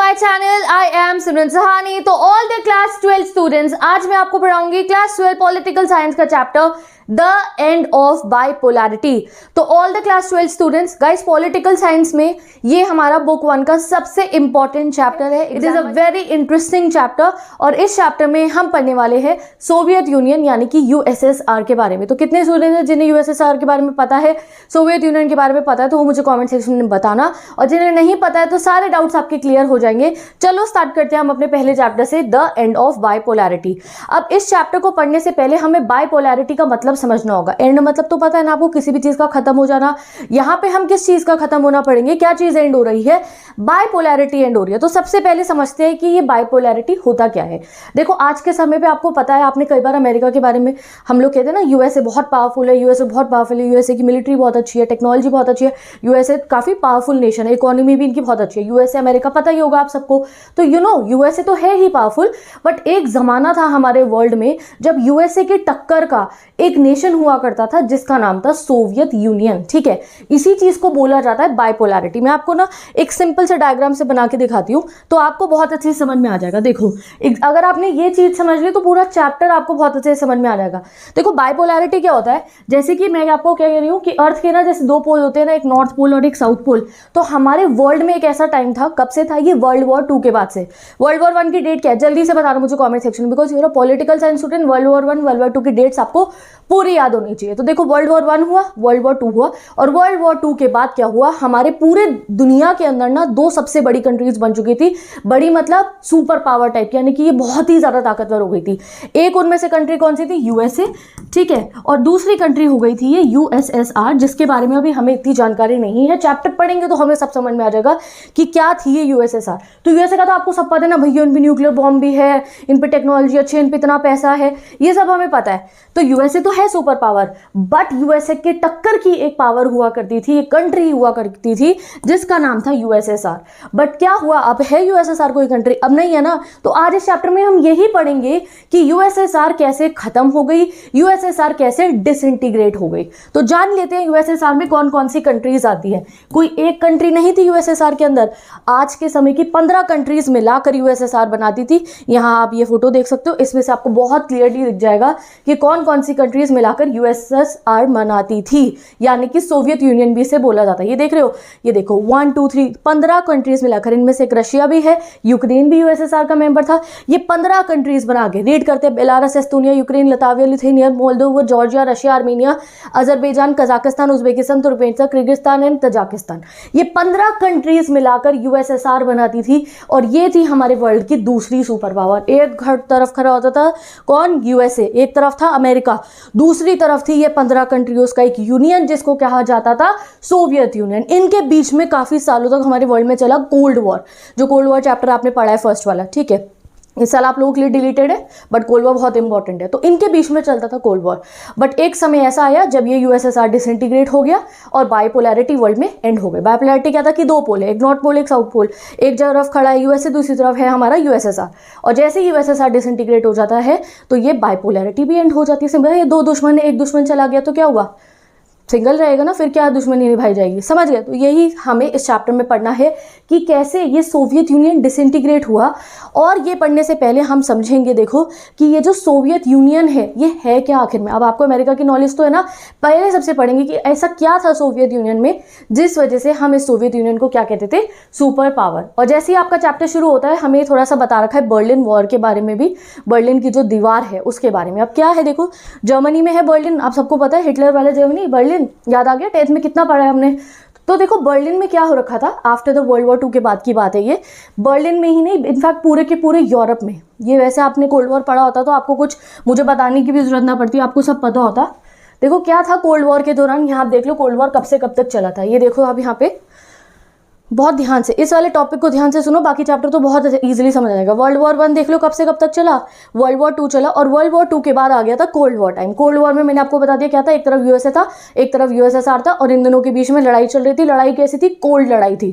My channel. I am Simran Sahni. तो all the class 12 students, आज मैं आपको पढ़ाऊंगी क्लास 12 पॉलिटिकल साइंस का chapter the end of bipolarity. तो all the class 12 students, guys political science में ये हमारा बुक 1 का सबसे इंपॉर्टेंट चैप्टर है। It is a very interesting chapter और इस चैप्टर में हम पढ़ने वाले हैं सोवियत यूनियन यानी कि यूएसएसआर के बारे में। तो कितने स्टूडेंट हैं जिन्हें यूएसएसआर के बारे में पता है, सोवियत यूनियन के बारे में पता है, तो वो मुझे कॉमेंट सेक्शन में बताना, और जिन्हें नहीं पता है तो सारे डाउट्स आपके क्लियर हो जाएंगे। चलो स्टार्ट करते हैं हम अपने पहले चैप्टर से, द एंड ऑफ बाइपोलैरिटी। अब इस चैप्टर को पढ़ने से पहले हमें बाइपोलैरिटी का मतलब समझना होगा। एंड मतलब तो पता है ना आपको, किसी भी चीज का खत्म हो जाना। यहां पे हम किस चीज का खत्म होना पढ़ेंगे, क्या चीज एंड हो रही है, बाइपोलैरिटी एंड हो रही है। तो सबसे पहले समझते हैं कि ये बाइपोलैरिटी होता क्या है। देखो आज के समय पे आपको पता है, आपने कई बार अमेरिका के बारे में हम लोग कहते हैं ना, यूएसए बहुत पावरफुल है, यूएसए बहुत पावरफुल है, यूएसए की मिलिट्री बहुत अच्छी है, टेक्नोलॉजी बहुत अच्छी है, यूएसए काफी पावरफुल नेशन है, इकोनॉमी भी इनकी बहुत अच्छी है। यूएसए अमेरिका पता ही होगा आप सबको। तो यूएसए तो है ही पावरफुल, बट एक जमाना था हमारे वर्ल्ड में जब यूएसए के टक्कर का एक नेशन हुआ करता था जिसका नाम था सोवियत यूनियन। ठीक है, इसी चीज को बोला जाता है बाइपोलैरिटी। मैं आपको ना एक सिंपल से डायग्राम से बना के दिखाती हूँ तो आपको बहुत अच्छे से समझ में आ जाएगा। देखो अगर आपने ये चीज समझ ली तो पूरा चैप्टर आपको बहुत अच्छे से समझ में आ जाएगा। देखो बाइपोलैरिटी क्या होता है, जैसे कि मैं आपको क्या कह रही हूँ कि अर्थ के ना जैसे दो पोल होते हैं ना, एक नॉर्थ पोल और एक साउथ पोल। तो हमारे वर्ल्ड में एक ऐसा टाइम था, कब से था ये, वर्ल्ड वॉर 2 के बाद से। वर्ल्ड वॉर 1 की डेट क्या है, जल्दी से बता दो मुझे कॉमेंट सेक्शन में, because your political science student. World war 1 world war 2 की डेट्स आपको पूरी याद होनी चाहिए। तो देखो वर्ल्ड वॉर 1 हुआ, वर्ल्ड वॉर 2 हुआ, और वर्ल्ड वॉर 2 के बाद क्या हुआ, हमारे पूरे दुनिया के अंदर ना दो सबसे बड़ी कंट्रीज बन चुकी थी। बड़ी मतलब सुपर पावर टाइप, यानी कि ये बहुत ही ज्यादा ताकतवर हो गई थी। एक उनमें से कंट्री कौन सी थी, यूएसए, ठीक है, और दूसरी कंट्री हो गई थी ये यूएसएसआर, जिसके बारे में अभी हमें इतनी जानकारी नहीं है। चैप्टर पढ़ेंगे तो हमें सब समझ में आ जाएगा कि क्या थी ये यूएसएसआर। तो यूएसए का तो आपको सब पता है ना भैया, इन पे न्यूक्लियर बॉम्ब भी है, इन पे टेक्नोलॉजी अच्छी है, इन पे इतना पैसा है, ये सब हमें पता है। तो यूएसए तो है सुपर पावर, बट यूएसए के टक्कर की एक पावर हुआ करती थी, एक कंट्री हुआ करती थी जिसका नाम था यूएसएसआर। बट क्या हुआ, अब है यूएसएसआर कोई कंट्री, अब नहीं है ना। तो आज इस चैप्टर में हम यही पढ़ेंगे कि यूएसएसआर कैसे खत्म हो गई, यूएसएसआर कैसे डिसइंटीग्रेट हो गई। तो जान लेते हैं यूएसएसआर में कौन कौन सी कंट्रीज आती है। कोई एक कंट्री नहीं थी यूएसएसआर के अंदर, आज के समय की 15 कंट्रीज मिलाकर यूएसएसआर बनाती थी। यहां आप ये फोटो देख सकते हो, इसमें से आपको बहुत क्लियरली दिख जाएगा कि कौन कौन सी कंट्रीज मिलाकर यूएसएसआर बनाती थी, यानी कि सोवियत यूनियन भी इसे बोला जाता है। ये देख रहे हो, ये देखो 1 2 3 15 कंट्रीज मिलाकर, इनमें से एक रशिया भी है, यूक्रेन भी यूएसएसआर का मेंबर था। ये 15 कंट्रीज बना के रीड करते हैं, Belarus, Estonia, Ukraine, Latvia, Lithuania, Moldova, Georgia, Russia, Armenia, Azerbaijan, Kazakhstan, Uzbekistan, Turkmenistan, Kyrgyzstan and Tajikistan. ये 15 कंट्रीज मिलाकर यूएसएसआर बनाती थी और ये थी हमारे वर्ल्ड की दूसरी सुपर पावर। एक तरफ खड़ा होता था कौन, यूएसए, एक तरफ था अमेरिका, दूसरी तरफ थी ये 15 कंट्रियों का एक यूनियन जिसको कहा जाता था सोवियत यूनियन। इनके बीच में काफी सालों तक हमारे वर्ल्ड में चला कोल्ड वॉर, जो कोल्ड वॉर चैप्टर आपने पढ़ा है फर्स्ट वाला, ठीक है, इस साल आप लोगों के लिए डिलीटेड है, बट कोल्ड वॉर बहुत इंपॉर्टेंट है। तो इनके बीच में चलता था कोल्ड वॉर, बट एक समय ऐसा आया जब ये यूएसएसआर डिसइंटीग्रेट हो गया और बाइपोलैरिटी वर्ल्ड में एंड हो गई। बाइपोलैरिटी क्या था कि दो पोल है, एक नॉर्थ पोल एक साउथ पोल, एक तरफ खड़ा है यूएसए, दूसरी तरफ है हमारा यूएसएसआर, और जैसे ही यूएसएसआर डिसइंटीग्रेट हो जाता है तो ये बाइपोलैरिटी भी एंड हो जाती है। सिंपल, ये दो दुश्मन है, एक दुश्मन चला गया तो क्या हुआ, सिंगल रहेगा ना, फिर क्या दुश्मनी निभाई जाएगी, समझ गए। तो यही हमें इस चैप्टर में पढ़ना है कि कैसे ये सोवियत यूनियन डिसइंटीग्रेट हुआ। और ये पढ़ने से पहले हम समझेंगे, देखो कि ये जो सोवियत यूनियन है ये है क्या आखिर में। अब आपको अमेरिका की नॉलेज तो है ना, पहले सबसे पढ़ेंगे कि ऐसा क्या था सोवियत यूनियन में जिस वजह से हम इस सोवियत यूनियन को क्या कहते थे, सुपर पावर। और जैसे ही आपका चैप्टर शुरू होता है हमें थोड़ा सा बता रखा है बर्लिन वॉर के बारे में भी, बर्लिन की जो दीवार है उसके बारे में। अब क्या है, देखो जर्मनी में है बर्लिन, आप सबको पता है, हिटलर वाला जर्मनी, बर्लिन याद आ गया, 10th में कितना पढ़ा है हमने। तो देखो बर्लिन में क्या हो रखा था, आफ्टर द वर्ल्ड वॉर 2 के बाद की बात है ये। बर्लिन में ही नहीं, इनफैक्ट पूरे के पूरे यूरोप में, ये वैसे आपने कोल्ड वॉर पढ़ा होता तो आपको कुछ मुझे बताने की भी जरूरत ना पड़ती, आपको सब पता होता। देखो क्या था कोल्ड वॉर के दौरान, यहाँ आप देख लो कोल्ड वॉर कब से कब तक चला था। ये देखो आप यहाँ पे बहुत ध्यान से इस वाले टॉपिक को ध्यान से सुनो, बाकी चैप्टर तो बहुत इजीली समझ आएगा। वर्ल्ड वॉर 1 देख लो कब से कब तक चला, वर्ल्ड वॉर 2 चला, और वर्ल्ड वॉर 2 के बाद आ गया था cold war time. Cold war में मैंने आपको बता दिया क्या था, एक तरफ यूएसए था, एक तरफ यूएसएसआर था, और इन दोनों के बीच में लड़ाई चल रही थी। लड़ाई कैसी थी, कोल्ड लड़ाई थी,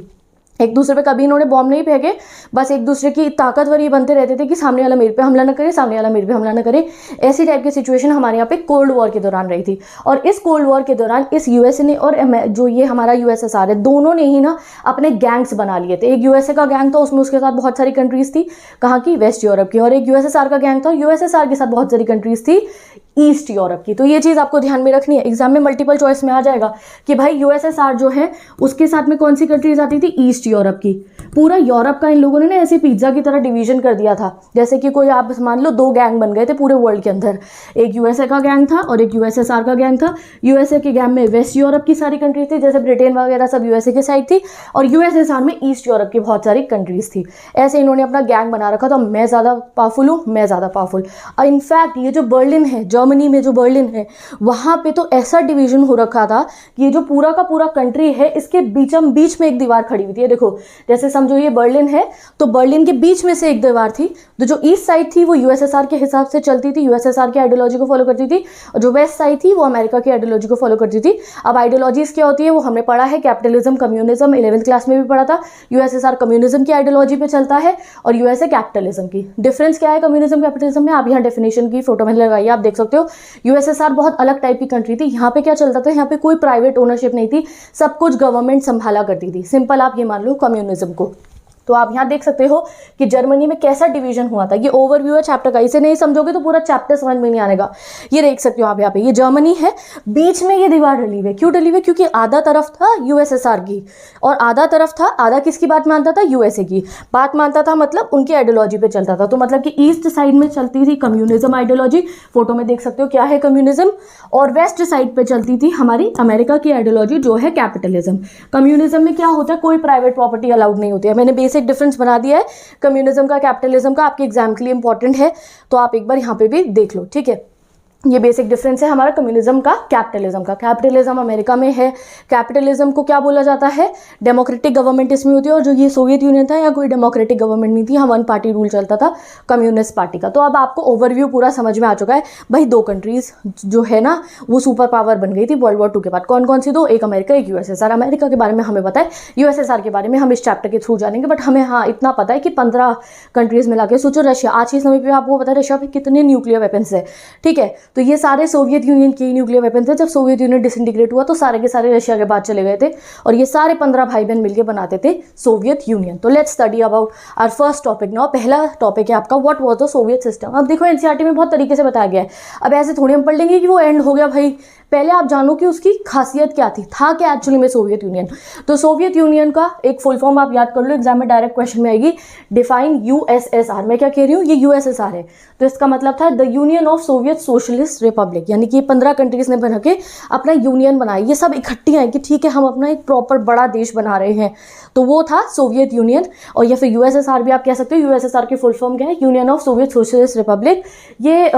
एक दूसरे पे कभी इन्होंने बॉम्ब नहीं फेंके, बस एक दूसरे की ताकतवर ये बनते रहते थे कि सामने वाला मेरे पे हमला न करे, सामने वाला मेरे पे हमला न करे। ऐसी टाइप की सिचुएशन हमारे यहाँ पे कोल्ड वॉर के दौरान रही थी। और इस कोल्ड वॉर के दौरान इस यूएसए ने और जो ये हमारा यूएसएसआर है, दोनों ने ही ना अपने गैंग्स बना लिए थे। एक यूएसए का गैंग था, उसमें उसके साथ बहुत सारी कंट्रीज थी, कहाँ की, वेस्ट यूरोप की। और एक यूएसएसआर का गैंग था, यूएसएसआर के साथ बहुत सारी कंट्रीज थी ईस्ट यूरोप की। तो ये चीज़ आपको ध्यान में रखनी है, एग्जाम में मल्टीपल चॉइस में आ जाएगा कि भाई यूएसएसआर जो है उसके साथ में कौन सी कंट्रीज आती थी, ईस्ट यूरोप की। पूरा यूरोप का इन लोगों ने ना ऐसे पिज्जा की तरह डिवीजन कर दिया था, जैसे कि कोई आप मान लो 2 गैंग बन गए थे पूरे वर्ल्ड के अंदर। एक यूएसए का गैंग था और एक यूएसएसआर का गैंग था। यूएसए के गैंग में वेस्ट यूरोप की सारी कंट्रीज थी, जैसे ब्रिटेन वगैरह सब यूएसए की साइड थी, और यूएसएसआर में ईस्ट यूरोप की बहुत सारी कंट्रीज थी। ऐसे इन्होंने अपना गैंग बना रखा था, मैं ज़्यादा पावरफुल हूँ, मैं ज़्यादा पावरफुल। इनफैक्ट ये जो बर्लिन है, जर्मनी में जो बर्लिन है, वहाँ पे तो ऐसा डिवीजन हो रखा था कि ये जो पूरा का पूरा कंट्री है, इसके बीचम बीच में एक दीवार खड़ी हुई थी। ये देखो, जैसे समझो ये बर्लिन है, तो बर्लिन के बीच में से एक दीवार थी। तो जो ईस्ट साइड थी वो यूएसएसआर के हिसाब से चलती थी, यूएसएसआर की आइडियोलॉजी को फॉलो करती थी, और जो वेस्ट साइड थी वो अमेरिका की आइडियोलॉजी को फॉलो करती थी। अब आइडियोलॉजीज क्या होती है वो हमने पढ़ा है, कैपिटलिज्म, कम्युनिज्म, 11th क्लास में भी पढ़ा था। यूएसएसआर कम्युनिज्म की आइडियोलॉजी पे चलता है और यूएसए कैपिटलिज्म की। डिफरेंस क्या है कम्युनिज्म कैपिटलिज्म में, आप यहाँ डेफिनेशन की फोटो मैंने लगाई, आप देख सकते हो। यूएसएसआर बहुत अलग टाइप की कंट्री थी। यहाँ पे क्या चलता था, यहाँ पे कोई प्राइवेट ओनरशिप नहीं थी, सब कुछ गवर्नमेंट संभाला करती थी। सिंपल आप ये मान लो कम्युनिज्म को। तो आप यहाँ देख सकते हो कि जर्मनी में कैसा डिवीजन हुआ था। ये ओवरव्यू है चैप्टर का, इसे नहीं समझोगे तो पूरा चैप्टर समझ में नहीं आएगा। ये देख सकते हो आप यहाँ पे, ये जर्मनी है, बीच में ये दीवार डली हुई है। क्यों डली हुई? क्योंकि आधा तरफ था यूएसएसआर की और आधा तरफ था, आधा किसकी बात मानता था, यूएसए की बात मानता था, मतलब उनकी आइडियोलॉजी पे चलता था। तो मतलब कि ईस्ट साइड में चलती थी कम्युनिज्म आइडियोलॉजी, फोटो में देख सकते हो क्या है कम्युनिज्म, और वेस्ट साइड पे चलती थी हमारी अमेरिका की आइडियोलॉजी जो है कैपिटलिज्म। कम्युनिज्म में क्या होता है, कोई प्राइवेट प्रॉपर्टी अलाउड नहीं होती है। मैंने बेसिक डिफरेंस बना दिया है कम्युनिज्म का, कैपिटलिज्म का, आपके एग्जाम के लिए इंपॉर्टेंट है, तो आप एक बार यहाँ पे भी देख लो, ठीक है। ये बेसिक डिफरेंस है हमारा कम्युनिज्म का कैपिटलिज्म का। कैपिटलिज्म अमेरिका में है, कैपिटलिज्म को क्या बोला जाता है, डेमोक्रेटिक गवर्नमेंट इसमें होती है। और जो ये सोवियत यूनियन था, या कोई डेमोक्रेटिक गवर्नमेंट नहीं थी, यहाँ 1 पार्टी रूल चलता था, कम्युनिस्ट पार्टी का। तो अब आपको ओवरव्यू पूरा समझ में आ चुका है भाई। 2 कंट्रीज जो है ना वो सुपर पावर बन गई थी वर्ल्ड वॉर 2 के बाद। कौन कौन सी 2? एक अमेरिका, एक यूएसएसआर। अमेरिका के बारे में हमें पता है, यूएसएसआर के बारे में हम इस चैप्टर के थ्रू जानेंगे, बट हमें हाँ इतना पता है कि 15 कंट्रीज मिला के सोचो। रशिया, आज के समय पर आपको पता है रशिया पे कितने न्यूक्लियर वेपन्स है, ठीक है। तो ये सारे सोवियत यूनियन के न्यूक्लियर वेपन थे। जब सोवियत यूनियन डिसइंटीग्रेट हुआ तो सारे के सारे रशिया के बाद चले गए थे, और ये सारे 15 भाई बहन मिलकर बनाते थे सोवियत यूनियन। तो let's study about our first topic now. पहला टॉपिक है आपका what was the Soviet system. अब देखो एनसीईआरटी में बहुत तरीके से बताया गया है, अब ऐसे थोड़ी हम पढ़ लेंगे कि वो एंड हो गया भाई। पहले आप जानो कि उसकी खासियत क्या थी, था क्या एक्चुअली में सोवियत यूनियन। तो सोवियत यूनियन का एक फुल फॉर्म आप याद कर लो, एग्जाम में डायरेक्ट क्वेश्चन में आएगी, डिफाइन यूएसएसआर। मैं क्या कह रही हूँ, ये यूएसएसआर है, तो इसका मतलब था the union of Soviet socialist Republic, यानी कि 15 कंट्रीज ने बना के अपना यूनियन बनाई। ये सब इकट्ठी हैं कि ठीक है हम अपना एक प्रॉपर बड़ा देश बना रहे हैं, तो वो था सोवियत यूनियन। और या फिर यूएसएसआर भी आप कह सकते हो। यूएसएसआर की फुल फॉर्म क्या है, union of Soviet socialist Republic. ये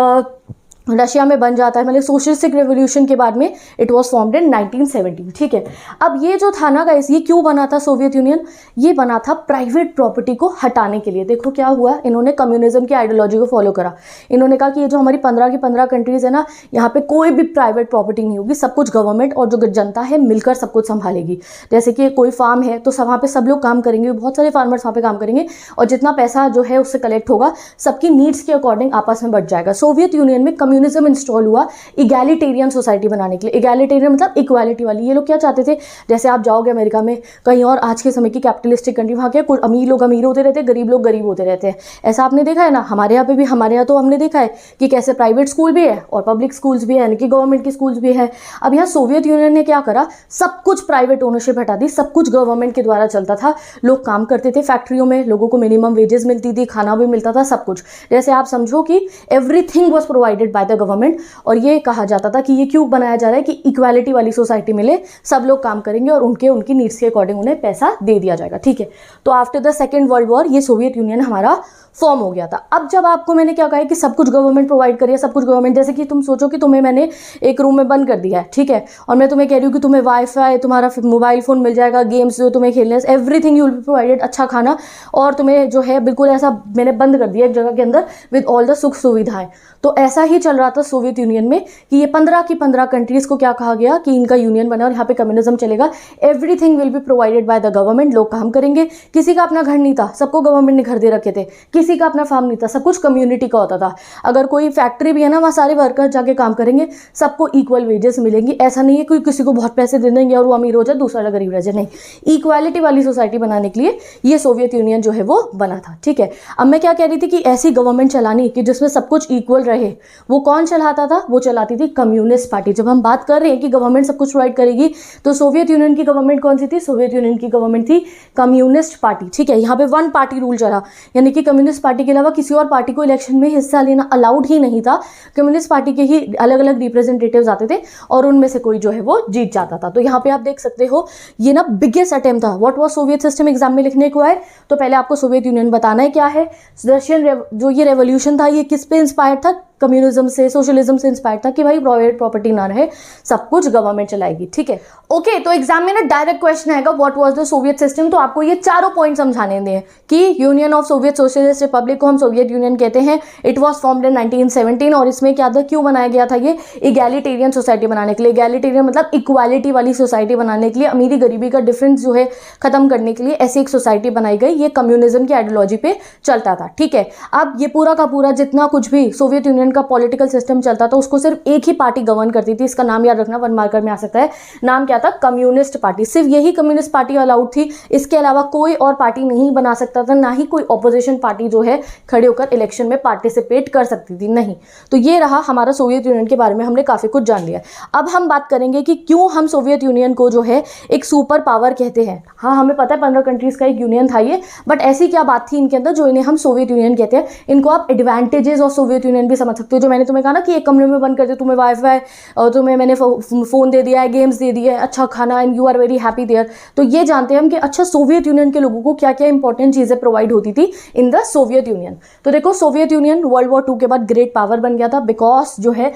रशिया में बन जाता है, मतलब सोशलिस्टिक रेवोल्यूशन के बाद में इट वाज फॉर्म्ड इन 1917, ठीक है। अब ये जो था ना गाइस, ये क्यों बना था सोवियत यूनियन, ये बना था प्राइवेट प्रॉपर्टी को हटाने के लिए। देखो क्या हुआ, इन्होंने कम्युनिज्म की आइडियोलॉजी को फॉलो करा। इन्होंने कहा कि ये जो हमारी 15 की 15 कंट्रीज है ना, यहाँ पे कोई भी प्राइवेट प्रॉपर्टी नहीं होगी, सब कुछ गवर्नमेंट और जो जनता है मिलकर सब कुछ संभालेगी। जैसे कि कोई फार्म है तो वहाँ पे सब लोग काम करेंगे, बहुत सारे फार्मर्स वहाँ पे काम करेंगे, और जितना पैसा जो है उससे कलेक्ट होगा सबकी नीड्स के अकॉर्डिंग आपस में बढ़ जाएगा। सोवियत यूनियन में कम्युनिज्म इंस्टॉल हुआ इगैलिटेरियन सोसाइटी बनाने के लिए। इगैलिटेरियन मतलब इक्वालिटी वाली। ये लोग क्या चाहते थे, जैसे आप जाओगे अमेरिका में कहीं और आज के समय की कैपिटलिस्टिक कंट्री, वहाँ के कुछ अमीर लोग अमीर होते रहते हैं, गरीब लोग गरीब होते रहते हैं। ऐसा आपने देखा है ना, हमारे यहाँ पे भी, हमारे यहाँ तो हमने देखा है कि कैसे प्राइवेट स्कूल भी है और पब्लिक स्कूल्स भी है, यानी कि गवर्नमेंट की स्कूल्स भी है। अब यहाँ सोवियत यूनियन ने क्या करा, सब कुछ प्राइवेट ओनरशिप हटा दी, सब कुछ गवर्नमेंट के द्वारा चलता था। लोग काम करते थे फैक्ट्रियों में, लोगों को मिनिमम वेजेस मिलती थी, खाना भी मिलता था, सब कुछ। जैसे आप समझो कि everything was provided by the government. और ये कहा जाता था कि ये क्यों बनाया जा रहा है कि इक्वालिटी वाली सोसाइटी मिले, सब लोग काम करेंगे और उनकी नीड्स के अकॉर्डिंग उन्हें पैसा दे दिया जाएगा, ठीक है। तो after the second world war ये सोवियत यूनियन हमारा फॉर्म हो गया था। अब जब आपको मैंने क्या कहा है कि सब कुछ गवर्नमेंट प्रोवाइड करिए, सब कुछ गवर्नमेंट, जैसे कि तुम सोचो कि तुम्हें मैंने एक रूम में बंद कर दिया है, ठीक है, और मैं तुम्हें कह रही हूँ कि तुम्हें वाईफाई, तुम्हारा मोबाइल फोन मिल जाएगा, गेम्स जो तुम्हें खेलने, everything you will be provided, अच्छा खाना, और तुम्हें जो है बिल्कुल ऐसा मैंने बंद कर दिया एक जगह के अंदर विद ऑल द सुख सुविधाएं। तो ऐसा ही चल रहा था सोवियत यूनियन में कि ये 15 की 15 कंट्रीज को क्या कहा गया कि इनका यूनियन बना और यहाँ पे कम्युनिज्म चलेगा, everything will be provided by the government, लोग काम करेंगे, किसी का अपना घर नहीं था, सबको गवर्नमेंट ने घर दे रखे थे, किसी का अपना फार्म नहीं था, सब कुछ कम्युनिटी का होता था, अगर कोई फैक्ट्री भी है ना वहाँ सारे वर्कर्स जाके काम करेंगे, सबको इक्वल वेजेस मिलेंगी, ऐसा नहीं है कि किसी को बहुत पैसे दे देंगे और वो अमीर हो जाए दूसरा गरीब रह जाए, नहीं, इक्वालिटी वाली सोसाइटी बनाने के लिए ये सोवियत यूनियन जो है वो बना था। ठीक है, अब मैं क्या कह रही थी कि ऐसी गवर्नमेंट चलानी कि जिसमें सब कुछ इक्वल रहे, वो कौन चलाता था, वो चलाती थी कम्युनिस्ट पार्टी। जब हम बात कर रहे हैं कि गवर्नमेंट सब कुछ प्रोवाइड करेगी, तो सोवियत यूनियन की गवर्नमेंट कौन सी थी, सोवियत यूनियन की गवर्नमेंट थी कम्युनिस्ट पार्टी। ठीक है, यहाँ पे वन पार्टी रूल चला, यानी कि कम्युनिस्ट पार्टी के अलावा किसी और पार्टी को इलेक्शन में हिस्सा लेना अलाउड ही नहीं था, कम्युनिस्ट पार्टी के ही अलग अलग रिप्रेजेंटेटिव्स आते थे और उनमें से कोई जो है वो जीत जाता था। तो यहाँ पे आप देख सकते हो ये ना बिगेस्ट अटेम्प्ट था। What was Soviet system exam में लिखने को है, तो पहले आपको सोवियत यूनियन बताना है क्या है। रशियन जो ये रेवोल्यूशन था ये किस पे इंस्पायर्ड था, कम्युनिज्म से, सोशलिज्म से इंस्पायर्ड था कि भाई प्राइवेट प्रॉपर्टी ना रहे, सब कुछ गवर्नमेंट चलाएगी। ठीक है, ओके, तो एग्जाम में ना डायरेक्ट क्वेश्चन आएगा what was the Soviet system, तो आपको ये चारों पॉइंट समझाने हैं कि union of Soviet socialist Republic को हम सोवियत यूनियन कहते हैं, इट वाज फॉर्म्ड इन 1917, और इसमें क्या था, क्यों बनाया गया था, ये इगैलिटेरियन सोसाइटी बनाने के लिए, इगैलिटेरियन मतलब इक्वालिटी वाली सोसाइटी बनाने के लिए, अमीरी गरीबी का डिफरेंस जो है खत्म करने के लिए ऐसी एक सोसाइटी बनाई गई, ये कम्युनिज्म की आइडियोलॉजी पे चलता था। ठीक है, अब ये पूरा का पूरा जितना कुछ भी सोवियत यूनियन का पॉलिटिकल सिस्टम चलता था उसको सिर्फ एक ही पार्टी गवर्न करती थी, इसका नाम याद रखना, वन मार्कर में आ सकता है, नाम क्या था, कम्युनिस्ट पार्टी। सिर्फ यही कम्युनिस्ट पार्टी अलाउड थी, इसके अलावा कोई और पार्टी नहीं बना सकता था, ना ही कोई ऑपोजिशन पार्टी जो है खड़े होकर इलेक्शन में पार्टिसिपेट कर सकती थी, नहीं। तो ये रहा हमारा सोवियत यूनियन के बारे में, हमने काफी कुछ जान लिया। अब हम बात करेंगे कि क्यों हम सोवियत यूनियन को जो है एक सुपर पावर कहते हैं। हाँ, हमें पता है 15 कंट्रीज का एक यूनियन था ये, बट ऐसी क्या बात थी इनके अंदर जो इन्हें हम सोवियत यूनियन कहते हैं। इनको आप एडवांटेजेस ऑफ सोवियत यूनियन भी समझ सकते हो, जो मैंने तुम्हें कहा ना कि एक कमरे में बंद करते तुम्हें वाईफाई और तुम्हें मैंने फोन दे दिया है, गेम्स दे दिया है, अच्छा खाना, and you are very happy there. तो ये जानते हैं हम कि अच्छा सोवियत यूनियन के लोगों को क्या क्या इंपॉर्टेंट चीजें प्रोवाइड होती थी इन द सोवियत यूनियन। तो देखो, सोवियत यूनियन वर्ल्ड वॉर 2 के बाद ग्रेट पावर बन गया था, बिकॉज जो है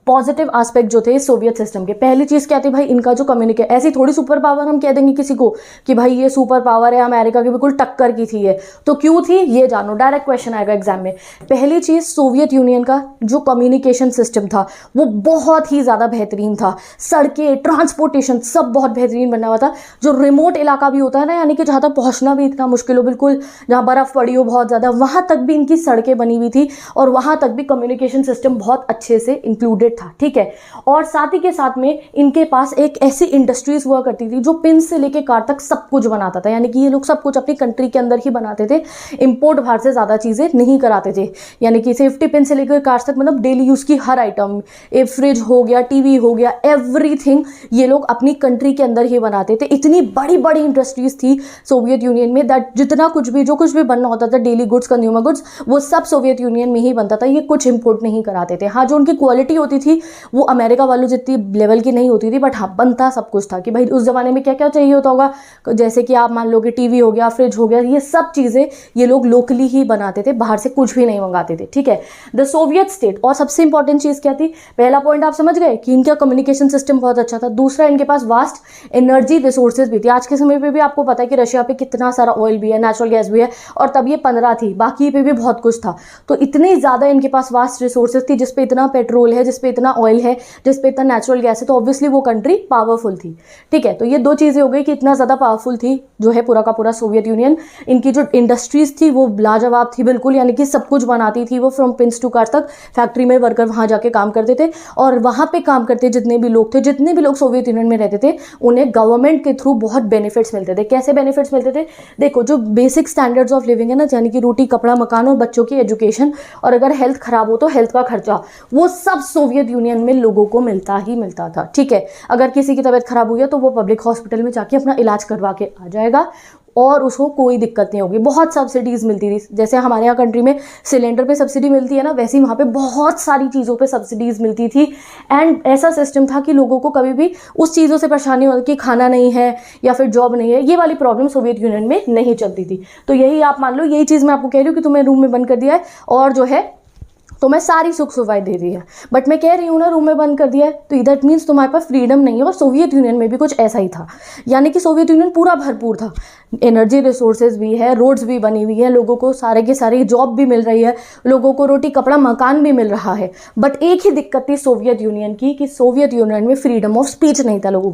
पॉजिटिव एस्पेक्ट जो थे सोवियत सिस्टम के, पहली चीज क्या थी भाई, इनका जो कम्युनिकेशन, ऐसी थोड़ी सुपर पावर हम कह देंगे किसी को कि भाई ये सुपर पावर है, अमेरिका की बिल्कुल टक्कर की थी ये, तो क्यों थी ये जानो, डायरेक्ट क्वेश्चन आएगा एग्जाम में। पहली चीज, सोवियत यूनियन का जो कम्युनिकेशन सिस्टम था वो बहुत ही ज्यादा बेहतरीन था, सड़कें, ट्रांसपोर्टेशन सब बहुत बेहतरीन बना हुआ था। जो रिमोट इलाका भी होता है ना, यानी कि जहां तक पहुंचना भी इतना मुश्किल हो, बिल्कुल जहां बर्फ पड़ी हो बहुत ज्यादा, वहां तक भी इनकी सड़कें बनी हुई थी और वहां तक भी कम्युनिकेशन सिस्टम बहुत अच्छे से इंक्लूडेड था। ठीक है, और साथ ही के साथ में इनके पास एक ऐसी इंडस्ट्रीज हुआ करती थी जो पिन से लेके कार तक सब कुछ बनाता था, यानी कि ये लोग सब कुछ अपनी कंट्री के अंदर ही बनाते थे, इंपोर्ट बाहर से ज्यादा चीजें नहीं कराते थे। यानी कि सेफ्टी पिन से लेकर कार तक, मतलब डेली यूज की हर आइटम, एक फ्रिज हो गया, टीवी हो गया, एवरीथिंग ये लोग अपनी कंट्री के अंदर ही बनाते थे। इतनी बड़ी बड़ी इंडस्ट्रीज थी सोवियत यूनियन में दैट जितना कुछ भी, जो कुछ भी बनना होता था, डेली गुड्स, कंज्यूमर गुड्स, वो सब सोवियत यूनियन में ही बनता था, ये कुछ इंपोर्ट नहीं कराते थे। हाँ, जो उनकी क्वालिटी होती थी वो अमेरिका वालों जितनी लेवल की नहीं होती थी, बट हाँ बनता सब कुछ था कि भाई उस जमाने में क्या क्या चाहिए होता होगा, जैसे कि आप मान लो कि टीवी हो गया, फ्रिज हो गया, ये सब चीजें ये लोग लोकली ही बनाते थे, बाहर से कुछ भी नहीं मंगाते थे। ठीक है, द सोवियत स्टेट, और सबसे इंपॉर्टेंट चीज क्या थी, पहला पॉइंट आप समझ गए कि इनका कम्युनिकेशन सिस्टम बहुत अच्छा था। दूसरा, इनके पास वास्ट एनर्जी रिसोर्सेज भी थी। आज के समय पे भी आपको पता है कि रशिया पे कितना सारा ऑयल भी है, नेचुरल गैस भी है, और तब ये 15 थी, बाकी पे भी बहुत कुछ था। तो इतनी ज्यादा इनके पास वास्ट रिसोर्सेज थी, जिसपे इतना पेट्रोल है, जिसपे इतना ऑयल है, जिसपे इतना नेचुरल गैस है, तो ऑब्वियसली वो कंट्री पावरफुल थी। ठीक है, तो ये दो चीजें हो गई कि इतना ज्यादा पावरफुल थी जो है पूरा का पूरा सोवियत यूनियन। इनकी जो इंडस्ट्रीज थी वो लाजवाब थी बिल्कुल, यानी कि सब कुछ बनाती थी वो, फ्रॉम पिंस टू कार तक। फैक्ट्री में वर्कर वहां जाके काम करते थे, और वहां पे काम करते जितने भी लोग थे, जितने भी लोग सोवियत यूनियन में रहते थे, उन्हें गवर्नमेंट के थ्रू बहुत बेनिफिट्स मिलते थे। कैसे बेनिफिट्स मिलते थे, देखो, जो बेसिक स्टैंडर्ड्स ऑफ लिविंग है ना, यानी कि रोटी, कपड़ा, मकान और बच्चों की एजुकेशन, और अगर हेल्थ खराब हो तो हेल्थ का खर्चा, वो सब सोवियत यूनियन में लोगों को मिलता ही मिलता था। ठीक है, अगर किसी की तबीयत खराब हुई है तो वो पब्लिक हॉस्पिटल में जाके अपना इलाज करवा के आ जाएगा और उसको कोई दिक्कत नहीं होगी। बहुत सब्सिडीज मिलती थी, जैसे हमारे यहाँ कंट्री में सिलेंडर पे सब्सिडी मिलती है ना, वैसे ही वहाँ पे बहुत सारी चीज़ों पे सब्सिडीज मिलती थी। एंड ऐसा सिस्टम था कि लोगों को कभी भी उस चीज़ों से परेशानी होती कि खाना नहीं है या फिर जॉब नहीं है, ये वाली प्रॉब्लम सोवियत यूनियन में नहीं चलती थी। तो यही आप मान लो, यही चीज़ मैं आपको कह रही हूँ कि तुम्हें रूम में बंद कर दिया है और जो है तो मैं सारी सुख सुविधाएं दे दी है, बट मैं कह रही हूँ ना रूम में बंद कर दिया है, तो दैट मीन्स तुम्हारे पास फ्रीडम नहीं है। और सोवियत यूनियन में भी कुछ ऐसा ही था, यानी कि सोवियत यूनियन पूरा भरपूर था, एनर्जी रिसोर्सेज भी है, रोड्स भी बनी हुई है, लोगों को सारे के सारे जॉब भी मिल रही है, लोगों को रोटी कपड़ा मकान भी मिल रहा है। बट एक ही दिक्कत थी सोवियत यूनियन की कि सोवियत यूनियन में फ्रीडम ऑफ स्पीच नहीं था, लोगों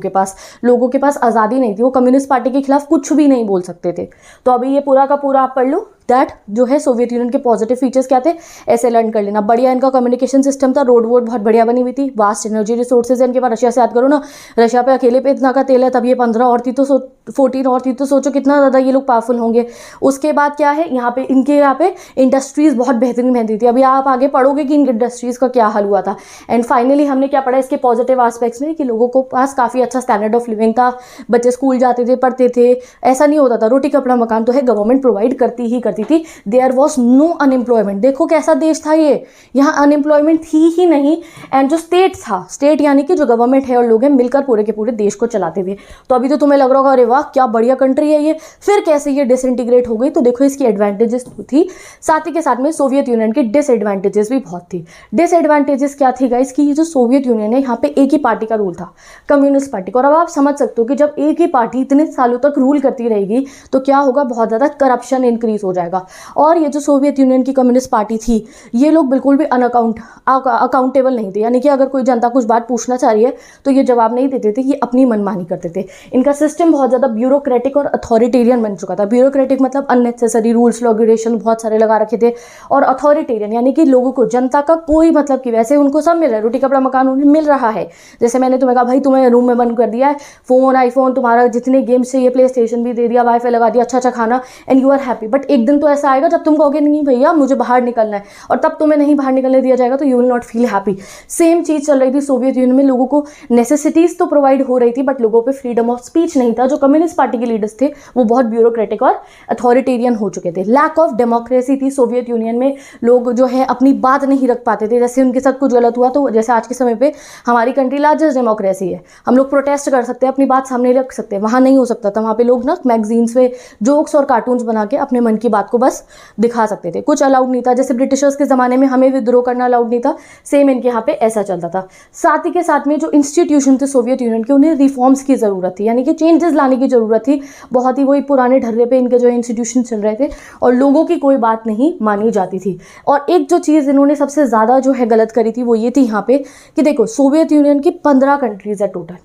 के पास आज़ादी नहीं थी, वो कम्युनिस्ट पार्टी के खिलाफ कुछ भी नहीं बोल सकते थे। तो अभी ये पूरा का पूरा आप पढ़ लो दैट जो है सोवियत यूनियन के पॉजिटिव फीचर्स क्या थे, ऐसे लर्न कर लेना। बढ़िया इनका कम्युनिकेशन सिस्टम था, रोड वोड बहुत बढ़िया बनी हुई थी, वास्ट एनर्जी रिसोर्सेज है इनके पास। रशिया से याद करो ना, रशिया पे अकेले पे इतना का तेल है, तब ये 15 और थी तो 14 और थी, तो सोचो कितना ज़्यादा ये लोग पावरफुल होंगे। उसके बाद क्या है, यहाँ पे इनके यहाँ पे इंडस्ट्रीज़ बहुत बेहतरीन बनती थी। अभी आप आगे पढ़ोगे कि इन इंडस्ट्रीज़ का क्या हाल हुआ था। एंड फाइनली हमने क्या पढ़ा इसके पॉजिटिव एस्पेक्ट्स में, कि लोगों को पास काफ़ी अच्छा स्टैंडर्ड ऑफ लिविंग था, बच्चे स्कूल जाते थे, पढ़ते थे, ऐसा नहीं होता था। रोटी कपड़ा मकान तो है गवर्नमेंट प्रोवाइड करती ही करती थी। There was no unemployment. देखो कैसा देश था ये, यहाँ अनएम्प्लॉयमेंट थी ही नहीं। एंड जो स्टेट था, स्टेट यानी कि जो गवर्नमेंट है और लोग हैं मिलकर पूरे के पूरे देश को चलाते थे। तो अभी तो तुम्हें लग रहा होगा अरे वाह क्या बढ़िया कंट्री है ये, फिर कैसे ये डिसइंटीग्रेट हो गई। तो देखो इसकी एडवांटेजेस थी, साथ ही के साथ में सोवियत यूनियन की डिसएडवांटेजेस भी बहुत थी। डिसएडवांटेजेस क्या थी गाइस, कि ये जो सोवियत यूनियन है यहाँ पे एक ही पार्टी का रूल था, कम्युनिस्ट पार्टी का। और अब आप समझ सकते हो कि जब एक ही पार्टी इतने सालों तक रूल करती रहेगी तो क्या होगा, बहुत ज़्यादा करप्शन इंक्रीज हो जाएगा। और ये जो सोवियत यूनियन की कम्युनिस्ट पार्टी थी, ये लोग बिल्कुल भी अकाउंटेबल नहीं थे, यानी कि अगर कोई जनता कुछ बात पूछना चाह रही है तो ये जवाब नहीं देते थे, ये अपनी मनमानी करते थे। इनका सिस्टम बहुत ज़्यादा ब्यूरोक्रेटिक और अथॉरिटेरियन बन चुका था। ब्यूरोक्रेटिक मतलब अननेसेसरी रूल्स रेगुलेशन बहुत सारे लगा रखे थे, और अथॉरिटेरियन यानी कि लोगों को जनता का कोई मतलब कि वैसे उनको सब मिल रहा है, रोटी कपड़ा मकान उन्हें मिल रहा है। जैसे मैंने तुम्हें कहा भाई तुम्हें रूम में बंद कर दिया है, फ़ोन आईफोन तुम्हारा जितने गेम्स चाहिए प्ले स्टेशन भी दे दिया, वाईफाई लगा दिया, अच्छा अच्छा खाना, and you are happy. But एक दिन तो ऐसा आएगा जब तुम कहोगे नहीं भैया मुझे बाहर निकलना है, और तब तुम्हें नहीं बाहर निकलने दिया जाएगा, तो you will not feel happy. Same चीज़ चल रही थी सोवियत यूनियन में, लोगों को नेसेसिटीज़ तो प्रोवाइड हो रही थी बट लोगों पे फ्रीडम ऑफ स्पीच नहीं था। जो कम्युनिस्ट पार्टी के लीडर्स थे वो बहुत ब्यूरोक्रेटिक और अथॉरिटेरियन हो चुके थे। लैक ऑफ डेमोक्रेसी थी सोवियत यूनियन में, लोग जो है अपनी बात नहीं रख पाते थे। जैसे उनके साथ कुछ गलत हुआ तो जैसे आज के समय पे हमारी कंट्री लार्जेस्ट डेमोक्रेसी है, हम लोग प्रोटेस्ट कर सकते हैं, अपनी बात सामने रख सकते हैं, वहाँ नहीं हो सकता था। वहाँ पे लोग ना मैगजीन्स में जोक्स और कार्टून्स बना के अपने मन की बात को बस दिखा सकते थे, कुछ अलाउड नहीं था। जैसे ब्रिटिशर्स के ज़माने में हमें विद्रोह करना अलाउड नहीं था, सेम इनके यहाँ पे ऐसा चलता था। साथ ही के साथ में जो इंस्टीट्यूशन थे सोवियत यूनियन के, उन्हें रिफॉर्म्स की ज़रूरत थी, यानी कि चेंजेस लाने की ज़रूरत थी। बहुत ही वही पुराने ढर्रे पे इनके जो इंस्टीट्यूशन चल रहे थे और लोगों की कोई बात नहीं मानी जाती थी। और एक जो चीज़ इन्होंने सबसे ज़्यादा जो है गलत करी थी वो ये थी यहाँ पे कि देखो सोवियत यूनियन की 15 कंट्रीज़ है टोटल,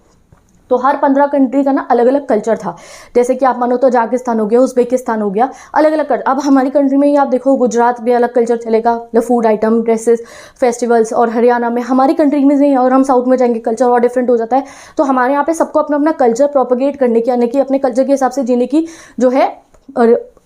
तो हर 15 कंट्री का ना अलग अलग कल्चर था। जैसे कि आप मानो तो तजाकिस्तान हो गया, उज़्बेकिस्तान हो गया, अलग अलग अब हमारी कंट्री में ही आप देखो गुजरात में अलग कल्चर चलेगा, फूड आइटम, ड्रेसेस, फेस्टिवल्स। और हरियाणा में हमारी कंट्री में नहीं, और हम साउथ में जाएंगे कल्चर और डिफरेंट हो जाता है। तो हमारे यहाँ पे सबको अपना अपना कल्चर प्रोपगेट करने की, यानी कि अपने कल्चर के हिसाब से जीने की जो है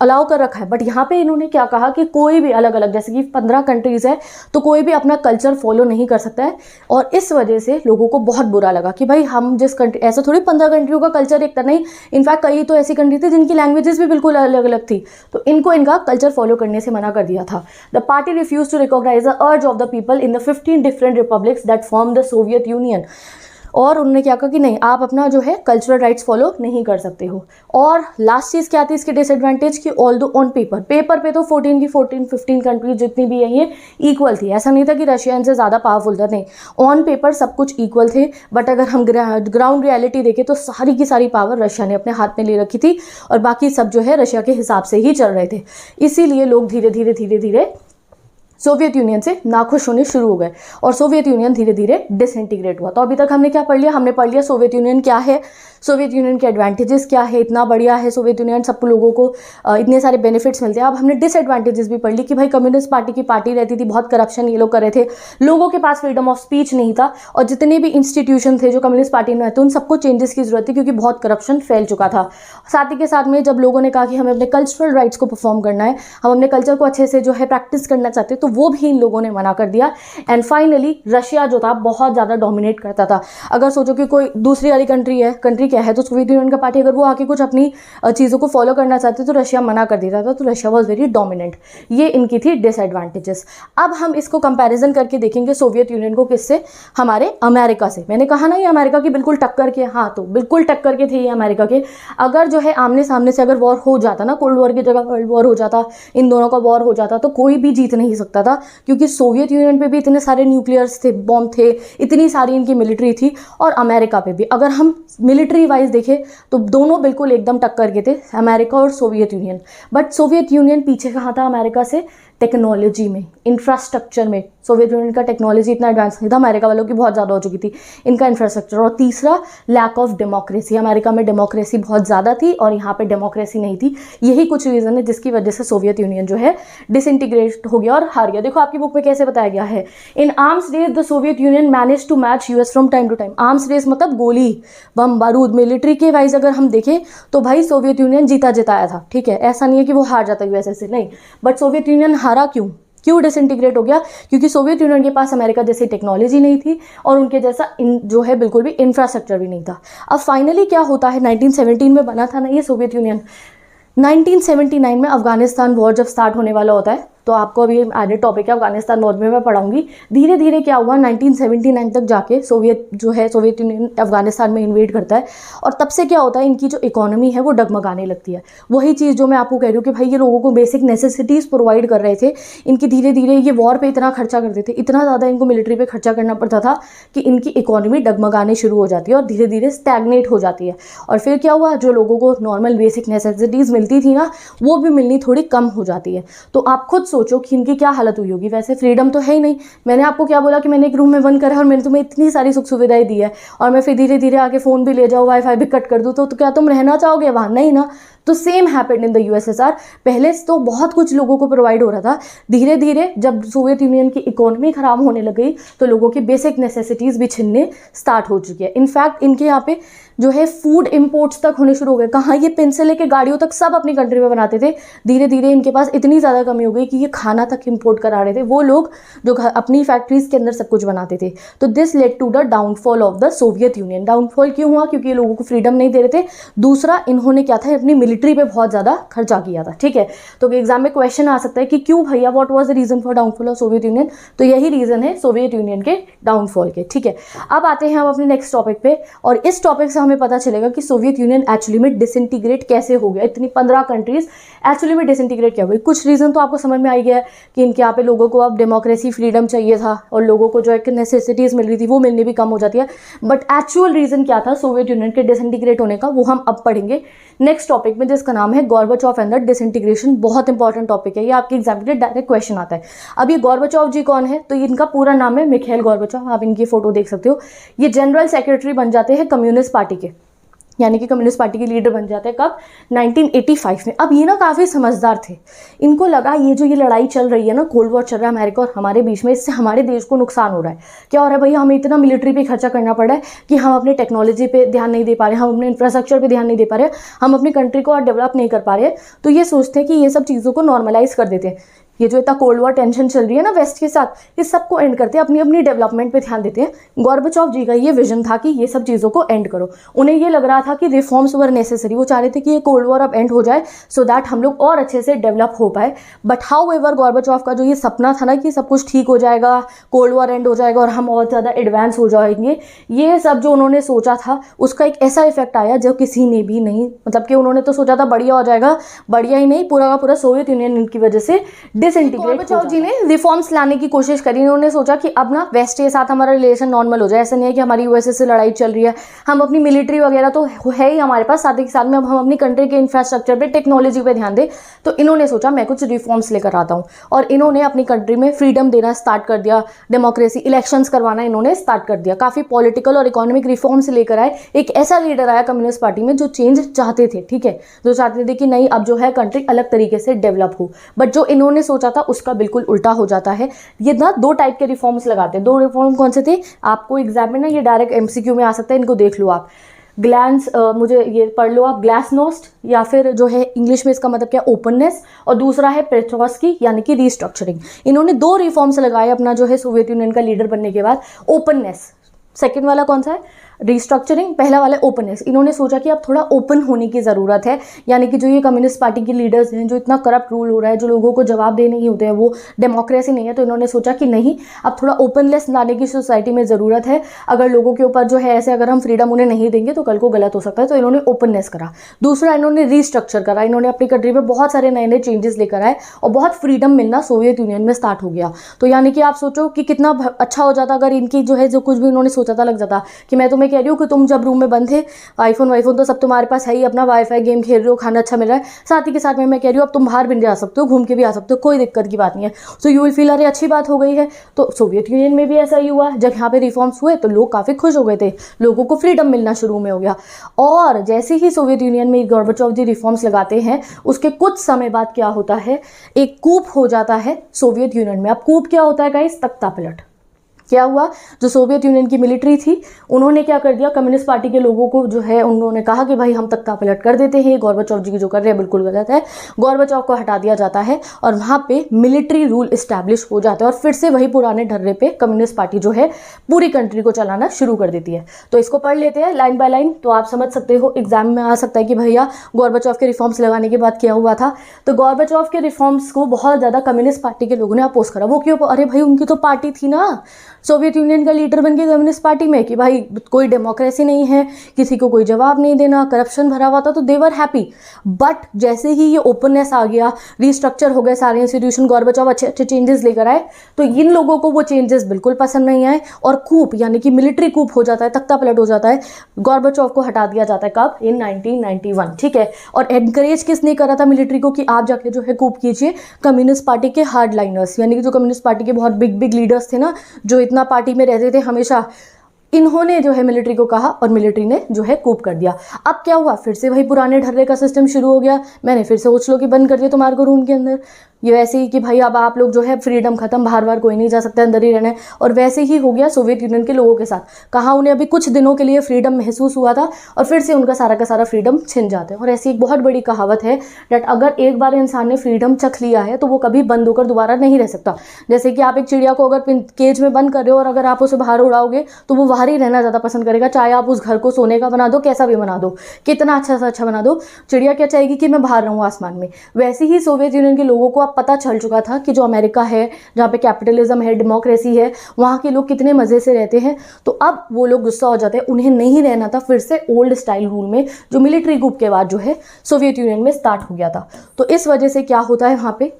अलाउ कर रखा है। बट यहाँ पे इन्होंने क्या कहा कि कोई भी अलग अलग, जैसे कि 15 कंट्रीज़ है तो कोई भी अपना कल्चर फॉलो नहीं कर सकता है। और इस वजह से लोगों को बहुत बुरा लगा कि भाई हम जिस कंट्री, ऐसा थोड़ी 15 कंट्रियों का कल्चर एक तरह नहीं, इनफैक्ट कई तो ऐसी कंट्री थी जिनकी लैंग्वेजेस भी बिल्कुल अलग अलग थी, तो इनको इनका कल्चर फॉलो करने से मना कर दिया था। The party refuse to recognise the urge of the people in the 15 different republics that form the Soviet Union. और उन्होंने क्या कहा कि नहीं, आप अपना जो है कल्चरल राइट्स फॉलो नहीं कर सकते हो। और लास्ट चीज़ क्या थी इसके डिसएडवांटेज की, ऑल दो ऑन पेपर पे तो 14 की 15 कंट्रीज जितनी भी है ये इक्वल थी। ऐसा नहीं था कि रशिया इनसे ज़्यादा पावरफुल था, नहीं, ऑन पेपर सब कुछ इक्वल थे। बट अगर हम ग्राउंड रियलिटी देखें तो सारी की सारी पावर रशिया ने अपने हाथ में ले रखी थी, और बाकी सब जो है रशिया के हिसाब से ही चल रहे थे। इसीलिए लोग धीरे धीरे सोवियत यूनियन से नाखुश होने शुरू हो गए और सोवियत यूनियन धीरे धीरे डिसइंटीग्रेट हुआ। तो अभी तक हमने क्या पढ़ लिया, हमने पढ़ लिया सोवियत यूनियन क्या है, सोवियत यूनियन के एडवांटेजेस क्या है, इतना बढ़िया है सोवियत यूनियन, सब लोगों को इतने सारे बेनिफिट्स मिलते हैं। अब हमने डिसएडवांटेजेस भी पढ़ ली कि भाई कम्युनिस्ट पार्टी की पार्टी रहती थी, बहुत करप्शन ये लोग कर रहे थे, लोगों के पास फ्रीडम ऑफ स्पीच नहीं था, और जितने भी इंस्टीट्यूशन थे जो कम्युनिस्ट पार्टी में थे उन सबको चेंजेस की जरूरत थी क्योंकि बहुत करप्शन फैल चुका था। साथ ही के साथ में जब लोगों ने कहा कि हमें अपने कल्चरल राइट्स को परफॉर्म करना है, हम अपने कल्चर को अच्छे से जो है प्रैक्टिस करना चाहते हैं, तो वो भी इन लोगों ने मना कर दिया। एंड फाइनली रशिया जो था बहुत ज़्यादा डोमिनेट करता था। अगर सोचो कि कोई दूसरी वाली कंट्री है, कंट्री क्या है, तो सोवियत यूनियन का पार्टी अगर वो आके कुछ अपनी चीज़ों को फॉलो करना चाहते तो रशिया मना कर देता था, तो रशिया वॉज वेरी डोमिनेंट। ये इनकी थी डिसएडवांटेजेस। अब हम इसको कंपैरिजन करके देखेंगे सोवियत यूनियन को किससे, हमारे अमेरिका से। मैंने कहा ना ये अमेरिका की बिल्कुल टक्कर के, हाँ तो बिल्कुल टक्कर के थे ये अमेरिका के। अगर जो है आमने सामने से अगर वॉर हो जाता ना, कोल्ड वॉर की जगह वर्ल्ड वॉर हो जाता, इन दोनों का वॉर हो जाता, तो कोई भी जीत नहीं सकता था, क्योंकि सोवियत यूनियन पे भी इतने सारे न्यूक्लियर्स थे, बॉम्ब थे, इतनी सारी इनकी मिलिट्री थी, और अमेरिका पे भी। अगर हम मिलिट्री वाइज देखें तो दोनों बिल्कुल एकदम टक्कर के थे, अमेरिका और Soviet union. But Soviet union पीछे कहाँ था अमेरिका से, टेक्नोलॉजी में, इंफ्रास्ट्रक्चर में। सोवियत यूनियन का टेक्नोलॉजी इतना एडवांस नहीं था, अमेरिका वालों की बहुत ज़्यादा हो चुकी थी इनका इंफ्रास्ट्रक्चर। और तीसरा, लैक ऑफ डेमोक्रेसी। अमेरिका में डेमोक्रेसी बहुत ज़्यादा थी और यहाँ पे डेमोक्रेसी नहीं थी। यही कुछ रीज़न है जिसकी वजह से सोवियत यूनियन जो है डिसइंटीग्रेट हो गया और हार गया। देखो आपकी बुक में कैसे बताया गया है, in arms race the Soviet Union manage to match US from time to time. Arms race मतलब गोली, बम, बारूद, मिलिट्री के वाइज अगर हम देखें तो भाई सोवियत यूनियन जीता जिताया था, ठीक है, ऐसा नहीं है कि वो हार जाता यूएसए से, नहीं। बट सोवियत यूनियन हारा क्यों डिसइंटीग्रेट हो गया, क्योंकि सोवियत यूनियन के पास अमेरिका जैसी टेक्नोलॉजी नहीं थी और उनके जैसा जो है बिल्कुल भी इंफ्रास्ट्रक्चर भी नहीं था। अब फाइनली क्या होता है, 1917 में बना था ना ये सोवियत यूनियन। 1979 में अफगानिस्तान वॉर जब स्टार्ट होने वाला होता है, तो आपको अभी एडेड टॉपिक है अफगानिस्तान वॉर में मैं पढ़ाऊंगी। धीरे धीरे क्या हुआ, 1979 तक जाके सोवियत यूनियन अफगानिस्तान में इन्वेड करता है, और तब से क्या होता है, इनकी जो इकोनॉमी है वो डगमगाने लगती है। वही चीज़ जो मैं आपको कह रही हूँ कि भाई ये लोगों को बेसिक नेसेसिटीज़ प्रोवाइड कर रहे थे, इनकी धीरे धीरे ये वॉर पे इतना खर्चा करते थे, इतना ज़्यादा इनको मिलिट्री पे खर्चा करना पड़ता था कि इनकी इकोनॉमी डगमगाने शुरू हो जाती है और धीरे धीरे स्टैग्नेट हो जाती है। और फिर क्या हुआ, जो लोगों को नॉर्मल बेसिक नेसेसिटीज़ मिलती थी ना, वो भी मिलनी थोड़ी कम हो जाती है। तो आप खुद सोचो कि इनकी क्या हालत हुई होगी। वैसे फ्रीडम तो है ही नहीं, मैंने आपको क्या बोला कि मैंने एक रूम में बंद करा है और मैंने तुम्हें इतनी सारी सुख सुविधाएं दी है, और मैं फिर धीरे धीरे आके फ़ोन भी ले जाऊँ, वाईफाई भी कट कर दूँ, तो क्या तुम रहना चाहोगे वहाँ? नहीं ना। तो same happened in the USSR. पहले तो बहुत कुछ लोगों को प्रोवाइड हो रहा था, धीरे धीरे जब सोवियत यूनियन की इकोनॉमी खराब होने लग गई तो लोगों की बेसिक नेसेसिटीज़ भी छिनने स्टार्ट हो चुकी है। इनफैक्ट इनके यहाँ पे जो है फूड इंपोर्ट्स तक होने शुरू हो गए। कहाँ, ये पेन से लेके गाड़ियों तक सब अपनी कंट्री में बनाते थे। धीरे धीरे इनके पास इतनी ज़्यादा कमी हो गई कि ये खाना तक इंपोर्ट करा रहे थे, वो लोग जो अपनी फैक्ट्रीज के अंदर सब कुछ बनाते थे। तो this led to the downfall of the Soviet Union. Downfall क्यों हुआ, क्योंकि ये लोगों को फ्रीडम नहीं दे रहे थे। दूसरा, इन्होंने क्या था, अपनी मिलिट्री पे बहुत ज़्यादा खर्चा किया था, ठीक है। तो एग्जाम में क्वेश्चन आ सकता है कि क्यों भैया, what was the reason for downfall of Soviet Union. तो यही रीजन है सोवियत यूनियन के डाउनफॉल के, ठीक है। अब आते हैं हम अपने नेक्स्ट टॉपिक पे, और इस टॉपिक से हमें पता चलेगा कि सोवियत यूनियन एक्चुअली में डिसइंटीग्रेट कैसे हो गया। इतनी 15 कंट्रीज एक्चुअली में डिसइंटीग्रेट क्या हुई। कुछ रीजन तो आपको समझ में आ गया है कि इनके यहाँ पे लोगों को अब डेमोक्रेसी, फ्रीडम चाहिए था, और लोगों को जो है नेसेसिटीज मिल रही थी वो मिलनी भी कम हो जाती है। बट एक्चुअल रीजन क्या था सोवियत यूनियन के डिसइंटीग्रेट होने का, वो हम अब पढ़ेंगे नेक्स्ट टॉपिक में, जिसका नाम है गॉर्बाचोव एंड द डिसइंटीग्रेशन। बहुत इंपॉर्टेंट टॉपिक है ये, आपके एग्जाम के लिए डायरेक्ट क्वेश्चन आता है। अब ये गॉर्बाचोव जी कौन है, तो इनका पूरा नाम है मिखाइल गॉर्बाचोव। आप इनकी फोटो देख सकते हो। ये जनरल सेक्रेटरी बन जाते हैं कम्युनिस्ट पार्टी के, यानी कि कम्युनिस्ट पार्टी के लीडर बन जाते हैं कब, 1985 में। अब ये ना काफ़ी समझदार थे। इनको लगा ये जो ये लड़ाई चल रही है ना, कोल्ड वॉर चल रहा है अमेरिका और हमारे बीच में, इससे हमारे देश को नुकसान हो रहा है। क्या हो रहा है भैया, हमें इतना मिलिट्री पे खर्चा करना पड़ रहा है कि हम अपने टेक्नोलॉजी पे ध्यान नहीं दे पा रहे, हम अपने इंफ्रास्ट्रक्चर पे ध्यान नहीं दे पा रहे, हम अपनी कंट्री को और डेवलप नहीं कर पा रहे। तो ये सोचते हैं कि ये सब चीज़ों को नॉर्मलाइज कर देते हैं। ये जो इतना कोल्ड वॉर टेंशन चल रही है ना वेस्ट के साथ, इस सबको एंड करते हैं, अपनी अपनी डेवलपमेंट पे ध्यान देते हैं। गॉर्बाचोव जी का ये विजन था कि ये सब चीज़ों को एंड करो। उन्हें ये लग रहा था कि रिफॉर्म्स वर नेसेसरी। वो चाह रहे थे कि ये कोल्ड वॉर अब एंड हो जाए सो दैट हम लोग और अच्छे से डेवलप हो पाए। बट हाउ एवर गॉर्बाचोव का जो ये सपना था ना कि सब कुछ ठीक हो जाएगा, कोल्ड वॉर एंड हो जाएगा और हम और ज़्यादा एडवांस हो जाएंगे, ये सब जो उन्होंने सोचा था उसका एक ऐसा इफेक्ट आया जो किसी ने भी नहीं, मतलब कि उन्होंने तो सोचा था बढ़िया हो जाएगा, बढ़िया ही नहीं, पूरा का पूरा सोवियत यूनियन इनकी वजह से डिसइंटीग्रेट जी ने रिफॉर्म्स लाने की कोशिश करी। उन्होंने सोचा कि अब ना वेस्ट के साथ हमारा रिलेशन नॉर्मल हो जाए। ऐसा नहीं है कि हमारी यूएसए से लड़ाई चल रही है, हम अपनी मिलिट्री वगैरह तो है ही हमारे पास, साथ ही साथ में अब हम अपनी कंट्री के इंफ्रास्ट्रक्चर पे, टेक्नोलॉजी पे ध्यान दें। तो इन्होंने सोचा मैं कुछ रिफॉर्म्स लेकर आता हूँ, और इन्होंने अपनी कंट्री में फ्रीडम देना स्टार्ट कर दिया, डेमोक्रेसी, इलेक्शंस करवाना इन्होंने स्टार्ट कर दिया। काफ़ी पॉलिटिकल और इकोनॉमिक रिफॉर्म्स लेकर आए। एक ऐसा लीडर आया कम्युनिस्ट पार्टी में जो चेंज चाहते थे, ठीक है, जो चाहते थे कि नहीं अब जो है कंट्री अलग तरीके से डेवलप हो। बट जो इन्होंने सोचा था उसका बिल्कुल उल्टा हो जाता है। ये ना दो टाइप के रिफॉर्म्स लगाते हैं। दो रिफॉर्म कौन से थे, आपको एग्जाम में ना ये डायरेक्ट एमसीक्यू में आ सकता है, इनको देख लो आप। मुझे ये पढ़ लो आप, ग्लासनोस्ट, या फिर जो है इंग्लिश में इसका मतलब क्या, ओपननेस, और दूसरा है पेट्रोस्की यानी कि रीस्ट्रक्चरिंग। इन्होंने दो रिफॉर्म्स लगाए अपना जो है सोवियत यूनियन का लीडर बनने के बाद। ओपननेस, सेकंड वाला कौन सा है, रिस्ट्रक्चरिंग, पहला वाला ओपननेस। इन्होंने सोचा कि अब थोड़ा ओपन होने की ज़रूरत है, यानी कि जो ये कम्युनिस्ट पार्टी के लीडर्स हैं, जो इतना करप्ट रूल हो रहा है, जो लोगों को जवाब देने ही होते हैं, वो डेमोक्रेसी नहीं है। तो इन्होंने सोचा कि नहीं, अब थोड़ा ओपननेस लाने की सोसाइटी में ज़रूरत है। अगर लोगों के ऊपर जो है ऐसे अगर हम फ्रीडम उन्हें नहीं देंगे तो कल को गलत हो सकता है। तो इन्होंने ओपननेस करा। दूसरा, इन्होंने रिस्ट्रक्चर करा। इन्होंने अपनी कंट्री में बहुत सारे नए नए चेंजेस लेकर आए और बहुत फ्रीडम मिलना सोवियत यूनियन में स्टार्ट हो गया। तो यानी कि आप सोचो कि कितना अच्छा हो जाता अगर इनकी जो है जो कुछ भी उन्होंने सोचा था लग जाता। कि मैं तुम्हें कह रही हूँ कि तुम जब रूम में बंद थे, आईफोन तो सब तुम्हारे पास है ही, अपना वाईफाई, गेम खेल रहे हो, खाना अच्छा मिल रहा है, साथ ही के साथ में मैं कह रही हूँ अब तुम बाहर भी जा सकते हो, घूम के भी आ सकते हो, कोई दिक्कत की बात नहीं है। सो यू विल फील अरे अच्छी बात हो गई है। तो सोवियत यूनियन में भी ऐसा ही हुआ। जब यहाँ पे रिफॉर्म्स हुए तो लोग काफ़ी खुश हो गए थे, लोगों को फ्रीडम मिलना शुरू में हो गया। और जैसे ही सोवियत यूनियन में गोर्बाचोव जी रिफॉर्म्स लगाते हैं, उसके कुछ समय बाद क्या होता है, एक कूप हो जाता है सोवियत यूनियन में। अब कूप क्या होता है गाइस? तख्ता पलट। क्या हुआ, जो सोवियत यूनियन की मिलिट्री थी उन्होंने क्या कर दिया, कम्युनिस्ट पार्टी के लोगों को जो है उन्होंने कहा कि भाई हम तख्ता पलट कर देते हैं, गोर्बाचोव जी की जो कर रहे हैं बिल्कुल गलत है। गोर्बाचोव को हटा दिया जाता है और वहाँ पे मिलिट्री रूल इस्टेब्लिश हो जाता है और फिर से वही पुराने ढर्रे पे कम्युनिस्ट पार्टी जो है पूरी कंट्री को चलाना शुरू कर देती है। तो इसको पढ़ लेते हैं लाइन बाय लाइन, तो आप समझ सकते हो, एग्जाम में आ सकता है कि भैया गोर्बाचोव के रिफॉर्म्स लगाने के बाद क्या हुआ था। तो गोर्बाचोव के रिफॉर्म्स को बहुत ज़्यादा कम्युनिस्ट पार्टी के लोगों ने अपोज करा। वो क्यों? अरे भाई उनकी तो पार्टी थी ना, सोवियत यूनियन का लीडर बन के कम्युनिस्ट पार्टी में, कि भाई कोई डेमोक्रेसी नहीं है, किसी को कोई जवाब नहीं देना, करप्शन भरा हुआ था, तो दे वर हैप्पी। बट जैसे ही ये ओपननेस आ गया, रिस्ट्रक्चर हो गए सारे इंस्टीट्यूशन, गोर्बाचोव अच्छे अच्छे चेंजेस लेकर आए, तो इन लोगों को वो चेंजेस बिल्कुल पसंद नहीं आए और कूप यानी कि मिलिट्री कूप हो जाता है, तख्ता पलट हो जाता है। गोर्बाचोव को हटा दिया जाता है कब? इन 1991, ठीक है। और एनकरेज किसने करा था मिलिट्री को कि आप जाके जो है कूप कीजिए? कम्युनिस्ट पार्टी के हार्ड लाइनर्स, यानी कि जो कम्युनिस्ट पार्टी के बहुत बिग बिग लीडर्स थे ना, जो इतना पार्टी में रहते थे हमेशा, इन्होंने जो है मिलिट्री को कहा और मिलिट्री ने जो है कूप कर दिया। अब क्या हुआ, फिर से वही पुराने ढर्रे का सिस्टम शुरू हो गया। मैंने फिर से ओस्लो की बंद कर दिया तुम्हारे को रूम के अंदर, ये वैसे ही कि भाई अब आप लोग जो है फ्रीडम खत्म, बाहर बाहर कोई नहीं जा सकता, अंदर ही रहना है। और वैसे ही हो गया सोवियत यूनियन के लोगों के साथ। कहाँ उन्हें अभी कुछ दिनों के लिए फ्रीडम महसूस हुआ था और फिर से उनका सारा का सारा फ्रीडम छिन जाता है। और ऐसी एक बहुत बड़ी कहावत है डैट अगर एक बार इंसान ने फ्रीडम चख लिया है तो वो कभी बंद होकर दोबारा नहीं रह सकता। जैसे कि आप एक चिड़िया को अगर केज में बंद कर रहे हो और अगर आप उसे बाहर उड़ाओगे तो वो बाहर ही रहना ज़्यादा पसंद करेगा, चाहे आप उस घर को सोने का बना दो, कैसा भी बना दो, कितना अच्छा से अच्छा बना दो, चिड़िया क्या चाहेगी कि मैं बाहर रहूँ आसमान में। वैसे ही सोवियत यूनियन के लोगों को अब पता चल चुका था कि जो अमेरिका है, जहाँ पे कैपिटलिज्म है, डेमोक्रेसी है, वहाँ के लोग कितने मज़े से रहते हैं। तो अब वो लोग गुस्सा हो जाते हैं, उन्हें नहीं रहना था फिर से ओल्ड स्टाइल रूल में, जो मिलिट्री कूप के बाद जो है सोवियत यूनियन में स्टार्ट हो गया था। तो इस वजह से क्या होता है, वहाँ पे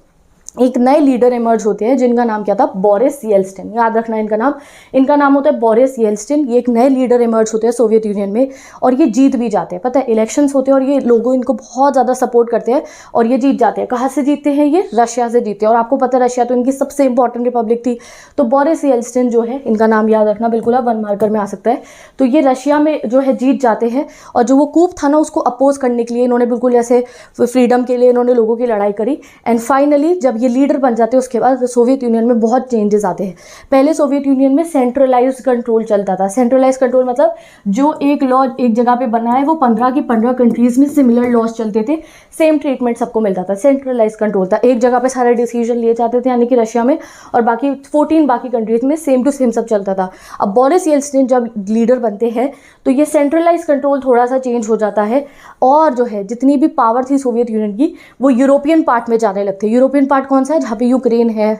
एक नए लीडर इमर्ज होते हैं जिनका नाम क्या था? Boris Yeltsin. याद रखना इनका नाम होता है बोरिस येल्त्सिन। ये एक नए लीडर इमर्ज होते हैं सोवियत यूनियन में और ये जीत भी जाते हैं। पता है, इलेक्शंस होते हैं और ये लोगों इनको बहुत ज़्यादा सपोर्ट करते हैं और ये जीत जाते हैं। कहाँ से जीतते हैं? ये रशिया से जीतते हैं। और आपको पता है रशिया तो इनकी सबसे इंपॉर्टेंट रिपब्लिक थी। तो बोरिस येल्त्सिन जो है, इनका नाम याद रखना बिल्कुल, अब वन मार्कर में आ सकता है। तो ये रशिया में जो है जीत जाते हैं और जो वो कूप था ना, उसको अपोज करने के लिए इन्होंने बिल्कुल ऐसे फ्रीडम के लिए इन्होंने लोगों की लड़ाई करी। एंड फाइनली जब ये लीडर बन जाते हैं उसके बाद सोवियत यूनियन में बहुत चेंजेस आते हैं। पहले सोवियत यूनियन में सेंट्रलाइज्ड कंट्रोल चलता था। सेंट्रलाइज्ड कंट्रोल मतलब जो एक लॉ एक जगह पे बना है वो 15 की 15 कंट्रीज में सिमिलर लॉज चलते थे, सेम ट्रीटमेंट सबको मिलता था। सेंट्रलाइज्ड कंट्रोल था, एक जगह पे सारे डिसीजन लिए जाते थे, यानी कि रशिया में, और बाकी 14 बाकी कंट्रीज में सेम टू सेम सब चलता था। अब बोरिस येल्त्सिन जब लीडर बनते हैं तो ये सेंट्रलाइज्ड कंट्रोल थोड़ा सा चेंज हो जाता है और जो है जितनी भी पावर थी सोवियत यूनियन की वो यूरोपियन पार्ट में जाने लगते हैं। यूरोपियन पार्ट कौन सा है? जहाँ पे यूक्रेन है,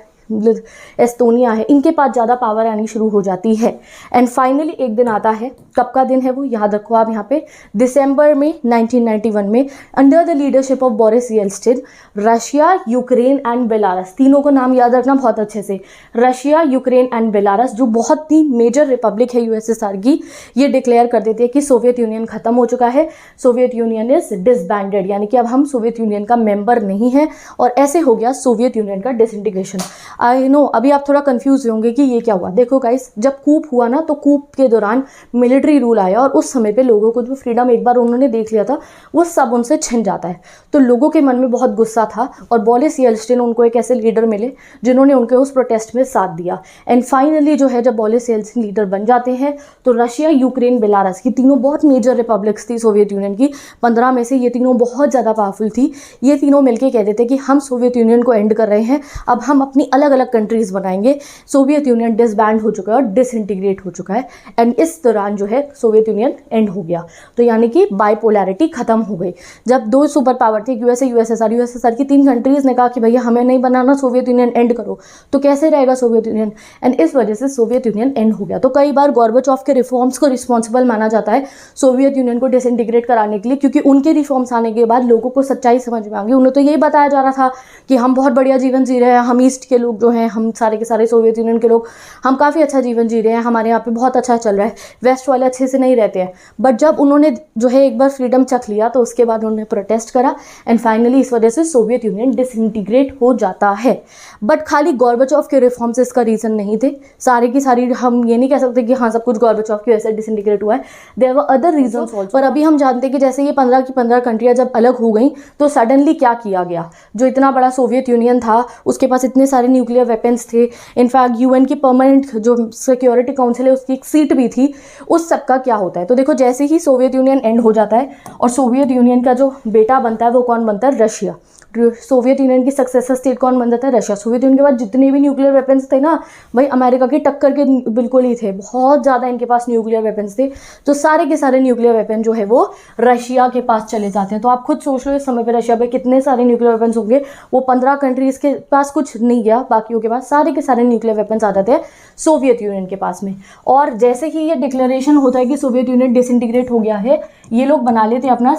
एस्टोनिया है, इनके पास ज़्यादा पावर आनी शुरू हो जाती है। एंड फाइनली एक दिन आता है, कब का दिन है वो याद रखो आप यहाँ पे, दिसंबर में 1991 में, under the leadership of Boris Yeltsin, Russia, Ukraine and Belarus, तीनों को नाम याद रखना बहुत अच्छे से, रशिया, यूक्रेन एंड बेलारस, जो बहुत ही मेजर रिपब्लिक है यूएसएसआर की, ये डिक्लेयर कर देती है कि सोवियत यूनियन खत्म हो चुका है, सोवियत यूनियन इज डिसबैंडेड, यानी कि अब हम सोवियत यूनियन का मेंबर नहीं है। और ऐसे हो गया सोवियत यूनियन का डिसइंटीग्रेशन। आई नो अभी आप थोड़ा कंफ्यूज होंगे कि ये क्या हुआ। देखो गाइस, जब कूप हुआ ना तो कूप के दौरान मिलिट्री रूल आया और उस समय पे लोगों को जो फ्रीडम एक बार उन्होंने देख लिया था वो सब उनसे छिन जाता है। तो लोगों के मन में बहुत गुस्सा था और बोरिस येल्त्सिन उनको एक ऐसे लीडर मिले जिन्होंने उनके उस प्रोटेस्ट में साथ दिया। एंड फाइनली जो है जब बोरिस येल्त्सिन लीडर बन जाते हैं तो रशिया, यूक्रेन, बेलारस की तीनों बहुत मेजर रिपब्लिक्स थी सोवियत यूनियन की, 15 में से ये तीनों बहुत ज़्यादा पावरफुल थी। ये तीनों मिलकर कह देते कि हम सोवियत यूनियन को एंड कर रहे हैं, अब हम अपनी अलग अलग अलग कंट्रीज बनाएंगे। सोवियत यूनियन डिसबैंड हो चुका है और डिसइंटीग्रेट हो चुका है, एंड इस दौरान जो है सोवियत यूनियन एंड हो गया। तो यानी कि बाइपोलैरिटी खत्म हो गई। जब दो सुपर पावर थे, यूएसए यूएसएसआर की 3 कंट्रीज ने कहा कि भैया हमें नहीं बनाना, सोवियत यूनियन एंड करो, तो कैसे रहेगा सोवियत यूनियन, एंड इस वजह से सोवियत यूनियन एंड हो गया। तो कई बार गोर्बाचोव के रिफॉर्म्स को रिस्पॉन्सिबल माना जाता है सोवियत यूनियन को डिसइंटीग्रेट कराने के लिए, क्योंकि उनके रिफॉर्म्स आने के बाद लोगों को सच्चाई समझ में आ गई। उन्हें तो यही बताया जा रहा था कि हम बहुत बढ़िया जीवन जी रहे हैं, हम ईस्ट के लोग जो हैं, हम सारे के सारे सोवियत यूनियन के लोग, हम काफ़ी अच्छा जीवन जी रहे हैं, हमारे यहाँ पे बहुत अच्छा चल रहा है, वेस्ट वाले अच्छे से नहीं रहते हैं। बट जब उन्होंने जो है एक बार फ्रीडम चख लिया तो उसके बाद उन्होंने प्रोटेस्ट करा, एंड फाइनली इस वजह से सोवियत यूनियन डिसइंटीग्रेट हो जाता है। बट खाली गोर्बाचोव के रिफॉर्म्स इसका रीज़न नहीं थे, सारे की सारी हम ये नहीं कह सकते कि हाँ सब कुछ गोर्बाचोव की वजह से डिसइंटीग्रेट हुआ है, there were other reasons also. पर अभी हम जानते हैं कि जैसे ये 15 की 15 कंट्रियाँ जब अलग हो गई तो सडनली क्या किया गया, जो इतना बड़ा सोवियत यूनियन था उसके पास इतने सारे न्यूक्लियर वेपन्स थे, इनफैक्ट यूएन की परमानेंट जो सिक्योरिटी काउंसिल है उसकी एक सीट भी थी, उस सब का क्या होता है। तो देखो जैसे ही सोवियत यूनियन एंड हो जाता है और सोवियत यूनियन का जो बेटा बनता है वो कौन बनता है, रशिया। सोवियत यूनियन की सक्सेसर स्टेट कौन बन जाता है, रशिया। सोवियत यूनियन के बाद जितने भी न्यूक्लियर वेपन्स थे ना भाई अमेरिका की टक्कर के बिल्कुल ही थे, बहुत ज़्यादा इनके पास न्यूक्लियर वेपन्स थे, तो सारे के सारे न्यूक्लियर वेपन जो है वो रशिया के पास चले जाते हैं। तो आप खुद सोच लो इस समय पे रशिया पे कितने सारे न्यूक्लियर वेपन्स होंगे। वो 15 कंट्रीज़ के पास कुछ नहीं गया, बाकियों के पास सारे के सारे न्यूक्लियर वेपन्स आ जाते हैं सोवियत यूनियन के पास में। और जैसे ही ये डिक्लेरेशन होता है कि सोवियत यूनियन डिसइंटीग्रेट हो गया है, ये लोग बना लेते हैं अपना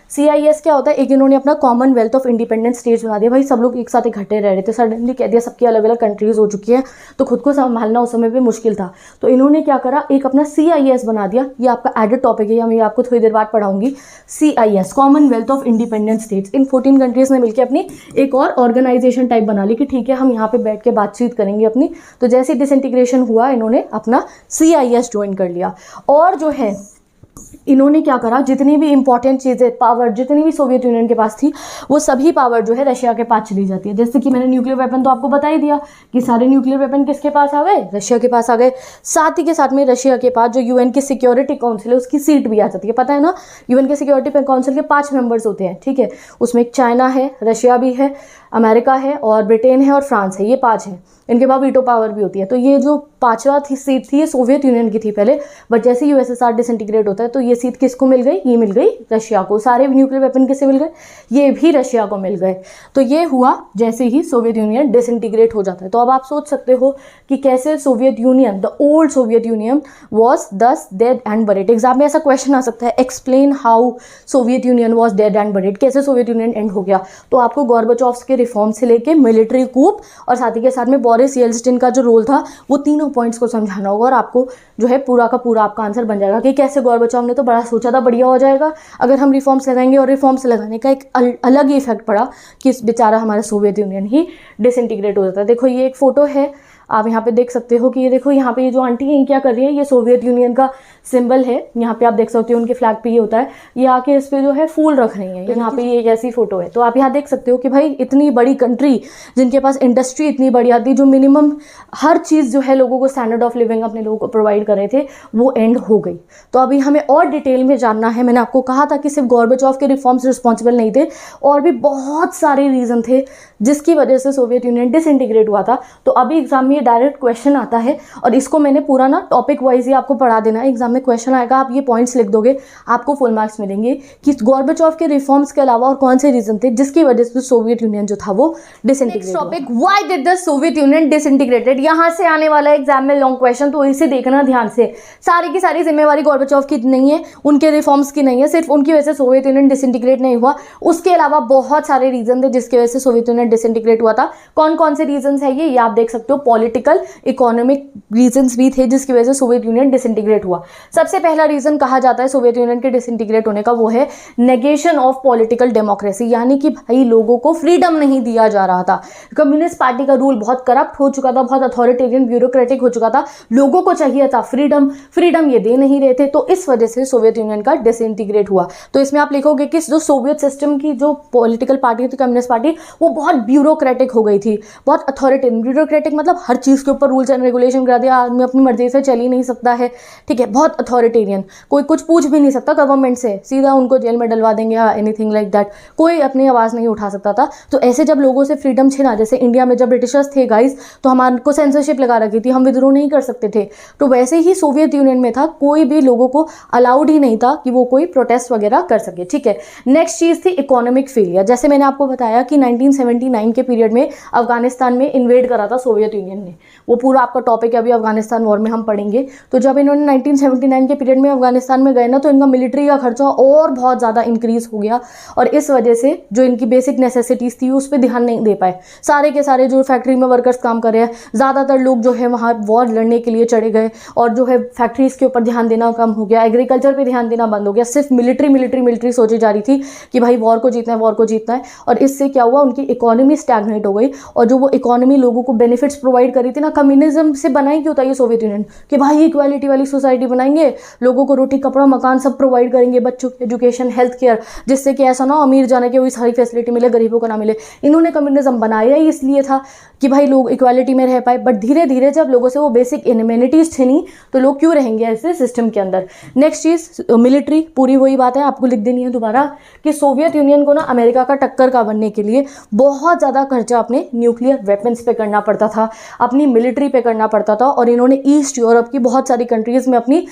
CIS क्या होता है, एक इन्होंने अपना कॉमनवेल्थ ऑफ इंडिपेंडेंट स्टेट्स बना दिया। भाई सब लोग एक साथ इकट्ठे रह रहे थे, सडनली कह दिया सबकी अलग अलग कंट्रीज हो चुकी है, तो खुद को संभालना उस समय पे मुश्किल था। तो इन्होंने क्या करा, एक अपना CIS बना दिया। ये आपका एडेड टॉपिक है, मैं आपको थोड़ी देर बाद पढ़ाऊंगी। CIS Commonwealth of independent states, in 14 countries ने मिलकर अपनी एक और ऑर्गेनाइजेशन टाइप बना ली कि ठीक है हम यहाँ पे बैठ के बातचीत करेंगे अपनी। तो जैसे डिसइंटीग्रेशन हुआ इन्होंने अपना CIS ज्वाइन कर लिया, और जो है इन्होंने क्या करा, जितनी भी इंपॉर्टेंट चीज़ें पावर जितनी भी सोवियत यूनियन के पास थी वो सभी पावर जो है रशिया के पास चली जाती है। जैसे कि मैंने न्यूक्लियर वेपन तो आपको बता ही दिया कि सारे न्यूक्लियर वेपन किसके पास आ गए, रशिया के पास आ गए। साथ ही के साथ में रशिया के पास जो यूएन की सिक्योरिटी काउंसिल है उसकी सीट भी आ जाती है। पता है ना, यूएन के सिक्योरिटी काउंसिल के 5 मेंबर्स होते हैं, ठीक है। उसमें चाइना है, रशिया भी है, अमेरिका है और ब्रिटेन है और फ्रांस है, ये 5 हैं। इनके पास वीटो पावर भी होती है। तो ये जो 5वां सीट थी ये सोवियत यूनियन की थी पहले, बट जैसे यूएसएसआर डिसइंटीग्रेट होता है तो ये सीट किसको मिल गई, ये मिल गई रशिया को। सारे न्यूक्लियर वेपन किससे मिल गए, ये भी रशिया को मिल गए। तो ये हुआ जैसे ही सोवियत यूनियन डिसइंटीग्रेट हो जाता है। तो अब आप सोच सकते हो कि कैसे Soviet union, the old Soviet union was दस डेड एंड बरीड। एग्जाम में ऐसा क्वेश्चन आ सकता है, explain how Soviet union was dead and buried, कैसे सोवियत यूनियन एंड हो गया। तो आपको गोर्बाचोव के रिफॉर्म से लेके मिलिट्री कूप और साथ ही के साथ में बोरिस येल्त्सिन का जो रोल था वो तीनों पॉइंट्स को समझाना होगा, और आपको जो है पूरा का पूरा आपका आंसर बन जाएगा कि कैसे गोर्बाचोव ने तो बड़ा सोचा था बढ़िया हो जाएगा अगर हम रिफॉर्म्स लगाएंगे, और रिफॉर्म्स लगाने का एक अलग ही इफेक्ट पड़ा कि बेचारा हमारा सोवियत यूनियन ही डिसइंटीग्रेट हो जाता है। देखो ये एक फोटो है, आप यहाँ पे देख सकते हो कि ये देखो यहाँ पे ये जो आंटी है क्या कर रही है, ये सोवियत यूनियन का सिंबल है। यहाँ पे आप देख सकते हो उनके फ्लैग पे ये होता है, ये आके इस पे जो है फूल रख रही है। यहाँ पे ये एक ऐसी फोटो है। तो आप यहाँ देख सकते हो कि भाई इतनी बड़ी कंट्री जिनके पास इंडस्ट्री इतनी बड़ी आती, जो मिनिमम हर चीज़ जो है लोगों को स्टैंडर्ड ऑफ लिविंग अपने लोगों को प्रोवाइड कर रहे थे, वो एंड हो गई। तो अभी हमें और डिटेल में जानना है। मैंने आपको कहा था कि सिर्फ गोर्बाचोव के रिफॉर्म्स रिस्पॉन्सिबल नहीं थे, और भी बहुत सारे रीज़न थे जिसकी वजह से सोवियत यूनियन डिसइंटीग्रेट हुआ था। तो अभी एग्जाम में ये डायरेक्ट क्वेश्चन आता है, और इसको मैंने पूरा ना टॉपिक वाइज ही आपको पढ़ा देना है। एग्जाम में क्वेश्चन आएगा, आप ये पॉइंट्स लिख दोगे, आपको फुल मार्क्स मिलेंगे कि गोर्बाचोव के रिफॉर्म्स के अलावा और कौन से रीजन थे जिसकी वजह से सोवियत यूनियन जो था वो डिसइंटीग्रेट हुआ। Topic, why did the Soviet union disintegrated. यहाँ से आने वाला एग्जाम में लॉन्ग क्वेश्चन, तो इसे देखना ध्यान से। सारी की सारी जिम्मेवारी गोर्बाचोव की नहीं है, उनके रिफॉर्म्स की नहीं है, सिर्फ उनकी वजह से सोवियत यूनियन डिसइंटीग्रेट नहीं हुआ। उसके अलावा बहुत सारे रीजन थे जिसकी वजह से सोवियत यूनियन डिसइंटीग्रेट हुआ था। कौन कौन से रीजन है ये आप देख सकते हो। पॉलिटिकल, इकोनॉमिक रीजंस भी थे जिसकी वजह से सोवियत यूनियन डिसइंटीग्रेट हुआ। सबसे पहला रीजन कहा जाता है सोवियत यूनियन के डिसइंटीग्रेट होने का, वो है नेगेशन ऑफ पॉलिटिकल डेमोक्रेसी, यानी कि भाई लोगों को फ्रीडम नहीं दिया जा रहा था। कम्युनिस्ट पार्टी का रूल बहुत करप्ट हो चुका था, बहुत अथॉरिटेरियन ब्यूरोक्रेटिक हो चुका था। लोगों को चाहिए था फ्रीडम, फ्रीडम ये दे नहीं रहे थे। तो इस वजह से सोवियत यूनियन का डिसइंटीग्रेट हुआ। तो इसमें आप लिखोगे कि जो सोवियत सिस्टम की जो पॉलिटिकल पार्टी थी, कम्युनिस्ट पार्टी, वो बहुत ब्यूरोक्रेटिक हो गई थी, बहुत अथॉरिटेरियन। ब्यूरोक्रेटिक मतलब हर हर चीज़ के ऊपर रूल्स एंड रेगुलेशन करा दिया, आदमी अपनी मर्जी से चल ही नहीं सकता है, ठीक है, बहुत अथॉरिटेरियन, कोई कुछ पूछ भी नहीं सकता गवर्नमेंट से, सीधा उनको जेल में डलवा देंगे या एनीथिंग लाइक दैट, कोई अपनी आवाज़ नहीं उठा सकता था। तो ऐसे जब लोगों से फ्रीडम छिना, जैसे इंडिया में जब ब्रिटिशर्स थे गाइस, तो हमारे को सेंसरशिप लगा रखी थी, हम विद्रोह नहीं कर सकते थे, तो वैसे ही सोवियत यूनियन में था, कोई भी लोगों को अलाउड ही नहीं था कि वो कोई प्रोटेस्ट वगैरह कर सके, ठीक है। नेक्स्ट चीज़ थी इकोनॉमिक फेलियर। जैसे मैंने आपको बताया कि 1979 के पीरियड में अफगानिस्तान में इन्वेड करा था सोवियत यूनियन ने, वो पूरा आपका टॉपिक है, अभी अफगानिस्तान वॉर में हम पढ़ेंगे। तो जब इन्होंने 1979 के पीरियड में अफगानिस्तान में गए ना, तो इनका मिलिट्री का खर्चा और बहुत ज़्यादा इंक्रीज हो गया, और इस वजह से जो इनकी बेसिक नेसेसिटीज़ थी उस पर ध्यान नहीं दे पाए। सारे के सारे जो फैक्ट्री में वर्कर्स काम कर रहे हैं, ज़्यादातर लोग जो है वहाँ वॉर लड़ने के लिए चढ़े गए, और जो है फैक्ट्रीज़ के ऊपर ध्यान देना कम हो गया, एग्रीकल्चर पे ध्यान देना बंद हो गया, सिर्फ मिलिट्री सोची जा रही थी कि भाई वॉर को जीतना है, वॉर को जीतना है। और इससे क्या हुआ, उनकी इकोनॉमी स्टैग्नेट हो गई, और जो वो इकोनॉमी लोगों को बेनिफिट्स प्रोवाइड करी थी ना, कम्युनिज्म से बनाई क्यों था ये सोवियत यूनियन, कि भाई इक्वालिटी वाली सोसाइटी बनाएंगे, लोगों को रोटी कपड़ा मकान सब प्रोवाइड करेंगे, बच्चों की एजुकेशन हेल्थ केयर, जिससे कि ऐसा ना अमीर जाने के वही सारी फैसिलिटी मिले, गरीबों को ना मिले। इन्होंने कम्युनिज्म बनाया ही इसलिए था कि भाई लोग इक्वालिटी में रह पाए, बट धीरे धीरे जब लोगों से वो बेसिक इम्यूनिटीज छिनी तो लोग क्यों रहेंगे ऐसे सिस्टम के अंदर। नेक्स्ट चीज़ मिलिट्री, पूरी वही बात है, आपको लिख देनी है दोबारा, कि सोवियत यूनियन को ना अमेरिका का टक्कर का बनने के लिए बहुत ज़्यादा खर्चा अपने न्यूक्लियर वेपन्स पे करना पड़ता था, अपनी मिलिट्री पे करना पड़ता था, और इन्होंने ईस्ट यूरोप की बहुत सारी कंट्रीज़ में अपनी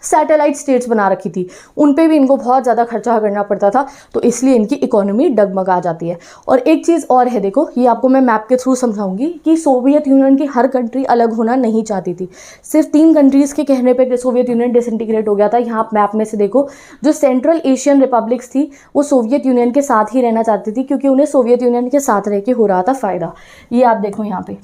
सैटेलाइट स्टेट्स बना रखी थी, उन पे भी इनको बहुत ज़्यादा खर्चा करना पड़ता था, तो इसलिए इनकी इकोनॉमी डगमगा जाती है। और एक चीज़ और है, देखो ये आपको मैं मैप के थ्रू समझाऊंगी कि सोवियत यूनियन की हर कंट्री अलग होना नहीं चाहती थी, सिर्फ 3 कंट्रीज़ के कहने पे सोवियत यूनियन डिसइंटीग्रेट हो गया था। यहाँ आप मैप में से देखो, जो सेंट्रल एशियन रिपब्लिक्स थी वो सोवियत यूनियन के साथ ही रहना चाहती थी, क्योंकि उन्हें सोवियत यूनियन के साथ रह के हो रहा था फ़ायदा। ये आप देखो यहाँ पे,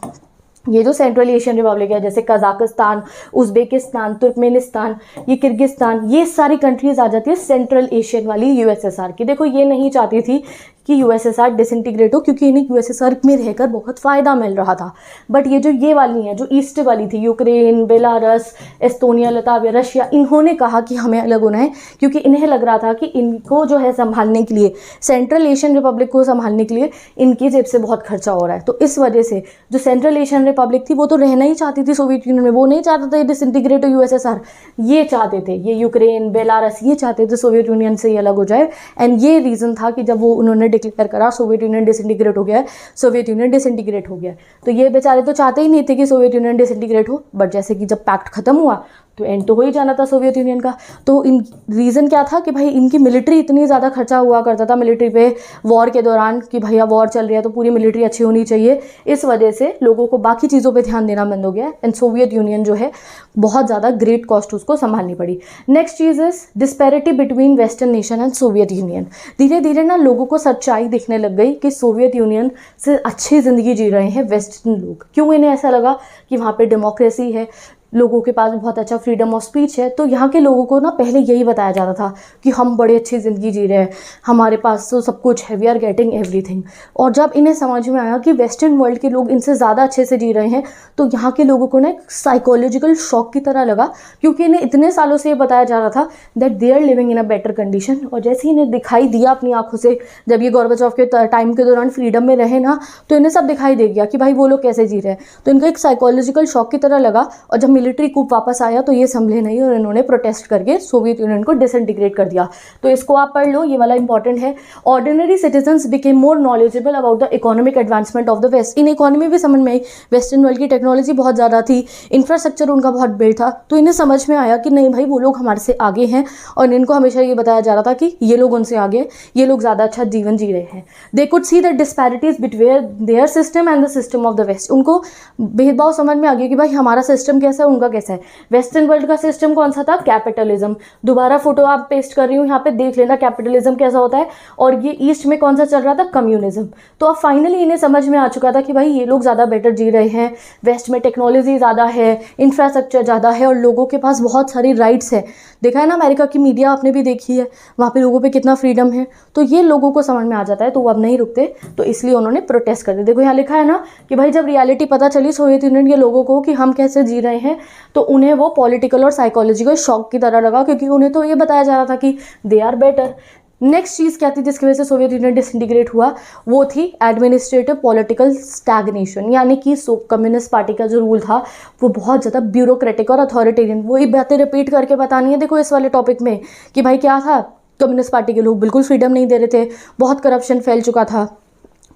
ये जो सेंट्रल एशियन रिपब्लिक है, जैसे कजाकिस्तान, उज्बेकिस्तान, तुर्कमेनिस्तान, ये किर्गिस्तान, ये सारी कंट्रीज आ जाती है सेंट्रल एशियन वाली यूएसएसआर की। देखो ये नहीं चाहती थी कि यूएसएसआर डिसइंटीग्रेट हो, क्योंकि इन्हें यूएसएसआर में रहकर बहुत फ़ायदा मिल रहा था। बट ये जो ये वाली हैं, जो ईस्ट वाली थी, Ukraine, Belarus, Estonia, Latvia, Russia, इन्होंने कहा कि हमें अलग होना है, क्योंकि इन्हें लग रहा था कि इनको जो है संभालने के लिए, सेंट्रल एशियन रिपब्लिक को संभालने के लिए इनकी जेब से बहुत खर्चा हो रहा है। तो इस वजह से जो सेंट्रल एशियन रिपब्लिक थी वो तो रहना ही चाहती थी सोवियत यूनियन में, वो नहीं चाहता था डिसइंटीग्रेट हो यूएसएसआर, ये चाहते थे, ये यूक्रेन, बेलारस, ये चाहते थे सोवियत यूनियन से ये अलग हो जाए। एंड ये रीज़न था कि जब वो उन्होंने डिक्लेयर करा सोवियत यूनियन डिसइंटीग्रेट हो गया है, सोवियत यूनियन डिसइंटीग्रेट हो गया है, तो ये बेचारे तो चाहते ही नहीं थे कि सोवियत यूनियन डिसइंटीग्रेट हो, बट जैसे कि जब पैक्ट खत्म हुआ तो एंड तो हो ही जाना था सोवियत यूनियन का। तो इन रीज़न क्या था कि भाई इनकी मिलिट्री इतनी ज़्यादा खर्चा हुआ करता था मिलिट्री पे वॉर के दौरान, कि भैया वॉर चल रही है तो पूरी मिलिट्री अच्छी होनी चाहिए, इस वजह से लोगों को बाकी चीज़ों पे ध्यान देना बंद हो गया। एंड सोवियत यूनियन जो है बहुत ज़्यादा ग्रेट कॉस्ट उसको संभालनी पड़ी। Next cheese is disparity between western nation and Soviet union. धीरे धीरे ना लोगों को सच्चाई दिखने लग गई कि सोवियत यूनियन से अच्छी ज़िंदगी जी रहे हैं वेस्टर्न लोग। क्यों इन्हें ऐसा लगा कि वहाँ पर डेमोक्रेसी है, लोगों के पास बहुत अच्छा फ्रीडम ऑफ स्पीच है, तो यहाँ के लोगों को ना पहले यही बताया जाता था कि हम बड़ी अच्छी ज़िंदगी जी रहे हैं, हमारे पास तो सब कुछ है, वी आर गेटिंग एवरीथिंग। और जब इन्हें समझ में आया कि वेस्टर्न वर्ल्ड के लोग इनसे ज़्यादा अच्छे से जी रहे हैं, तो यहाँ के लोगों को ना एक साइकोलॉजिकल शॉक की तरह लगा, क्योंकि इन्हें इतने सालों से ये बताया जा रहा था that they are living in a better condition. और जैसे ही इन्हें दिखाई दिया अपनी आंखों से, जब ये गोर्बाचोव के टाइम के दौरान फ्रीडम में रहे ना, तो इन्हें सब दिखाई दे गया कि भाई वो लोग कैसे जी रहे हैं, तो इनको एक साइकोलॉजिकल शॉक की तरह लगा। और जब मिलिट्री कूप वापस आया तो ये संभले नहीं और इन्होंने प्रोटेस्ट करके सोवियत यूनियन को डिसइंटीग्रेट कर दिया। तो इसको आप पढ़ लो, ये वाला इंपॉर्टेंट है। Ordinary citizens became more knowledgeable about the economic advancement of the west. इन इकोनॉमी भी समझ में आई, वेस्टर्न वर्ल्ड की टेक्नोलॉजी बहुत ज़्यादा थी, इंफ्रास्ट्रक्चर उनका बहुत बिल्ड था, तो इन्हें समझ में आया कि नहीं भाई वो लोग हमारे से आगे हैं। और इनको हमेशा ये बताया जा रहा था कि ये लोग उनसे आगे, ये लोग ज़्यादा अच्छा जीवन जी रहे हैं। They could see the disparities between their system and the system of the west. उनको भेदभाव समझ में आ गया कि भाई हमारा सिस्टम कैसा है, उनका कैसा है। वेस्टर्न वर्ल्ड का सिस्टम कौन सा था, कैपिटलिज्म। दोबारा फोटो आप पेस्ट कर रही हूँ, यहाँ पे देख लेना कैपिटलिज्म कैसा होता है। और ये ईस्ट में कौन सा चल रहा था, कम्युनिज्म। तो अब फाइनली इन्हें समझ में आ चुका था कि भाई ये लोग ज़्यादा बेटर जी रहे हैं, वेस्ट में टेक्नोलॉजी ज़्यादा है, इंफ्रास्ट्रक्चर ज़्यादा है और लोगों के पास बहुत सारी राइट्स है। देखा है ना अमेरिका की मीडिया आपने भी देखी है, वहाँ पे लोगों पे कितना फ्रीडम है। तो ये लोगों को समझ में आ जाता है, तो वो अब नहीं रुकते, तो इसलिए उन्होंने प्रोटेस्ट कर दिया। देखो यहाँ लिखा है ना कि भाई जब रियलिटी पता चली सोवियत यूनियन के लोगों को कि हम कैसे जी रहे हैं, तो उन्हें वो पॉलिटिकल और साइकोलॉजिकल शॉक की तरह लगा, क्योंकि उन्हें तो ये बताया जा रहा था कि दे आर बेटर। नेक्स्ट चीज़ क्या थी जिसकी वजह से सोवियत यूनियन डिसइंटीग्रेट हुआ, वो थी एडमिनिस्ट्रेटिव पॉलिटिकल स्टैग्नेशन, यानी कि कम्युनिस्ट पार्टी का जो रूल था वो बहुत ज़्यादा ब्यूरोक्रेटिक और अथॉरिटेरियन। वही बातें रिपीट करके बतानी है देखो इस वाले टॉपिक में कि भाई क्या था, कम्युनिस्ट पार्टी के लोग बिल्कुल फ्रीडम नहीं दे रहे थे, बहुत करप्शन फैल चुका था,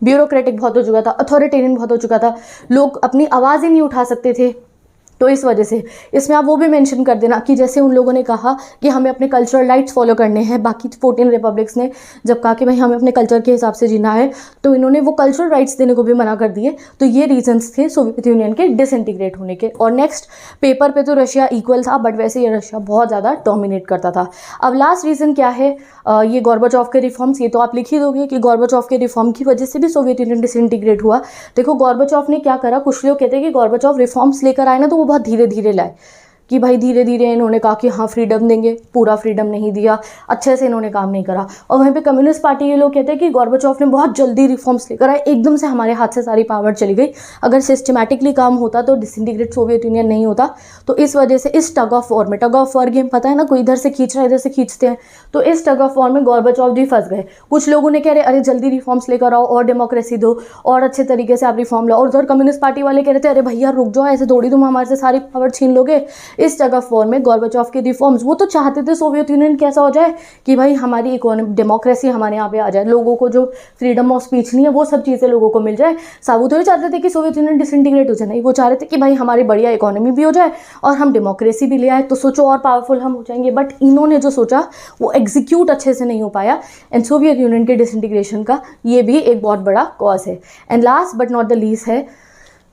ब्यूरोक्रेटिक बहुत हो चुका था, अथॉरिटेरियन बहुत हो चुका था, लोग अपनी आवाज़ ही नहीं उठा सकते थे। तो इस वजह से इसमें आप वो भी मेंशन कर देना कि जैसे उन लोगों ने कहा कि हमें अपने कल्चरल राइट्स फॉलो करने हैं, बाकी 14 रिपब्लिक्स ने जब कहा कि भाई हमें अपने कल्चर के हिसाब से जीना है, तो इन्होंने वो कल्चरल राइट्स देने को भी मना कर दिए। तो ये रीजंस थे सोवियत यूनियन के डिसइंटीग्रेट होने के। और नेक्स्ट, पेपर पे तो रशिया इक्वल था, बट वैसे ये रशिया बहुत ज़्यादा डोमिनेट करता था। अब लास्ट रीज़न क्या है, ये गॉर्बाचोव के रिफॉर्म्स। ये तो आप लिख ही दोगे कि गॉर्बाचोव के रिफॉर्म की वजह से भी सोवियत यूनियन डिसइंटीग्रेट हुआ। देखो गॉर्बाचोव ने क्या करा, कुछ लोग कहते हैं कि गॉर्बाचोव रिफॉर्म्स लेकर आए ना तो वो बहुत धीरे धीरे लाए, कि भाई धीरे धीरे इन्होंने कहा कि हाँ फ्रीडम देंगे, पूरा फ्रीडम नहीं दिया, अच्छे से इन्होंने काम नहीं करा। और वहीं पे कम्युनिस्ट पार्टी के लोग कहते हैं कि गॉर्बाचोव ने बहुत जल्दी रिफॉर्म्स लेकर आए, एकदम से हमारे हाथ से सारी पावर चली गई। अगर सिस्टमैटिकली काम होता तो डिसइंटीग्रेट सोवियत यूनियन नहीं होता। तो इस वजह से इस टग ऑफ वॉर में, टग ऑफ वॉर गेम पता है ना, कोई इधर से खींच रहा है इधर से खींचते हैं, तो इस टग ऑफ वॉर में गॉर्बाचोव जी फंस गए। कुछ लोगों ने कह रहे अरे जल्दी रिफॉर्म्स लेकर आओ और डेमोक्रेसी दो और अच्छे तरीके से आप रिफॉर्म लाओ, और उधर कम्युनिस्ट पार्टी वाले कह रहे थे अरे भैया रुक जाओ, ऐसे थोड़ी तुम हमारे से सारी पावर छीन लोगे। इस टग ऑफ वॉर में गॉर्बाचोव के रिफॉर्म्स, वो तो चाहते थे सोवियत यूनियन कैसा हो जाए कि भाई हमारी इकोनॉमी डेमोक्रेसी हमारे यहाँ पे आ जाए, लोगों को जो फ्रीडम ऑफ स्पीच नहीं है वो सब चीज़ें लोगों को मिल जाए। साबुत तो चाहते थे कि सोवियत यूनियन डिसइंटीग्रेट हो जाए, नहीं वो चाह रहे थे कि भाई हमारी बढ़िया इकोनॉमी भी हो जाए और हम डेमोक्रेसी भी ले आए, तो सोचो और पावरफुल हम हो जाएंगे। बट इन्होंने जो सोचा वो एग्जीक्यूट अच्छे से नहीं हो पाया, एंड सोवियत यूनियन के डिसइंटीग्रेशन का ये भी एक बहुत बड़ा कॉज है। And last but not the least है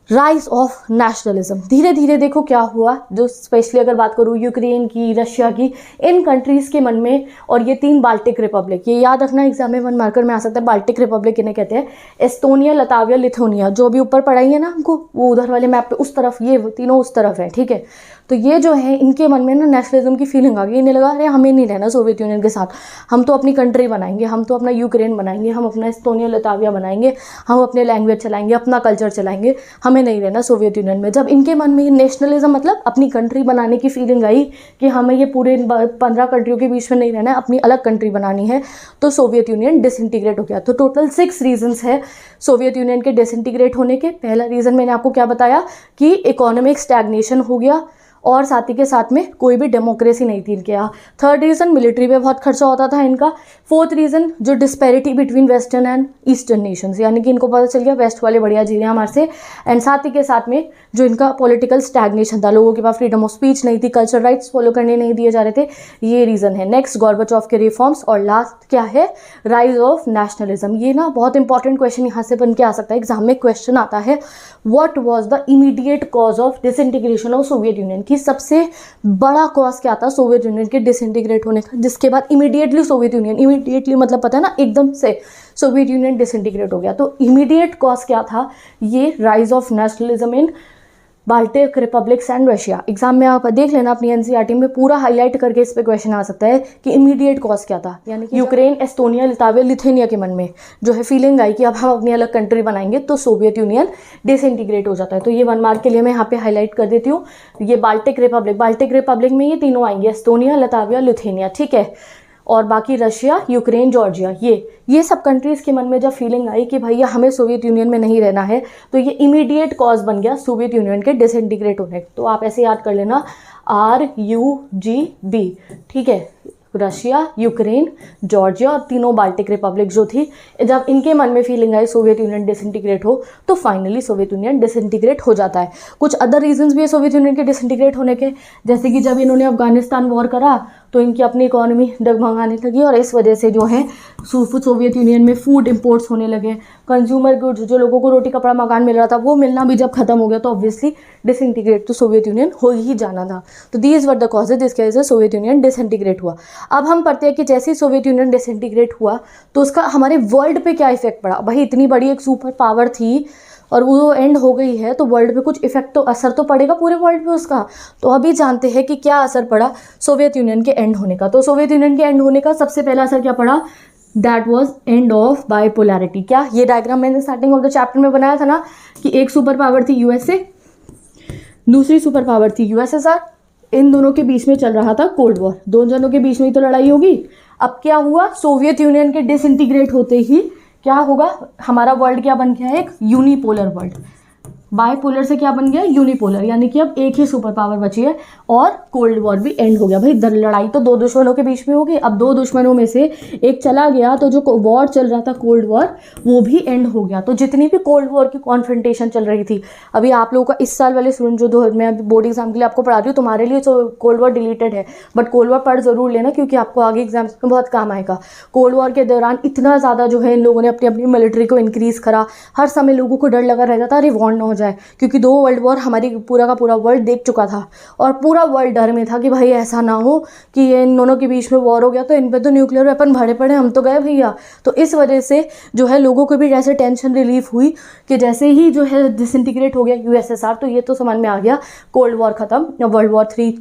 राइज ऑफ नेशनलिज्म। धीरे धीरे देखो क्या हुआ, जो स्पेशली अगर बात करूँ यूक्रेन की, रशिया की, इन कंट्रीज़ के मन में, और ये 3 बाल्टिक रिपब्लिक, ये याद रखना एग्जाम में 1 मार्कर में आ सकता है। बाल्टिक रिपब्लिक इन्हें कहते हैं, एस्टोनिया, लताविया, लिथुआनिया, जो भी ऊपर पढ़ाई है ना हमको, वो उधर वाले मैप पे उस तरफ, ये तीनों उस तरफ है, ठीक है। तो ये जो है इनके मन में ना नेशनलिज्म की फीलिंग आ गई, इन्हें लगा अरे हमें नहीं रहना सोवियत यूनियन के साथ, हम तो अपनी कंट्री बनाएंगे, हम तो अपना यूक्रेन बनाएंगे, हम अपना एस्टोनिया, लताविया बनाएंगे, हम अपने लैंग्वेज चलाएंगे, अपना कल्चर चलाएंगे, हमें नहीं रहना सोवियत यूनियन में। जब इनके मन में नेशनलिज्म मतलब अपनी कंट्री बनाने की फीलिंग आई कि हमें ये पूरे 15 कंट्रियों के बीच में नहीं रहना है, अपनी अलग कंट्री बनानी है, तो सोवियत यूनियन डिसइंटीग्रेट हो गया। तो टोटल 6 रीजंस है सोवियत यूनियन के डिसइंटीग्रेट होने के। पहला रीज़न मैंने आपको क्या बताया कि इकोनॉमिक स्टैग्नेशन हो गया, और साथ ही के साथ में कोई भी डेमोक्रेसी नहीं थी इनके यहाँ। थर्ड रीज़न, मिलिट्री पे बहुत खर्चा होता था इनका। फोर्थ रीज़न, जो disparity between western and eastern Nations, यानी कि इनको पता चल गया वेस्ट वाले बढ़िया जी रहे हैं हमारे से। एंड साथ ही के साथ में जो इनका पॉलिटिकल स्टैग्नेशन था, लोगों के पास फ्रीडम ऑफ स्पीच नहीं थी, कल्चर राइट्स फॉलो करने नहीं दिए जा रहे थे, ये रीज़न है। नेक्स्ट, गॉर्बाचोव के रिफॉर्म्स। और लास्ट क्या है, राइज ऑफ नेशनलिज्म। ये ना बहुत इंपॉर्टेंट क्वेश्चन यहाँ से बन के आ सकता है, एग्जाम में क्वेश्चन आता है, what was the immediate cause of disintegration of Soviet union, की सबसे बड़ा कॉज क्या था सोवियत यूनियन के डिसइंटीग्रेट होने का, जिसके बाद इमीडिएटली सोवियत यूनियन, इमीडिएटली मतलब पता है ना एकदम से सोवियत यूनियन डिसइंटीग्रेट हो गया। तो इमीडिएट कॉज क्या था, ये rise of nationalism in Baltic republics and Russia. Exam में आप देख लेना अपनी एनसीईआरटी में पूरा हाईलाइट करके इस पे क्वेश्चन आ सकता है कि इमीडिएट कॉज क्या था, यानी कि यूक्रेन, एस्टोनिया, लिथुआनिया, लिथुआनिया के मन में जो है फीलिंग आई कि अब हम अपनी अलग कंट्री बनाएंगे तो सोवियत यूनियन डिसइंटीग्रेट हो जाता है। तो ये 1 मार्क के लिए मैं यहाँ पे हाईलाइट कर देती हूँ। ये बाल्टिक रिपब्लिक में ये तीनों आएंगे, एस्टोनिया, लिथुआनिया, लिथुआनिया, ठीक है। और बाकी रशिया, यूक्रेन, जॉर्जिया, ये सब कंट्रीज़ के मन में जब फीलिंग आई कि भैया हमें सोवियत यूनियन में नहीं रहना है, तो ये इमीडिएट कॉज बन गया सोवियत यूनियन के डिसइंटीग्रेट होने। तो आप ऐसे याद कर लेना, RUGB, ठीक है। रशिया, यूक्रेन, जॉर्जिया और तीनों बाल्टिक रिपब्लिक जो थी, जब इनके मन में फीलिंग आई सोवियत यूनियन डिसइंटीग्रेट हो, तो फाइनली सोवियत यूनियन डिसइंटीग्रेट हो जाता है। कुछ अदर रीजंस भी है सोवियत यूनियन के डिसइंटीग्रेट होने के, जैसे कि जब इन्होंने अफगानिस्तान वॉर करा तो इनकी अपनी इकोनॉमी डगमगाने लगी, और इस वजह से जो है सोवियत यूनियन में फूड इंपोर्ट्स होने लगे, कंज्यूमर गुड्स, जो लोगों को रोटी कपड़ा मकान मिल रहा था वो मिलना भी जब खत्म हो गया, तो ऑब्वियसली डिसइंटीग्रेट तो सोवियत यूनियन हो ही जाना था। तो दीज वर द कॉजेज जिसकी वजह से सोवियत यूनियन डिसइंटीग्रेट हुआ। अब हम पढ़ते हैं कि जैसे ही सोवियत यूनियन डिसइंटीग्रेट हुआ तो उसका हमारे वर्ल्ड पे क्या इफेक्ट पड़ा। भाई इतनी बड़ी एक सुपर पावर थी और वो एंड हो गई है, तो वर्ल्ड पे कुछ इफेक्ट तो, असर तो पड़ेगा पूरे वर्ल्ड पे उसका। तो अभी जानते हैं कि क्या असर पड़ा सोवियत यूनियन के एंड होने का। तो सोवियत यूनियन के एंड होने का सबसे पहला असर क्या पड़ा, that was and of bipolarity. क्या, ये डायग्राम मैंने स्टार्टिंग ऑफ द चैप्टर में बनाया था ना कि एक सुपर पावर थी यूएसए, दूसरी सुपर पावर थी यूएसएसआर, इन दोनों के बीच में चल रहा था कोल्ड वॉर, दोनों जनों के बीच में ही तो लड़ाई होगी। अब क्या हुआ, सोवियत यूनियन के डिसइंटीग्रेट होते ही क्या होगा, हमारा वर्ल्ड क्या बन गया, एक यूनिपोलर वर्ल्ड। बायपोलर से क्या बन गया, यूनिपोलर, यानी कि अब एक ही सुपर पावर बची है और कोल्ड वॉर भी एंड हो गया। भाई लड़ाई तो दो दुश्मनों के बीच में होगी, अब दो दुश्मनों में से एक चला गया तो जो वॉर चल रहा था कोल्ड वॉर वो भी एंड हो गया। तो जितनी भी कोल्ड वॉर की कॉन्फ्रंटेशन चल रही थी, अभी आप लोगों का इस साल वाले स्टूडेंट जो मैं अभी बोर्ड एग्जाम के लिए आपको पढ़ा रही हूँ, तुम्हारे लिए तो कोल्ड वॉर डिलीटेड है, बट कोल्ड वॉर पढ़ जरूर लेना क्योंकि आपको आगे एग्जाम्स में बहुत काम आएगा। कोल्ड वॉर के दौरान इतना ज़्यादा जो है इन लोगों ने अपनी अपनी मिलिट्री को इंक्रीज करा, हर समय लोगों को डर लगा रहता था अरे वॉर ना हो जाए, क्योंकि दो वर्ल्ड वॉर हमारी पूरा का पूरा वर्ल्ड देख चुका था और पूरा वर्ल्ड डर में था कि भाई ऐसा ना हो कि ये इन दोनों के बीच में वॉर हो गया तो इन पे तो न्यूक्लियर वेपन भरे पड़े, हम तो गए भैया। तो इस वजह से जो है लोगों को भी जैसे टेंशन रिलीफ हुई कि जैसे ही जो है डिसइंटीग्रेट हो गया यूएसएसआर, तो ये तो समझ में आ गया कोल्ड वॉर खत्म, वर्ल्ड वॉर 3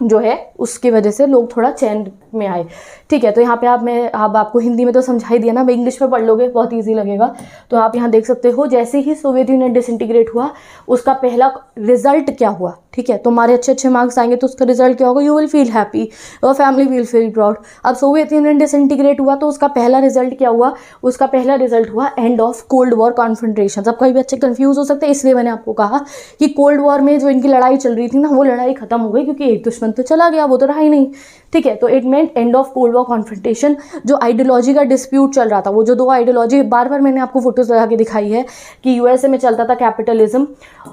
जो है उसकी वजह से लोग थोड़ा चैन में आए। ठीक है, तो यहाँ पे अब आपको हिंदी में तो समझा ही दिया ना, इंग्लिश में पढ़ लोगे बहुत इजी लगेगा। तो आप यहाँ देख सकते हो जैसे ही सोवियत यूनियन डिसइंटीग्रेट हुआ उसका पहला रिजल्ट क्या हुआ। ठीक है, तुम्हारे अच्छे मार्क्स आएंगे तो उसका रिजल्ट क्या होगा, you will feel happy, your family will feel proud. अब सोवियत यूनियन डिसइंटीग्रेट हुआ तो उसका पहला रिजल्ट क्या हुआ, उसका पहला रिजल्ट हुआ end of cold war confrontation. अब कई बच्चे कंफ्यूज हो सकते हैं, इसलिए मैंने आपको कहा कि कोल्ड वॉर में जो इनकी लड़ाई चल रही थी ना, वो लड़ाई खत्म हो गई क्योंकि एक दुश्मन तो चला गया, वो तो रहा ही नहीं। ठीक है, तो it meant end of cold war confrontation. जो आइडियोलॉजी का डिस्प्यूट चल रहा था, वो जो दो आइडियोलॉजी बार बार मैंने आपको फोटोज लगा के दिखाई है कि यूएसए में चलता था कैपिटलिज्म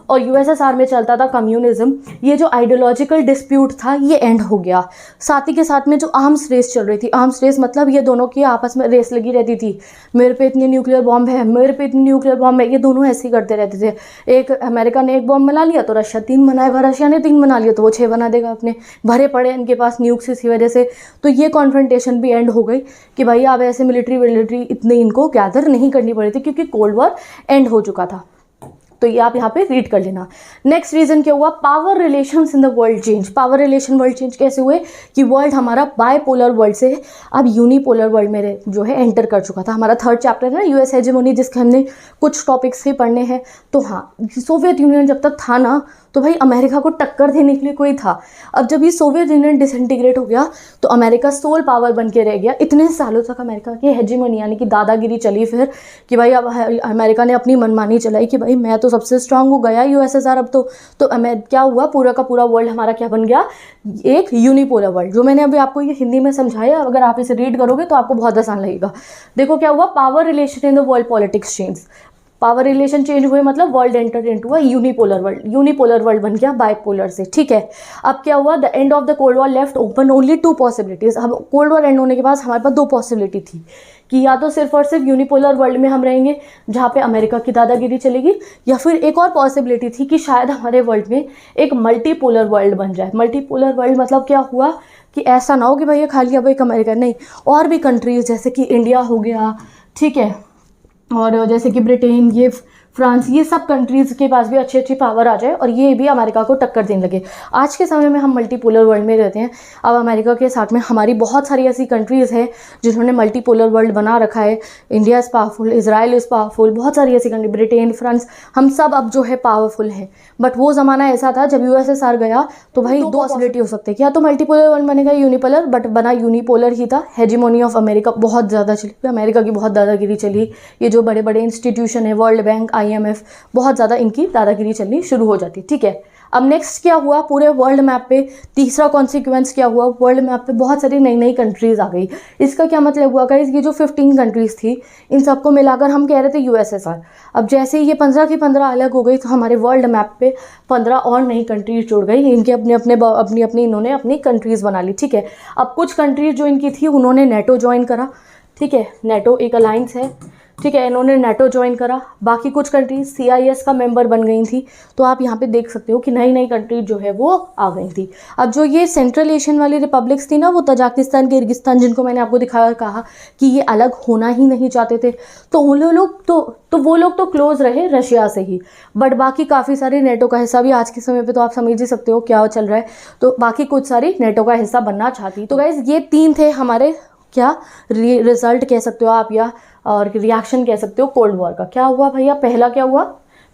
और यूएसएसआर में चलता था कम्युनिज्म, ये जो आइडियोलॉजिकल डिस्प्यूट था ये एंड हो गया। साथ ही के साथ में जो आर्म्स रेस चल रही थी, आर्म्स रेस मतलब ये दोनों की आपस में रेस लगी रहती थी, मेरे पे इतने न्यूक्लियर बॉम्ब है, मेरे पे इतने न्यूक्लियर बॉम्ब है, ये दोनों ऐसे ही करते रहते थे। एक अमेरिका ने एक बॉम्ब बना लिया तो रशिया 3 बनाएगा, रशिया ने 3 बना लिया तो वो 6 बना देगा, अपने भरे पड़े इनके पास न्यूक्स इसी वजह से। तो ये कॉन्फ्रंटेशन भी एंड हो गई कि भाई अब ऐसे मिलिट्री इतने इनको गैदर नहीं करनी पड़ी थी क्योंकि कोल्ड वॉर एंड हो चुका था। तो ये आप यहाँ पे रीड कर लेना। नेक्स्ट रीजन क्या हुआ, power relations in the world change. Power relation world change कैसे हुए कि वर्ल्ड हमारा बायपोलर वर्ल्ड से अब यूनिपोलर वर्ल्ड में जो है एंटर कर चुका था। हमारा 3rd चैप्टर है ना यूएस हेजेमोनी, जिसके हमने कुछ टॉपिक्स ही पढ़ने हैं। तो हाँ, सोवियत यूनियन जब तक था ना तो भाई अमेरिका को टक्कर देने के लिए कोई था। अब जब ये सोवियत यूनियन डिसइंटीग्रेट हो गया तो अमेरिका सोल पावर बन के रह गया। इतने सालों तक अमेरिका की हेजेमोनी यानी कि दादागिरी चली फिर कि भाई अब अमेरिका ने अपनी मनमानी चलाई कि भाई मैं तो सबसे स्ट्रांग हो गया यूएसएसआर। अब तो क्या हुआ, पूरा का पूरा वर्ल्ड हमारा क्या बन गया, एक यूनिपोलर वर्ल्ड। जो मैंने अभी आपको ये हिंदी में समझाया, अगर आप इसे रीड करोगे तो आपको बहुत आसान लगेगा। देखो क्या हुआ, power relation in the world politics change. Power relation change हुए मतलब world enter into a unipolar world. Unipolar world बन गया बाइपोलर से। ठीक है, अब क्या हुआ, the end of the cold war left open only 2 possibilities. अब कोल्ड वॉर एंड होने के बाद हमारे पास 2 पॉसिबिलिटी थी कि या तो सिर्फ और सिर्फ यूनिपोलर वर्ल्ड में हम रहेंगे जहाँ पे अमेरिका की दादागिरी चलेगी, या फिर एक और पॉसिबिलिटी थी कि शायद हमारे वर्ल्ड में एक मल्टीपोलर वर्ल्ड बन जाए। मल्टीपोलर वर्ल्ड मतलब क्या हुआ कि ऐसा ना हो कि भैया खाली अब एक अमेरिका नहीं, और भी कंट्रीज जैसे कि इंडिया हो गया, ठीक है, और जैसे कि ब्रिटेन, ये फ्रांस, ये सब कंट्रीज़ के पास भी अच्छी अच्छी पावर आ जाए और ये भी अमेरिका को टक्कर देने लगे। आज के समय में हम मल्टीपोलर वर्ल्ड में रहते हैं। अब अमेरिका के साथ में हमारी बहुत सारी ऐसी कंट्रीज़ हैं जिन्होंने मल्टीपोलर वर्ल्ड बना रखा है। India is powerful, Israel is powerful, बहुत सारी ऐसी कंट्री, ब्रिटेन, फ्रांस, हम सब अब जो है पावरफुल हैं। बट वो ज़माना ऐसा था जब यूएसएसआर गया तो भाई 2 पॉसिबिलिटी हो सकती है कि या तो मल्टीपोलर वर्ल्ड बनेगा यूनिपोलर, बट बना यूनिपोलर ही था। हेजिमोनी ऑफ अमेरिका बहुत ज़्यादा चली, अमेरिका की बहुत दादागिरी चली। ये जो बड़े बड़े इंस्टीट्यूशन है, वर्ल्ड बैंक, IMF, बहुत ज़्यादा इनकी दादागिरी चलनी शुरू हो जाती। ठीक है, अब नेक्स्ट क्या हुआ, पूरे वर्ल्ड मैप पे तीसरा कॉन्सिक्वेंस क्या हुआ, वर्ल्ड मैप पे बहुत सारी नई नई कंट्रीज आ गई। इसका क्या मतलब हुआ गाइस, ये जो 15 कंट्रीज थी इन सबको मिलाकर हम कह रहे थे यूएसएसआर। अब जैसे ही ये 15 की 15 अलग हो गई तो हमारे वर्ल्ड मैप पे 15 और नई कंट्रीज जुड़ गई। इनके अपनी इन्होंने अपनी कंट्रीज बना ली। ठीक है, अब कुछ कंट्रीज जो इनकी थी उन्होंने नेटो ज्वाइन करा। ठीक है, नेटो एक अलायंस है। ठीक है, इन्होंने नेटो ज्वाइन करा। बाकी कुछ कंट्रीज CIS का मेंबर बन गई थी। तो आप यहाँ पे देख सकते हो कि नई नई कंट्रीज जो है वो आ गई थी। अब जो ये सेंट्रल एशियन वाली रिपब्लिक्स थी ना, वो तजाकिस्तान, किर्गिस्तान, जिनको मैंने आपको दिखाया, कहा कि ये अलग होना ही नहीं चाहते थे, तो वो लोग तो क्लोज रहे रशिया से ही। बट बाकी काफ़ी सारे नेटो का हिस्सा भी आज के समय पे तो आप समझ ही सकते हो क्या चल रहा है। तो बाकी कुछ सारी नेटो का हिस्सा बनना चाहती। तो गाइज ये 3 थे हमारे क्या रिजल्ट कह सकते हो आप, या और रिएक्शन कह सकते हो कोल्ड वॉर का। क्या हुआ भैया, पहला क्या हुआ,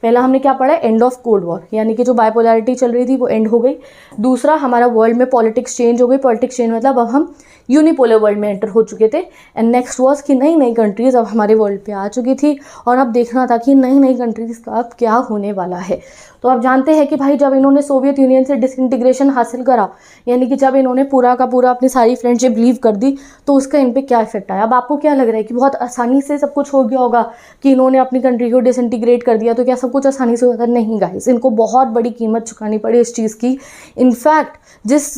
पहला हमने क्या पढ़ा, एंड ऑफ कोल्ड वॉर, यानी कि जो बाइपोलैरिटी चल रही थी वो एंड हो गई। दूसरा, हमारा वर्ल्ड में पॉलिटिक्स चेंज हो गई। पॉलिटिक्स चेंज मतलब अब हम यूनिपोलर वर्ल्ड में एंटर हो चुके थे। एंड नेक्स्ट वॉज कि नई नई कंट्रीज अब हमारे वर्ल्ड पे आ चुकी थी और अब देखना था कि नई नई कंट्रीज का अब क्या होने वाला है। तो आप जानते हैं कि भाई जब इन्होंने सोवियत यूनियन से डिसइंटीग्रेशन हासिल करा, यानी कि जब इन्होंने पूरा का पूरा अपनी सारी फ्रेंडशिप लीव कर दी, तो उसका इन पे क्या इफेक्ट आया। अब आपको क्या लग रहा है कि बहुत आसानी से सब कुछ हो गया होगा कि इन्होंने अपनी कंट्री को डिसइंटीग्रेट कर दिया, तो क्या सब कुछ आसानी से होता? नहीं गाइस, इनको बहुत बड़ी कीमत चुकानी पड़ी इस चीज़ की। इनफैक्ट जिस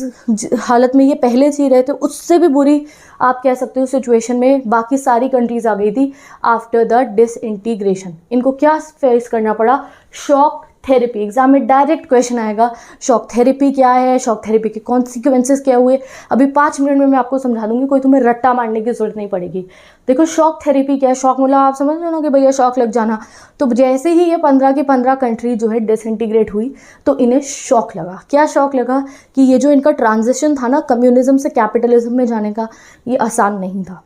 हालत में ये पहले से ही रहे थे, उससे भी बुरी आप कह सकते हो सिचुएशन में बाकी सारी कंट्रीज आ गई थी आफ्टर द डिसइंटीग्रेशन। इनको क्या फेस करना पड़ा? Shock therapy. एग्जाम में डायरेक्ट क्वेश्चन आएगा, शॉक थेरेपी क्या है, शॉक थेरेपी के कॉन्सिक्वेंसेस क्या हुए। अभी 5 मिनट में मैं आपको समझा दूंगी, कोई तुम्हें रट्टा मारने की जरूरत नहीं पड़ेगी। देखो शॉक थेरेपी क्या है। शॉक मतलब आप समझ लो ना कि भैया शॉक लग जाना। तो जैसे ही ये 15 की 15 कंट्री जो है डिसइंटीग्रेट हुई, तो इन्हें शॉक लगा। क्या शॉक लगा? कि ये जो इनका ट्रांजिशन था ना कम्युनिज्म से कैपिटलिज्म में जाने का, ये आसान नहीं था।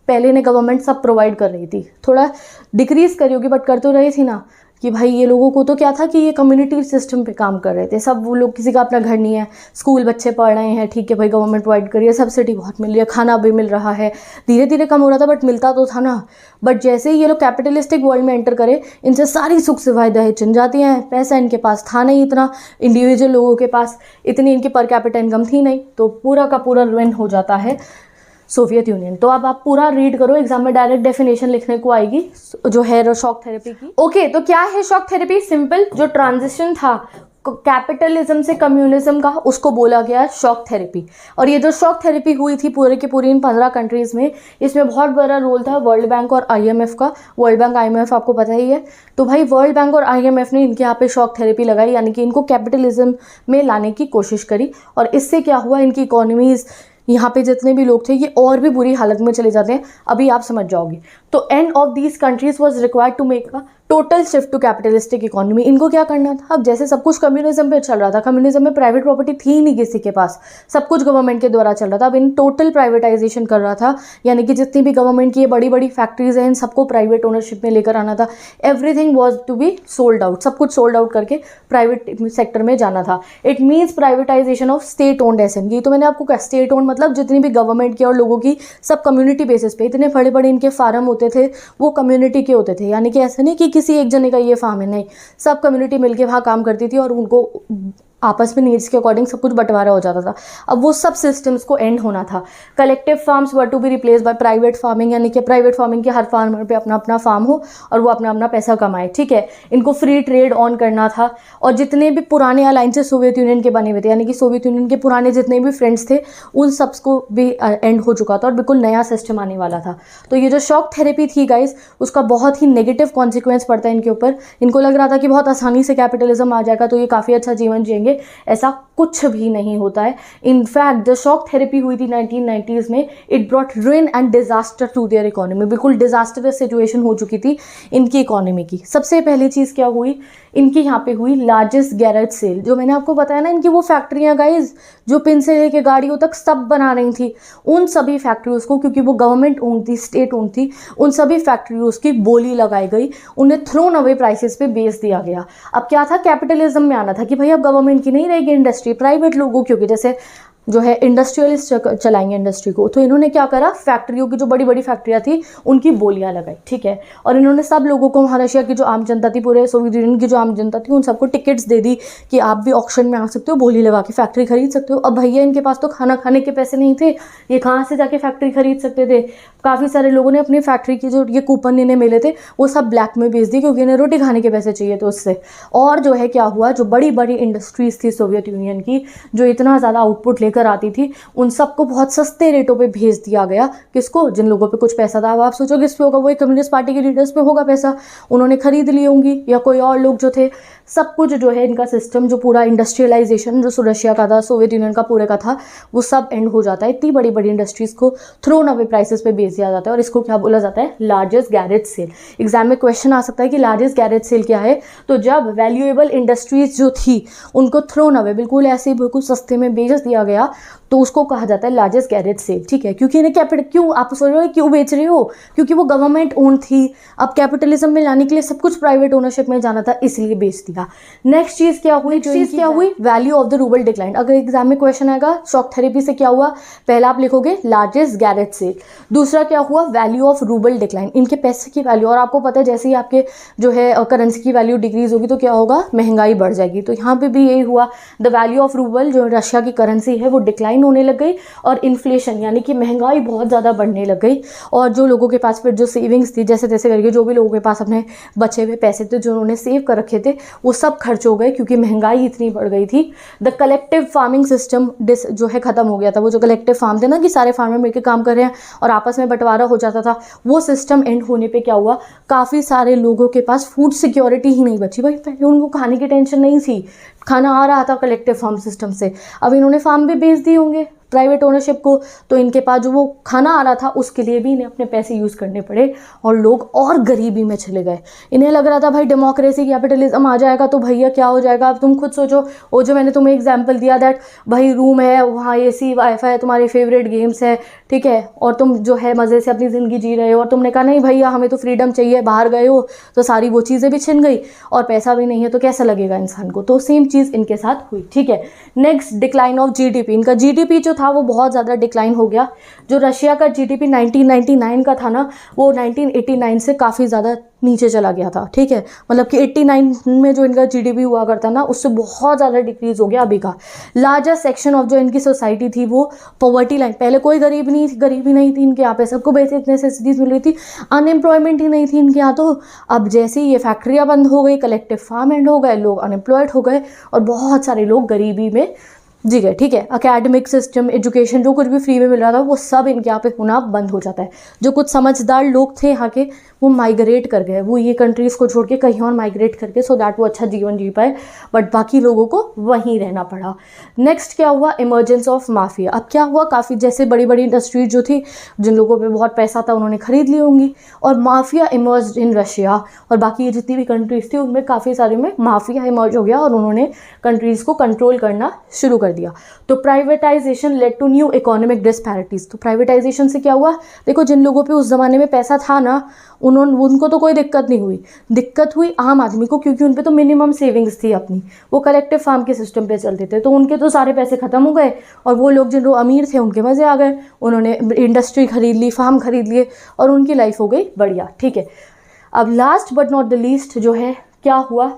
पहले ने गवर्नमेंट सब प्रोवाइड कर रही थी, थोड़ा डिक्रीज करी होगी बट कर तो रही थी ना, कि भाई ये लोगों को तो क्या था कि ये कम्युनिटी सिस्टम पे काम कर रहे थे सब। वो लोग, किसी का अपना घर नहीं है, स्कूल बच्चे पढ़ रहे हैं, ठीक है भाई गवर्नमेंट प्रोवाइड कर रही है, सब्सिडी बहुत मिल रही है, खाना भी मिल रहा है, धीरे धीरे कम हो रहा था बट मिलता तो था ना। बट जैसे ही ये लोग कैपिटलिस्टिक वर्ल्ड में एंटर करे, इनसे सारी सुख सुविधाएं छिन जाती हैं। पैसा इनके पास था नहीं इतना, इंडिविजुअल लोगों के पास इतनी इनकी पर कैपिटा इनकम थी नहीं, तो पूरा का पूरा रुइन हो जाता है सोवियत यूनियन। तो अब आप पूरा रीड करो, एग्जाम में डायरेक्ट डेफिनेशन लिखने को आएगी जो है शॉक थेरेपी की। ओके, तो क्या है शॉक थेरेपी? सिंपल, जो ट्रांजिशन था कैपिटलिज्म से कम्युनिज्म का, उसको बोला गया शॉक थेरेपी। और ये जो शॉक थेरेपी हुई थी पूरे की पूरी इन 15 कंट्रीज में, इसमें बहुत बड़ा रोल था वर्ल्ड बैंक और IMF का। वर्ल्ड बैंक IMF आपको पता ही है। तो भाई वर्ल्ड बैंक और IMF ने इनके यहाँ पे शॉक थेरेपी लगाई, यानी कि इनको कैपिटलिज्म में लाने की कोशिश करी। और इससे क्या हुआ, इनकी इकोनॉमीज, यहाँ पे जितने भी लोग थे ये और भी बुरी हालत में चले जाते हैं। अभी आप समझ जाओगे। तो end of these countries was required to make a total shift to capitalistic economy. इनको क्या करना था? अब जैसे सब कुछ कम्युनिज्म पे चल रहा था, कम्युनिज्म में प्राइवेट प्रॉपर्टी थी नहीं किसी के पास, सब कुछ गवर्नमेंट के द्वारा चल रहा था। अब इन टोटल प्राइवेटाइजेशन कर रहा था, यानी कि जितनी भी गवर्नमेंट की ये बड़ी बड़ी फैक्ट्रीज हैं इन सबको प्राइवेट ओनरशिप में लेकर आना था। Everything was to be sold out, सब कुछ सोल्ड आउट करके प्राइवेट सेक्टर में जाना था। It means privatization of state owned asset. ये तो मैंने आपको कहा, स्टेट ओन्ड मतलब जितनी भी गवर्नमेंट की और लोगों की, सब कम्युनिटी बेसिस पे। इतने बड़े बड़े इनके फार्म होते थे, वो कम्युनिटी के होते थे, यानी कि ऐसे नहीं कि किसी एक जने का ये फार्म है, नहीं, सब कम्युनिटी मिलके वहाँ काम करती थी और उनको आपस में नीड्स के अकॉर्डिंग सब कुछ बंटवारा हो जाता था। अब वो सब सिस्टम्स को एंड होना था। Collective farms were to be replace by private farming, यानी कि प्राइवेट फार्मिंग के हर फार्मर पे अपना अपना फार्म हो और वो अपना अपना पैसा कमाए, ठीक है। इनको फ्री ट्रेड ऑन करना था। और जितने भी पुराने अलायंसेस सोवियत यूनियन के बने हुए थे, यानी कि सोवियत यूनियन के पुराने जितने भी फ्रेंड्स थे, उन सबको भी एंड हो चुका था और बिल्कुल नया सिस्टम आने वाला था। तो ये जो शॉक थेरेपी थी गाइस, उसका बहुत ही नेगेटिव कॉन्सिक्वेंस पड़ता है इनके ऊपर। इनको लग रहा था कि बहुत आसानी से कैपिटलिज्म आ जाएगा तो ये काफ़ी अच्छा जीवन जिएंगे, ऐसा कुछ भी नहीं होता है। इनफैक्ट द शॉक थेरेपी हुई थी 1990s में, it brought ruin and disaster to their economy. बिल्कुल डिजास्टरस सिचुएशन हो चुकी थी इनकी इकोनॉमी की। सबसे पहली चीज़ क्या हुई, इनकी यहाँ पे हुई लार्जेस्ट गैरेज सेल। जो मैंने आपको बताया ना, इनकी वो फैक्ट्रियाँ गाइज जो पिन से लेके गाड़ियों तक सब बना रही थी, उन सभी फैक्ट्रीज को, क्योंकि वो गवर्नमेंट ओन थी, स्टेट ओन थी, उन सभी फैक्ट्रीज की बोली लगाई गई, उन्हें थ्रोन अवे प्राइसेस पे बेच दिया गया। अब क्या था, कैपिटलिज्म में आना था कि भाई अब गवर्नमेंट की नहीं रहेगी इंडस्ट्री, प्राइवेट लोगों की होगी। जैसे जो है इंडस्ट्रियलिस्ट चलाएंगे इंडस्ट्री को, तो इन्होंने क्या करा, फैक्ट्रियों की जो बड़ी बड़ी फैक्ट्रियाँ थी उनकी बोलियां लगाई, ठीक है। और इन्होंने सब लोगों को, वहाँ रशिया की जो आम जनता थी, पूरे सोवियत यूनियन की जो आम जनता थी, उन सबको टिकट्स दे दी कि आप भी ऑक्शन में आ सकते हो, बोली लगा के फैक्ट्री खरीद सकते हो। अब भैया इनके पास तो खाना खाने के पैसे नहीं थे, ये कहाँ से जाके फैक्ट्री खरीद सकते थे। काफ़ी सारे लोगों ने अपनी फैक्ट्री की जो ये कूपन इन्हें मिले थे वो सब ब्लैक में बेच दी, क्योंकि इन्हें रोटी खाने के पैसे चाहिए थे उससे। और जो है क्या हुआ, जो बड़ी बड़ी इंडस्ट्रीज थी सोवियत यूनियन की, जो इतना ज़्यादा आउटपुट लेकर आती थी, उन सबको बहुत सस्ते रेटों पे भेज दिया गया। किसको? जिन लोगों पे कुछ पैसा था। अब आप सोचो किस पे होगा, वही कम्युनिस्ट पार्टी के लीडर्स पे होगा पैसा, उन्होंने खरीद ली होंगी, या कोई और लोग जो थे। सब कुछ जो है इनका सिस्टम, जो पूरा इंडस्ट्रियलाइजेशन जो रशिया का था, सोवियत यूनियन का पूरे का था, वो सब एंड हो जाता है। इतनी बड़ी बड़ी इंडस्ट्रीज को थ्रोन अवे प्राइसेस पे बेच दिया जाता है, और इसको क्या बोला जाता है, लार्जेस्ट गैरेज सेल। एग्जाम में क्वेश्चन आ सकता है कि लार्जेस्ट गैरेज सेल क्या है। तो जब वैल्यूएबल इंडस्ट्रीज जो थी उनको थ्रोन अवे, बिल्कुल ऐसे ही बिल्कुल सस्ते में बेच दिया गया, था तो उसको कहा जाता है लार्जेस्ट गैरेज सेल, ठीक है, क्योंकि इन्हें कैपिटल, क्यों आप सोच रहे हो क्यों बेच रहे हो, क्योंकि वो गवर्नमेंट ओन थी। अब कैपिटलिज्म में लाने के लिए सब कुछ प्राइवेट ओनरशिप में जाना था, इसलिए बेच दिया। नेक्स्ट चीज़ क्या हुई, value of the rouble decline. अगर एग्जाम में क्वेश्चन आएगा शॉक थेरेपी से क्या हुआ, पहला आप लिखोगे लार्जेस्ट गैरेज सेल, दूसरा क्या हुआ वैल्यू ऑफ रूबल डिक्लाइन, इनके पैसे की वैल्यू। और आपको पता है जैसे ही आपके जो है करेंसी की वैल्यू डिक्रीज होगी तो क्या होगा, महंगाई बढ़ जाएगी। तो यहाँ पे भी यही हुआ, द वैल्यू ऑफ रूबल जो रशिया की करेंसी है वो डिक्लाइन होने लग गई, और इन्फ्लेशन यानी कि महंगाई बहुत ज़्यादा बढ़ने लग गई। और जो लोगों के पास फिर जो सेविंग्स थी जैसे तैसे करके, जो भी लोगों के पास अपने बचे हुए पैसे थे जो उन्होंने सेव कर रखे थे वो सब खर्च हो गए, क्योंकि महंगाई इतनी बढ़ गई थी। द कलेक्टिव फार्मिंग सिस्टम जो है ख़त्म हो गया था। वो जो कलेक्टिव फार्म थे ना कि सारे फार्मर मिलकर काम कर रहे हैं और आपस में बंटवारा हो जाता था, वो सिस्टम एंड होने पे क्या हुआ, काफ़ी सारे लोगों के पास फूड सिक्योरिटी ही नहीं बची। भाई पहले उनको खाने की टेंशन नहीं थी, खाना आ रहा था कलेक्टिव फार्म सिस्टम से। अब इन्होंने फार्म भी बेच दिए होंगे प्राइवेट ओनरशिप को, तो इनके पास जो वो खाना आ रहा था उसके लिए भी इन्हें अपने पैसे यूज़ करने पड़े और लोग और गरीबी में चले गए। इन्हें लग रहा था भाई डेमोक्रेसी कैपिटलिज्म आ जाएगा तो भैया क्या हो जाएगा। अब तुम खुद सोचो, वो जो मैंने तुम्हें एग्जांपल दिया दैट भाई रूम है, वहाँ एसी वाईफाई है, तुम्हारे फेवरेट गेम्स है, ठीक है, और तुम जो है मज़े से अपनी ज़िंदगी जी रहे हो, और तुमने कहा नहीं भैया हमें तो फ्रीडम चाहिए, बाहर गए हो तो सारी वो चीज़ें भी छिन गई और पैसा भी नहीं है, तो कैसा लगेगा इंसान को। तो सेम चीज़ इनके साथ हुई, ठीक है। Next decline of GDP. इनका जीडीपी जो था वो बहुत ज़्यादा डिक्लाइन हो गया। जो रशिया का जीडीपी 1999 का था ना, वो 1989 से काफ़ी ज़्यादा नीचे चला गया था, ठीक है, मतलब कि 89 में जो इनका जीडीपी हुआ करता ना उससे बहुत ज़्यादा डिक्रीज हो गया अभी का। लार्जेस्ट सेक्शन ऑफ जो इनकी सोसाइटी थी वो पॉवर्टी लाइन, पहले कोई गरीबी नहीं थी इनके यहाँ पे, सबको बेसिक नेसेसिटीज़ मिल रही थी, अनएम्प्लॉयमेंट ही नहीं थी इनके यहाँ। तो अब जैसे ही ये फैक्ट्रियाँ बंद हो गई, कलेक्टिव फार्म एंड हो गए, लोग अनएम्प्लॉयड हो गए और बहुत सारे लोग गरीबी में जी गए, ठीक है। अकेडमिक सिस्टम, एजुकेशन, जो कुछ भी फ्री में मिल रहा था वो सब इनके यहाँ पे होना बंद हो जाता है। जो कुछ समझदार लोग थे यहाँ के वो माइग्रेट कर गए, वो ये कंट्रीज़ को छोड़ के कहीं और माइग्रेट करके, सो दैट वो अच्छा जीवन जी पाए, बट बाकी लोगों को वहीं रहना पड़ा। नेक्स्ट क्या हुआ, इमर्जेंस ऑफ माफिया। अब क्या हुआ, काफ़ी जैसे बड़ी बड़ी इंडस्ट्रीज जो थी, जिन लोगों पे बहुत पैसा था उन्होंने खरीद ली होंगी, और माफिया इमर्ज इन रशिया, और बाकी ये जितनी भी कंट्रीज़ थी उनमें काफ़ी सारे में माफिया इमर्ज हो गया और उन्होंने कंट्रीज़ को कंट्रोल करना शुरू कर दिया। तो privatization led to new economic disparities. तो प्राइवेटाइजेशन से क्या हुआ, देखो जिन लोगों पे उस ज़माने में पैसा था ना उनको तो कोई दिक्कत नहीं हुई, दिक्कत हुई आम आदमी को, क्योंकि उन पे तो मिनिमम सेविंग्स थी अपनी, वो कलेक्टिव फार्म के सिस्टम पे चलते थे, तो उनके तो सारे पैसे खत्म हो गए, और वो लोग जिन अमीर थे उनके मज़े आ गए, उन्होंने इंडस्ट्री खरीद ली, फार्म खरीद लिए और उनकी लाइफ हो गई बढ़िया, ठीक है। अब last but not the least जो है क्या हुआ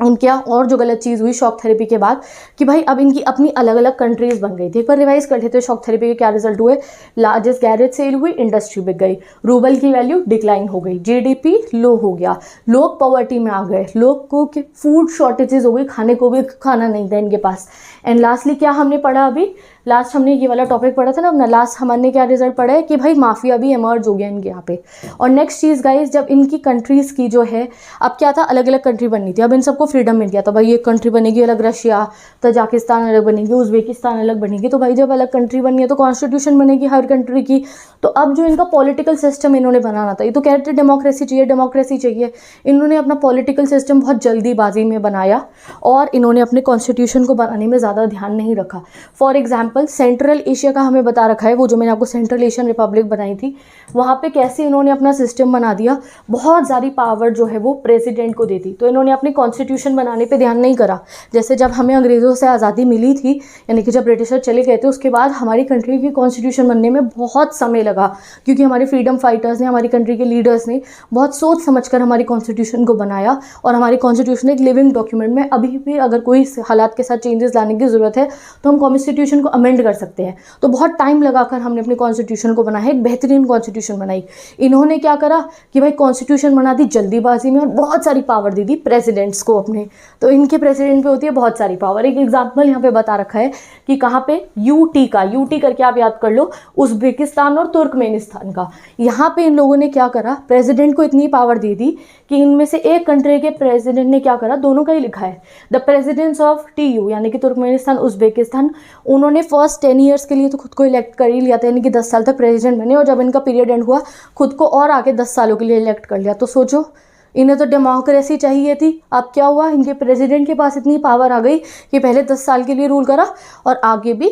इनके यहाँ, और जो गलत चीज़ हुई शॉक थेरेपी के बाद कि भाई अब इनकी अपनी अलग अलग कंट्रीज़ बन गई थी। एक बार रिवाइज कर लेते हैं शॉक थेरेपी के क्या रिजल्ट हुए। लार्जेस्ट गैरेज सेल हुई, इंडस्ट्री बिक गई, रूबल की वैल्यू डिक्लाइन हो गई, जीडीपी लो हो गया, लोग पॉवर्टी में आ गए, लोग को फूड शॉर्टेजेस हो गई, खाने को भी खाना नहीं था इनके पास। एंड लास्टली क्या हमने पढ़ा, अभी लास्ट हमने ये वाला टॉपिक पढ़ा था ना अपना, लास्ट हमने क्या रिजल्ट पढ़ा है कि भाई माफिया भी इमर्ज हो गया इनके यहाँ पे। और नेक्स्ट चीज़ गाइज, जब इनकी कंट्रीज़ की जो है अब क्या था, अलग अलग कंट्री बननी थी, अब इन सबको फ्रीडम मिल गया था, भाई ये कंट्री बनेगी अलग, रशिया, तजाकिस्तान अलग बनेगी, उज्बेकिस्तान अलग बनेगी। तो भाई जब अलग कंट्री बनी है तो कॉन्स्टिट्यूशन बनेगी हर कंट्री की। तो अब जो इनका पॉलिटिकल सिस्टम इन्होंने बनाना था, ये तो कह रहे थे डेमोक्रेसी चाहिए डेमोक्रेसी चाहिए, इन्होंने अपना पॉलिटिकल सिस्टम बहुत जल्दीबाजी में बनाया और इन्होंने अपने कॉन्स्टिट्यूशन को बनाने में ज़्यादा ध्यान नहीं रखा। फॉर एग्जाम्पल सेंट्रल एशिया का हमें बता रखा है, वो जो मैंने आपको सेंट्रल एशियन रिपब्लिक बनाई थी, वहाँ पे कैसे इन्होंने अपना सिस्टम बना दिया, बहुत सारी पावर जो है वो प्रेसिडेंट को दे दी। तो इन्होंने अपनी कॉन्स्टिट्यूशन बनाने पे ध्यान नहीं करा। जैसे जब हमें अंग्रेज़ों से आज़ादी मिली थी, यानी कि जब ब्रिटिशर चले गए थे, उसके बाद हमारी कंट्री की कॉन्स्टिट्यूशन बनने में बहुत समय लगा, क्योंकि हमारे फ्रीडम फाइटर्स ने, हमारी कंट्री के लीडर्स ने बहुत सोच समझ कर हमारी कॉन्स्टिट्यूशन को बनाया। और हमारी कॉन्स्टिट्यूशन एक लिविंग डॉक्यूमेंट में, अभी भी अगर कोई हालात के साथ चेंजेस लाने की ज़रूरत है तो हम कॉन्स्टिट्यूशन को अमेंड कर सकते हैं। तो बहुत टाइम लगाकर हमने अपनी कॉन्स्टिट्यूशन को बनाया, एक बेहतरीन कॉन्स्टिट्यूशन बनाई। इन्होंने क्या करा कि भाई कॉन्स्टिट्यूशन बना दी जल्दीबाजी में और बहुत सारी पावर दे दी प्रेसिडेंट्स को अपने। तो इनके प्रेसिडेंट पे होती है बहुत सारी पावर। एक एग्जाम्पल यहाँ पे बता रखा है कि कहाँ पे, यूटी का, यूटी करके आप याद कर लो, उज्बेकिस्तान और तुर्कमेनिस्तान का। यहाँ पे इन लोगों ने क्या करा, प्रेसिडेंट को इतनी पावर दे दी कि इनमें से एक कंट्री के प्रेसिडेंट ने क्या करा, दोनों का ही लिखा है, द प्रेसिडेंट्स ऑफ TU यानी कि तुर्कमेनिस्तान उज्बेकिस्तान, उन्होंने फर्स्ट 10 ईयर्स के लिए तो खुद को इलेक्ट कर ही लिया था, यानी कि 10 साल तक प्रेसिडेंट बने, और जब इनका पीरियड एंड हुआ खुद को और आगे 10 सालों के लिए इलेक्ट कर लिया। तो सोचो, इन्हें तो डेमोक्रेसी चाहिए थी, अब क्या हुआ, इनके प्रेसिडेंट के पास इतनी पावर आ गई कि पहले 10 साल के लिए रूल करा और आगे भी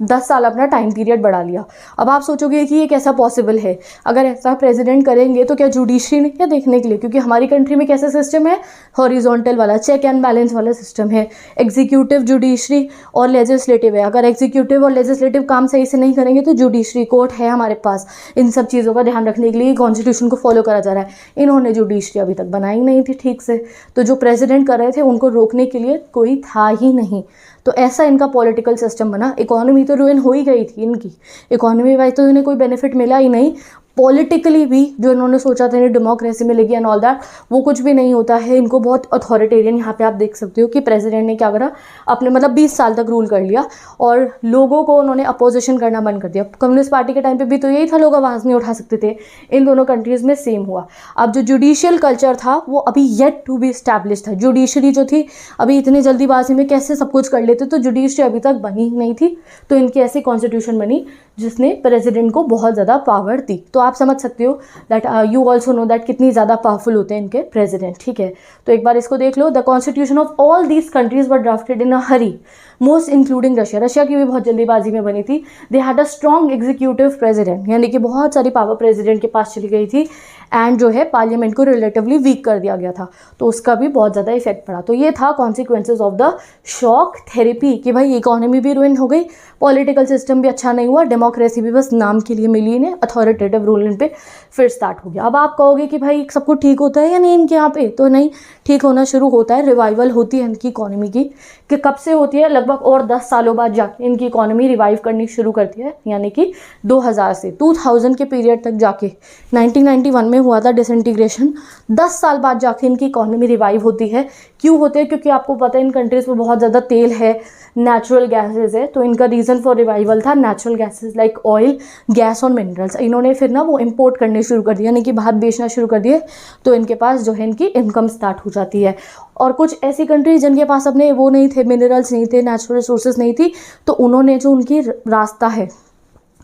10 साल अपना टाइम पीरियड बढ़ा लिया। अब आप सोचोगे कि ये कैसा पॉसिबल है, अगर ऐसा प्रेसिडेंट करेंगे तो क्या जुडिशरी ने क्या देखने के लिए, क्योंकि हमारी कंट्री में कैसा सिस्टम है, हॉरिजॉन्टल वाला, चेक एंड बैलेंस वाला सिस्टम है। एग्जीक्यूटिव, जुडिशरी और लेजिस्लेटिव है। अगर एग्जीक्यूटिव और लेजिस्लेटिव काम सही से नहीं करेंगे तो जुडिशरी, कोर्ट है हमारे पास। इन सब चीज़ों का ध्यान रखने के लिए कॉन्स्टिट्यूशन को फॉलो करा जा रहा है। इन्होंने जुडिशरी अभी तक बनाई नहीं थी ठीक से, तो जो प्रेसिडेंट कर रहे थे उनको रोकने के लिए कोई था ही नहीं। तो ऐसा इनका पॉलिटिकल सिस्टम बना। इकोनॉमी तो रुइन हो ही गई थी इनकी, इकोनॉमी वाइज तो इन्हें कोई बेनिफिट मिला ही नहीं। पॉलिटिकली भी जो इन्होंने सोचा था इन्हें डेमोक्रेसी मिलेगी एंड ऑल दैट, वो कुछ भी नहीं होता है। इनको बहुत अथॉरिटेरियन, यहाँ पे आप देख सकते हो कि प्रेसिडेंट ने क्या करा, अपने मतलब 20 साल तक रूल कर लिया और लोगों को उन्होंने अपोजिशन करना बंद कर दिया। कम्युनिस्ट पार्टी के टाइम पे भी तो यही था, लोग आवाज़ नहीं उठा सकते थे। इन दोनों कंट्रीज़ में सेम हुआ। अब जो जुडिशियल कल्चर था वो अभी येट टू बी स्टैब्लिश था। जुडिशरी जो थी अभी इतनी जल्दीबाजी में कैसे सब कुछ कर लेते, तो जुडिशरी अभी तक बनी ही नहीं थी। तो इनकी ऐसी कॉन्स्टिट्यूशन बनी जिसने प्रेसिडेंट को बहुत ज़्यादा पावर दी। तो आप समझ सकते हो that you also know that कितनी ज़्यादा पावरफुल होते हैं इनके प्रेसिडेंट, ठीक है। तो एक बार इसको देख लो। The constitution of all these countries were drafted in a hurry, most including Russia. Russia की भी बहुत जल्दीबाजी में बनी थी। They had a strong executive president, यानी कि बहुत सारी पावर प्रेसिडेंट के पास चली गई थी एंड जो है पार्लियामेंट को रिलेटिवली वीक कर दिया गया था, तो उसका भी बहुत ज़्यादा इफेक्ट पड़ा। तो ये था consequences of the shock therapy कि भाई इकोनॉमी भी रुइन हो गई, पॉलिटिकल सिस्टम भी अच्छा नहीं हुआ, डेमोक्रेसी भी बस नाम के लिए मिली इन्हें, अथॉरिटेटिव रूल इन पे फिर स्टार्ट हो गया। अब आप कहोगे कि भाई सब कुछ ठीक होता है या नहीं इनके यहाँ पे, तो नहीं, ठीक होना शुरू होता है। रिवाइवल होती है इनकी इकोनॉमी की, कि कब से होती है, लगभग और 10 सालों बाद जाके इनकी इकोनॉमी रिवाइव करनी शुरू करती है, यानी कि 2000 से 2000 के पीरियड तक जाके 1991 में हुआ था डिसइंटीग्रेशन। 10 साल बाद जाके इनकी इकोनॉमी रिवाइव होती है। क्यों होते हैं? क्योंकि आपको पता है इन कंट्रीज़ में बहुत ज़्यादा तेल है, नेचुरल गैसेज है, तो इनका रीज़न फॉर रिवाइवल था natural gases like oil, gas और मिनरल्स। इन्होंने फिर ना वो इंपोर्ट करने शुरू कर दिया, यानी कि बाहर बेचना शुरू कर दिए, तो इनके पास जो है इनकी इनकम स्टार्ट हो जाती है। और कुछ ऐसी कंट्रीज जिनके पास अपने वो नहीं थे, मिनरल्स नहीं थे, नेचुरल रिसोर्सेज नहीं थी, तो उन्होंने जो उनकी रास्ता है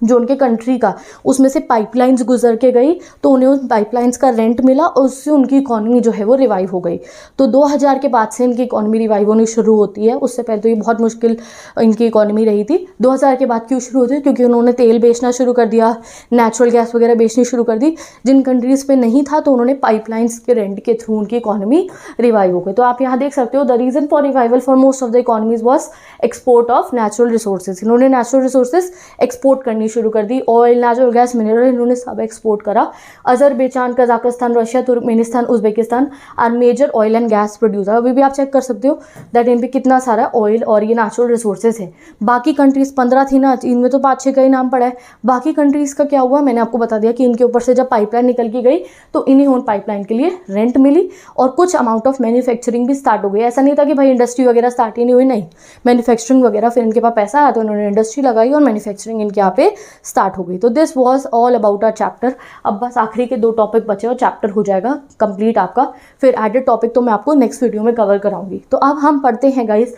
जो उनके कंट्री का, उसमें से पाइपलाइंस गुजर के गई, तो उन्हें उन पाइपलाइंस का रेंट मिला और उससे उनकी इकोनॉमी जो है वो रिवाइव हो गई। तो 2000 के बाद से इनकी इकोनॉमी रिवाइव होनी शुरू होती है। उससे पहले तो ये बहुत मुश्किल इनकी इकोनॉमी रही थी। 2000 के बाद क्यों शुरू होती है? क्योंकि उन्होंने तेल बेचना शुरू कर दिया, नेचुरल गैस वगैरह बेचनी शुरू कर दी। जिन कंट्रीज़ पे नहीं था तो उन्होंने पाइपलाइंस के रेंट के थ्रू उनकी इकोनॉमी रिवाइव हो गई। तो आप यहाँ देख सकते हो the reason for revival for most of the economies was export of natural resources. इन्होंने नेचुरल रिसोर्सेज एक्सपोर्ट करनी शुरू कर दी, ऑयल, नेचुरल गैस, मिनरल, इन्होंने सब एक्सपोर्ट करा। Azerbaijan, Kazakhstan, Russia, Turkmenistan, Uzbekistan are major oil and gas producer. अभी भी आप चेक कर सकते हो दैट इन पे कितना सारा ऑयल और ये नेचुरल रिसोर्सेज है। बाकी कंट्रीज 15 थी ना, इनमें तो 5-6 का ही नाम पड़ा है। बाकी कंट्रीज का क्या हुआ, मैंने आपको बता दिया कि इनके ऊपर से जब पाइपलाइन निकल के गई तो इन्हें उन पाइपलाइन के लिए रेंट मिली और कुछ अमाउंट ऑफ मैन्युफैक्चरिंग भी स्टार्ट हो गई। ऐसा नहीं था कि भाई इंडस्ट्री वगैरह स्टार्ट ही नहीं हुई, नहीं, मैन्युफैक्चरिंग वगैरह, फिर इनके पास पैसा आया तो उन्होंने इंडस्ट्री लगाई और मैन्युफैक्चरिंग इनके यहाँ पे स्टार्ट हो गई। तो this was all about our chapter. अब बस आखिरी के 2 टॉपिक बचे और चैप्टर हो जाएगा कंप्लीट आपका। फिर एडेड टॉपिक तो मैं आपको नेक्स्ट वीडियो में कवर कराऊंगी। तो अब हम पढ़ते हैं गाइस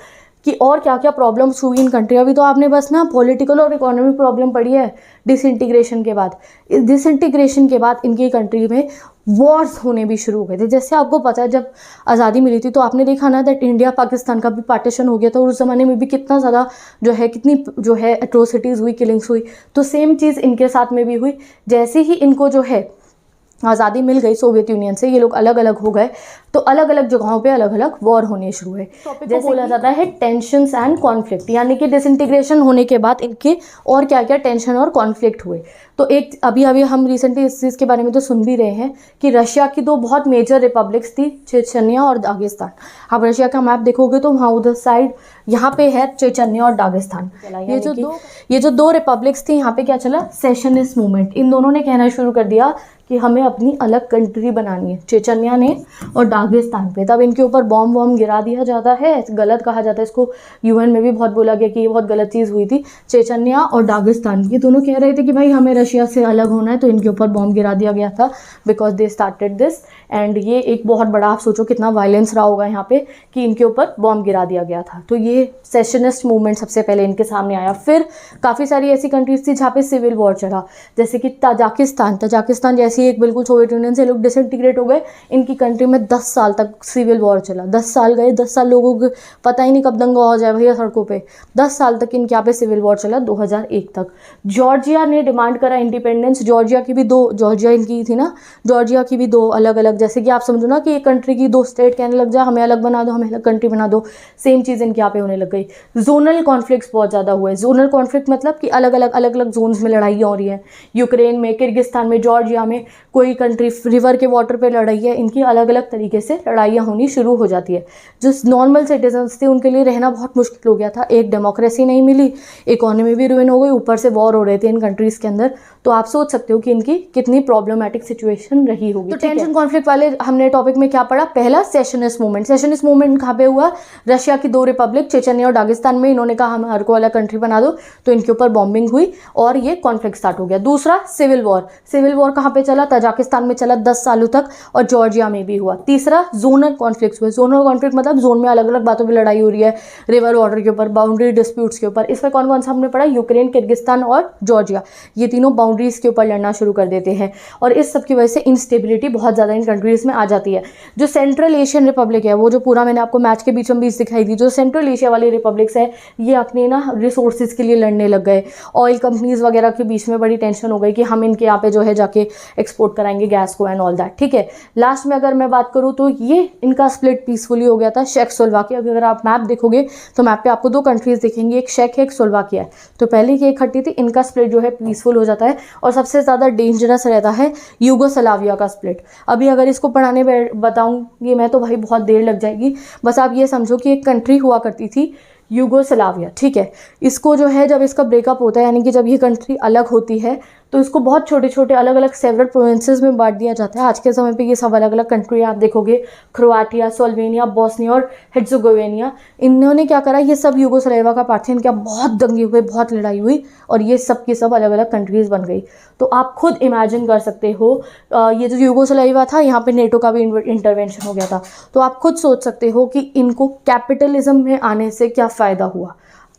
कि और क्या क्या प्रॉब्लम्स हुई इन कंट्री। अभी तो आपने बस ना पॉलिटिकल और इकोनॉमिक प्रॉब्लम पढ़ी है डिसइंटीग्रेशन के बाद। इस डिसइंटीग्रेशन के बाद इनकी कंट्री में वॉर्स होने भी शुरू हो गए थे। जैसे आपको पता है जब आज़ादी मिली थी तो आपने देखा ना दैट इंडिया पाकिस्तान का भी पार्टीशन हो गया था और उस ज़माने में भी कितना ज़्यादा जो है कितनी जो है एट्रोसिटीज़ हुई, किलिंग्स हुई। तो सेम चीज़ इनके साथ में भी हुई। जैसे ही इनको जो है आज़ादी मिल गई सोवियत यूनियन से, ये लोग अलग अलग हो गए, तो अलग अलग जगहों पे अलग अलग वॉर होने शुरू हुए। जैसे बोला जाता है टेंशन्स एंड कॉन्फ्लिक्ट, यानी कि डिसइंटीग्रेशन होने के बाद इनके और क्या क्या टेंशन और कॉन्फ्लिक्ट हुए। तो एक अभी हम रिसेंटली इस चीज़ के बारे में तो सुन भी रहे हैं कि रशिया की 2 बहुत मेजर रिपब्लिक्स थी, चेचन्या और दागिस्तान। आप रशिया का मैप देखोगे तो वहाँ उधर साइड यहाँ पे है चेचन्या और दागिस्तान। ये जो दो रिपब्लिक्स थी, यहाँ पे क्या चला, सेशनिस्ट मूवमेंट। इन दोनों ने कहना शुरू कर दिया कि हमें अपनी अलग कंट्री बनानी है, चेचन्या ने और दागिस्तान पे। तब इनके ऊपर बॉम्ब गिरा दिया जाता है, गलत कहा जाता है इसको, यूएन में भी बहुत बोला गया कि ये बहुत गलत चीज़ हुई थी। चेचन्या और दागिस्तान ये दोनों कह रहे थे कि भाई हमें रशिया रशिया से अलग होना है तो इनके ऊपर बॉम्ब गिरा दिया गया था because they started this. And ये एक बहुत बड़ा, आप सोचो कितना वायलेंस रहा होगा यहाँ पे कि इनके ऊपर बॉम्ब गिरा दिया गया था। तो ये सेशनिस्ट मूवमेंट सबसे पहले इनके सामने आया। फिर काफ़ी सारी ऐसी कंट्रीज थी जहाँ पे सिविल वॉर चला, जैसे कि तजाकिस्तान जैसी एक बिल्कुल सोवियत यूनियन से लोग डिसइंटीग्रेट हो गए, इनकी कंट्री में 10 साल तक सिविल वॉर चला। 10 साल गए, 10 साल लोगों को पता ही नहीं कब दंगा हो जाए भैया सड़कों पे। 10 साल तक इनके यहाँ पे सिविल वॉर चला, 2001 तक। जॉर्जिया ने डिमांड करा इंडिपेंडेंस। जॉर्जिया की भी दो अलग अलग, जैसे कि आप समझो ना कि एक कंट्री की 2 स्टेट कहने लग जाए हमें अलग बना दो, हमें अलग कंट्री बना दो, सेम चीज़ इनके यहाँ पे होने लग गई। जोनल कॉन्फ्लिक्ट्स बहुत ज़्यादा हुए। जोनल कॉन्फ्लिक्ट मतलब कि अलग अलग जोन्स में लड़ाइयाँ हो रही हैं। यूक्रेन में, किर्गिस्तान में, जॉर्जिया में, कोई कंट्री रिवर के वाटर पे लड़ रही है, इनकी अलग अलग तरीके से लड़ाइयाँ होनी शुरू हो जाती है। जो नॉर्मल सिटीजन्स थे उनके लिए रहना बहुत मुश्किल हो गया था। एक डेमोक्रेसी नहीं मिली, इकोनॉमी भी रुइन हो गई, ऊपर से वॉर हो रहे थे इन कंट्रीज़ के अंदर। तो आप सोच सकते हो कि इनकी कितनी प्रॉब्लमैटिक सिचुएशन रही होगी। तो टेंशन कॉन्फ्लिक्ट वाले हमने टॉपिक में क्या पढ़ा? पहला सेशनिस्ट मूवमेंट। सेशनिस्ट मूवमेंट कहाँ पे हुआ? रशिया की 2 रिपब्लिक चेचन्या और दागिस्तान में। इन्होंने कहा हमारे को अलग कंट्री बना दो, तो इनके ऊपर बॉम्बिंग हुई और ये कॉन्फ्लिक्ट स्टार्ट हो गया। दूसरा सिविल वॉर। सिविल वॉर कहाँ पे चला? तजाकिस्तान में चला 10 सालों तक और जॉर्जिया में भी हुआ। तीसरा जोनल कॉन्फ्लिक्ट हुए। जोनल कॉन्फ्लिक्ट मतलब जोन में अलग अलग बातों पर लड़ाई हो रही है, रिवर वाटर के ऊपर, बाउंड्री डिस्प्यूट्स के ऊपर। इसमें कौन कौन सा हमने पढ़ा? यूक्रेन, किर्गिस्तान और जॉर्जिया, ये तीनों बाउंड्रीज के ऊपर लड़ना शुरू कर देते हैं और इस सब की वजह से इंस्टेबिलिटी बहुत ज़्यादा इन कंट्रीज़ में आ जाती है। जो सेंट्रल एशियन रिपब्लिक है, वो जो पूरा मैंने आपको मैच के बीचों बीच दिखाई थी, जो सेंट्रल एशिया वाली रिपब्लिक्स है, ये अपने ना रिसोर्सेज के लिए लड़ने लग गए। ऑयल कंपनीज वगैरह के बीच में बड़ी टेंशन हो गई कि हम इनके यहाँ पे जो है जाके एक्सपोर्ट कराएंगे गैस को एंड ऑल दैट। ठीक है, लास्ट में अगर मैं बात करूँ तो ये इनका स्प्लिट पीसफुली हो गया था। चेकोस्लोवाकिया, अगर आप मैप देखोगे तो मैप पे आपको 2 कंट्रीज दिखेंगी, एक चेक है, एक स्लोवाकिया है। तो पहले की एक हट्टी थी, इनका स्प्लिट जो है पीसफुल हो जाता है और सबसे ज़्यादा डेंजरस रहता है यूगोस्लाविया का स्प्लिट। अभी अगर इसको पढ़ाने बताऊंगी मैं तो भाई बहुत देर लग जाएगी। बस आप ये समझो कि एक कंट्री हुआ करती थी यूगोस्लाविया। ठीक है, इसको जो है जब इसका ब्रेकअप होता है, यानी कि जब ये कंट्री अलग होती है, तो इसको बहुत छोटे छोटे अलग अलग सेवरल प्रोविंसेस में बांट दिया जाता है। आज के समय पे ये सब अलग अलग कंट्री आप देखोगे, क्रोएटिया, स्लोवेनिया, बोस्निया और हेर्जेगोविना। इन्होंने क्या करा, ये सब यूगोस्लाविया का पार्ट थे, इनके बहुत दंगे हुए, बहुत लड़ाई हुई और ये सब की सब अलग अलग कंट्रीज़ बन गई। तो आप खुद इमेजिन कर सकते हो, ये जो यूगोस्लाविया था, यहाँ पे नेटो का भी इंटरवेंशन हो गया था। तो आप खुद सोच सकते हो कि इनको कैपिटलिज्म में आने से क्या फ़ायदा हुआ।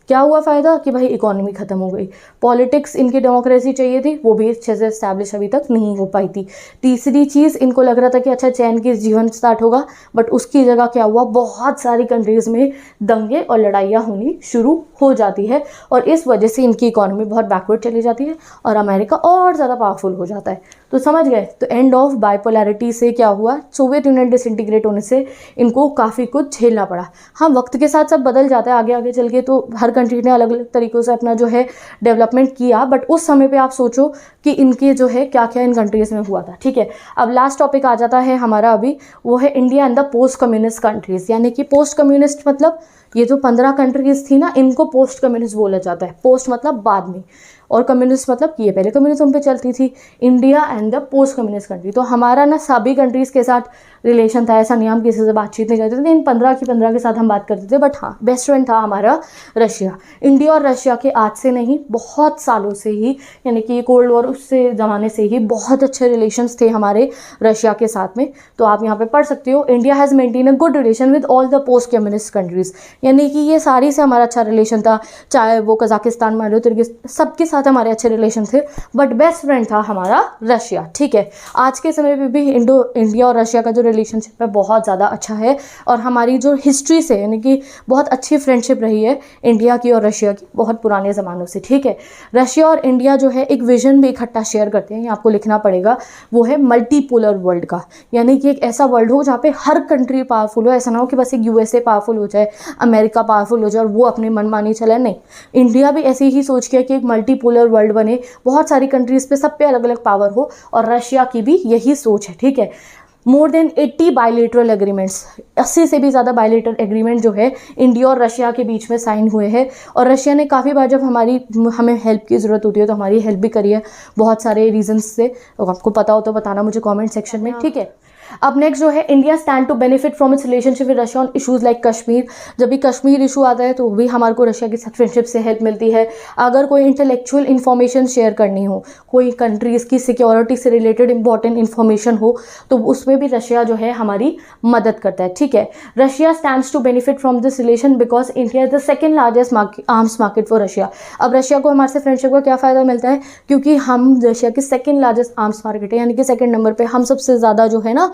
क्या हुआ फ़ायदा? कि भाई इकोनॉमी ख़त्म हो गई। पॉलिटिक्स, इनकी डेमोक्रेसी चाहिए थी, वो भी अच्छे से इस्टेब्लिश अभी तक नहीं हो पाई थी। तीसरी चीज़, इनको लग रहा था कि अच्छा चैन की जीवन स्टार्ट होगा, बट उसकी जगह क्या हुआ, बहुत सारी कंट्रीज़ में दंगे और लड़ाइयाँ होनी शुरू हो जाती है और इस वजह से इनकी इकोनॉमी बहुत बैकवर्ड चली जाती है और अमेरिका और ज़्यादा पावरफुल हो जाता है। तो समझ गए? तो एंड ऑफ बाइपोलैरिटी से क्या हुआ, सोवियत यूनियन डिसइंटीग्रेट होने से इनको काफ़ी कुछ झेलना पड़ा। हाँ, वक्त के साथ सब बदल जाता है, आगे आगे चल के तो हर कंट्री ने अलग अलग तरीक़ों से अपना जो है डेवलपमेंट किया, बट उस समय पे आप सोचो कि इनके जो है क्या क्या इन कंट्रीज़ में हुआ था। ठीक है, अब लास्ट टॉपिक आ जाता है हमारा अभी, वो है India and the post communist countries. यानी कि पोस्ट कम्युनिस्ट मतलब ये जो 15 कंट्रीज़ थी ना, इनको पोस्ट कम्युनिस्ट बोला जाता है। पोस्ट मतलब बाद में और कम्युनिस्ट मतलब कि ये पहले कम्युनिज्म पे चलती थी। India and the post communist country, तो हमारा ना सभी कंट्रीज़ के साथ रिलेशन था, ऐसा नहीं हम किसी से बातचीत नहीं करते थे, इन 15 की 15 के साथ हम बात करते थे। बट हाँ, बेस्ट फ्रेंड था हमारा रशिया। इंडिया और रशिया के आज से नहीं, बहुत सालों से ही, यानी कि कोल्ड वॉर उससे ज़माने से ही बहुत अच्छे रिलेशंस थे हमारे रशिया के साथ में। तो आप यहाँ पे पढ़ सकते हो, India has maintain a good relation with all the post communist countries. यानी कि ये सारी से हमारा अच्छा रिलेशन था, चाहे वो कजाकिस्तान, मान लो, किर्गिस्तान, सबके साथ हमारे अच्छे रिलेशन थे, बट बेस्ट फ्रेंड था हमारा रशिया। ठीक है, आज के समय पे भी इंडिया और रशिया का जो रिलेशनशिप है बहुत ज़्यादा अच्छा है और हमारी जो हिस्ट्री से, यानी कि बहुत अच्छी फ्रेंडशिप रही है इंडिया की और रशिया की बहुत पुराने ज़मानों से। ठीक है, रशिया और इंडिया जो है एक विजन भी इकट्ठा शेयर करते हैं, ये आपको लिखना पड़ेगा, वो है मल्टीपोलर वर्ल्ड का। यानी कि एक ऐसा वर्ल्ड हो जहाँ पे हर कंट्री पावरफुल हो, ऐसा ना हो कि बस एक यूएसए पावरफुल हो जाए, अमेरिका पावरफुल हो जाए और वो अपने मनमानी चले। नहीं, इंडिया भी ऐसी ही सोच के कि एक मल्टीपोलर वर्ल्ड बने, बहुत सारी कंट्रीज़ पे, सब पे अलग अलग पावर हो, और रशिया की भी यही सोच है। ठीक है, मोर देन 80 बायलेटरल एग्रीमेंट्स, 80 से भी ज़्यादा बायलेटरल एग्रीमेंट जो है इंडिया और रशिया के बीच में साइन हुए हैं। और रशिया ने काफ़ी बार जब हमें हेल्प की ज़रूरत होती है तो हमारी हेल्प भी करी है बहुत सारे रीजंस से। तो आपको पता हो तो बताना मुझे कमेंट सेक्शन में। ठीक है, अब नेक्स्ट जो है, India stand to benefit from its relationship with Russia on issues like Kashmir. जब भी कश्मीर इशू आता है तो भी हमारे को रशिया के साथ फ्रेंडशिप से हेल्प मिलती है। अगर कोई इंटेलेक्चुअल इन्फॉर्मेशन शेयर करनी हो, कोई कंट्रीज़ की सिक्योरिटी से रिलेटेड इंपॉर्टेंट इन्फॉर्मेशन हो, तो उसमें भी रशिया जो है हमारी मदद करता है। ठीक है, Russia stands to benefit from this relation because India is the second largest arms market for Russia. अब रशिया को हमारे से फ्रेंडशिप का क्या फ़ायदा मिलता है, क्योंकि हम रशिया की सेकेंड लार्जेस्ट आर्म्स मार्केट है, यानी कि सेकेंड नंबर पे हम सबसे ज़्यादा जो है ना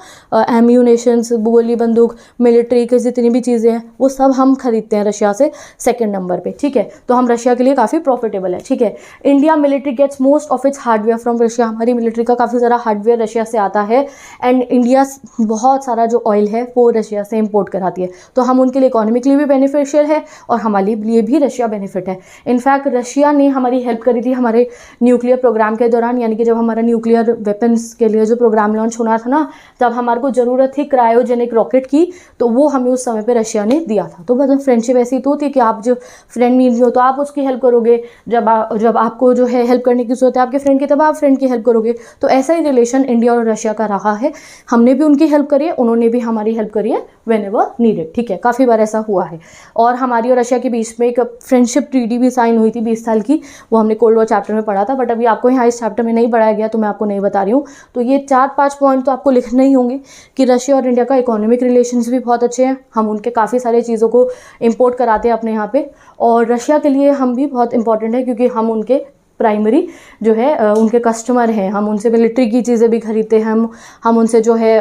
एम्यूनेशंस, गोली बंदूक, मिलिट्री की जितनी भी चीज़ें हैं वो सब हम खरीदते हैं रशिया से सेकेंड नंबर पे। ठीक है, तो हम रशिया के लिए काफ़ी प्रॉफिटेबल है। ठीक है, India military gets most of its hardware from Russia. हमारी मिलिट्री का काफ़ी ज़्यादा हार्डवेयर रशिया से आता है एंड इंडिया बहुत सारा जो ऑयल है वो रशिया से इम्पोर्ट कराती है, तो हम उनके लिए इकोनॉमिकली भी बेनिफिशियल है और हमारे लिए भी रशिया बेनिफिट है। इनफैक्ट रशिया ने हमारी हेल्प करी थी हमारे न्यूक्लियर प्रोग्राम के दौरान, यानी कि जब हमारा न्यूक्लियर वेपन्स के लिए जो प्रोग्राम लॉन्च होना था ना, तब हमारे को ज़रूरत थी क्रायोजेनिक रॉकेट की, तो वो हमें उस समय पे रशिया ने दिया था। तो मतलब फ्रेंडशिप ऐसी तो होती है कि आप जो फ्रेंड मीट हो तो आप उसकी हेल्प करोगे, जब आपको जो है हेल्प करने की जरूरत है आपके फ्रेंड की, तब आप फ्रेंड की हेल्प करोगे। तो ऐसा ही रिलेशन इंडिया और रशिया का रहा है, हमने भी उनकी हेल्प करी है, उन्होंने भी हमारी हेल्प करी है वेन एवर नीडेड। ठीक है, काफ़ी बार ऐसा हुआ है। और हमारी और रशिया के बीच में एक फ्रेंडशिप ट्रीटी भी साइन हुई थी 20 साल की, वो हमने कोल्ड वॉर चैप्टर में पढ़ा था, बट अभी आपको यहाँ इस चैप्टर में नहीं पढ़ाया गया तो मैं आपको नहीं बता रही हूँ। तो ये 4-5 पॉइंट तो आपको लिखने ही होंगे कि रशिया और इंडिया का इकोनॉमिक रिलेशंस भी बहुत अच्छे हैं, हम उनके काफ़ी सारे चीज़ों को इम्पोर्ट कराते हैं अपने यहाँ पे, और रशिया के लिए हम भी बहुत इंपॉर्टेंट है क्योंकि हम उनके प्राइमरी जो है उनके कस्टमर हैं, हम उनसे मिलिट्री की चीज़ें भी खरीदते हैं, हम उनसे जो है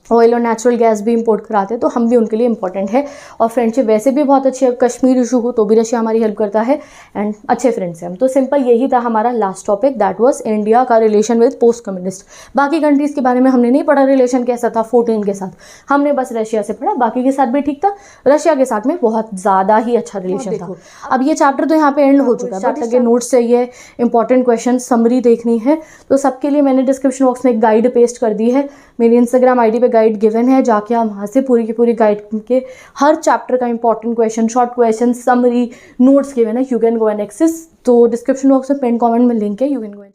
ऑयल और नेचुरल गैस भी इंपोर्ट कराते हैं, तो हम भी उनके लिए इंपॉर्टेंट है। और फ्रेंडशिप वैसे भी बहुत अच्छी है, कश्मीर इशू हो तो भी रशिया हमारी हेल्प करता है एंड अच्छे फ्रेंड्स हैं हम। तो सिंपल यही था हमारा last topic, that was India का रिलेशन विद पोस्ट कम्युनिस्ट। बाकी कंट्रीज़ के बारे में हमने नहीं पढ़ा रिलेशन कैसा था 14 के साथ, हमने बस रशिया से पढ़ा, बाकी के साथ भी ठीक था, रशिया के साथ में बहुत ज़्यादा ही अच्छा रिलेशन था। अब ये चैप्टर तो यहाँ पे एंड हो चुका है, बट अगर नोट्स चाहिए, इंपॉर्टेंट क्वेश्चन समरी देखनी है, तो सबके लिए मैंने डिस्क्रिप्शन बॉक्स में एक गाइड पेस्ट कर दी है, मेरी इंस्टाग्राम आईडी पे गाइड गिवन है, जाके आप वहाँ से पूरी की पूरी गाइड के हर चैप्टर का important question, short question, summary, notes given है, you can go and access. तो डिस्क्रिप्शन बॉक्स में पिन कमेंट में लिंक है, यू कैन गो एंड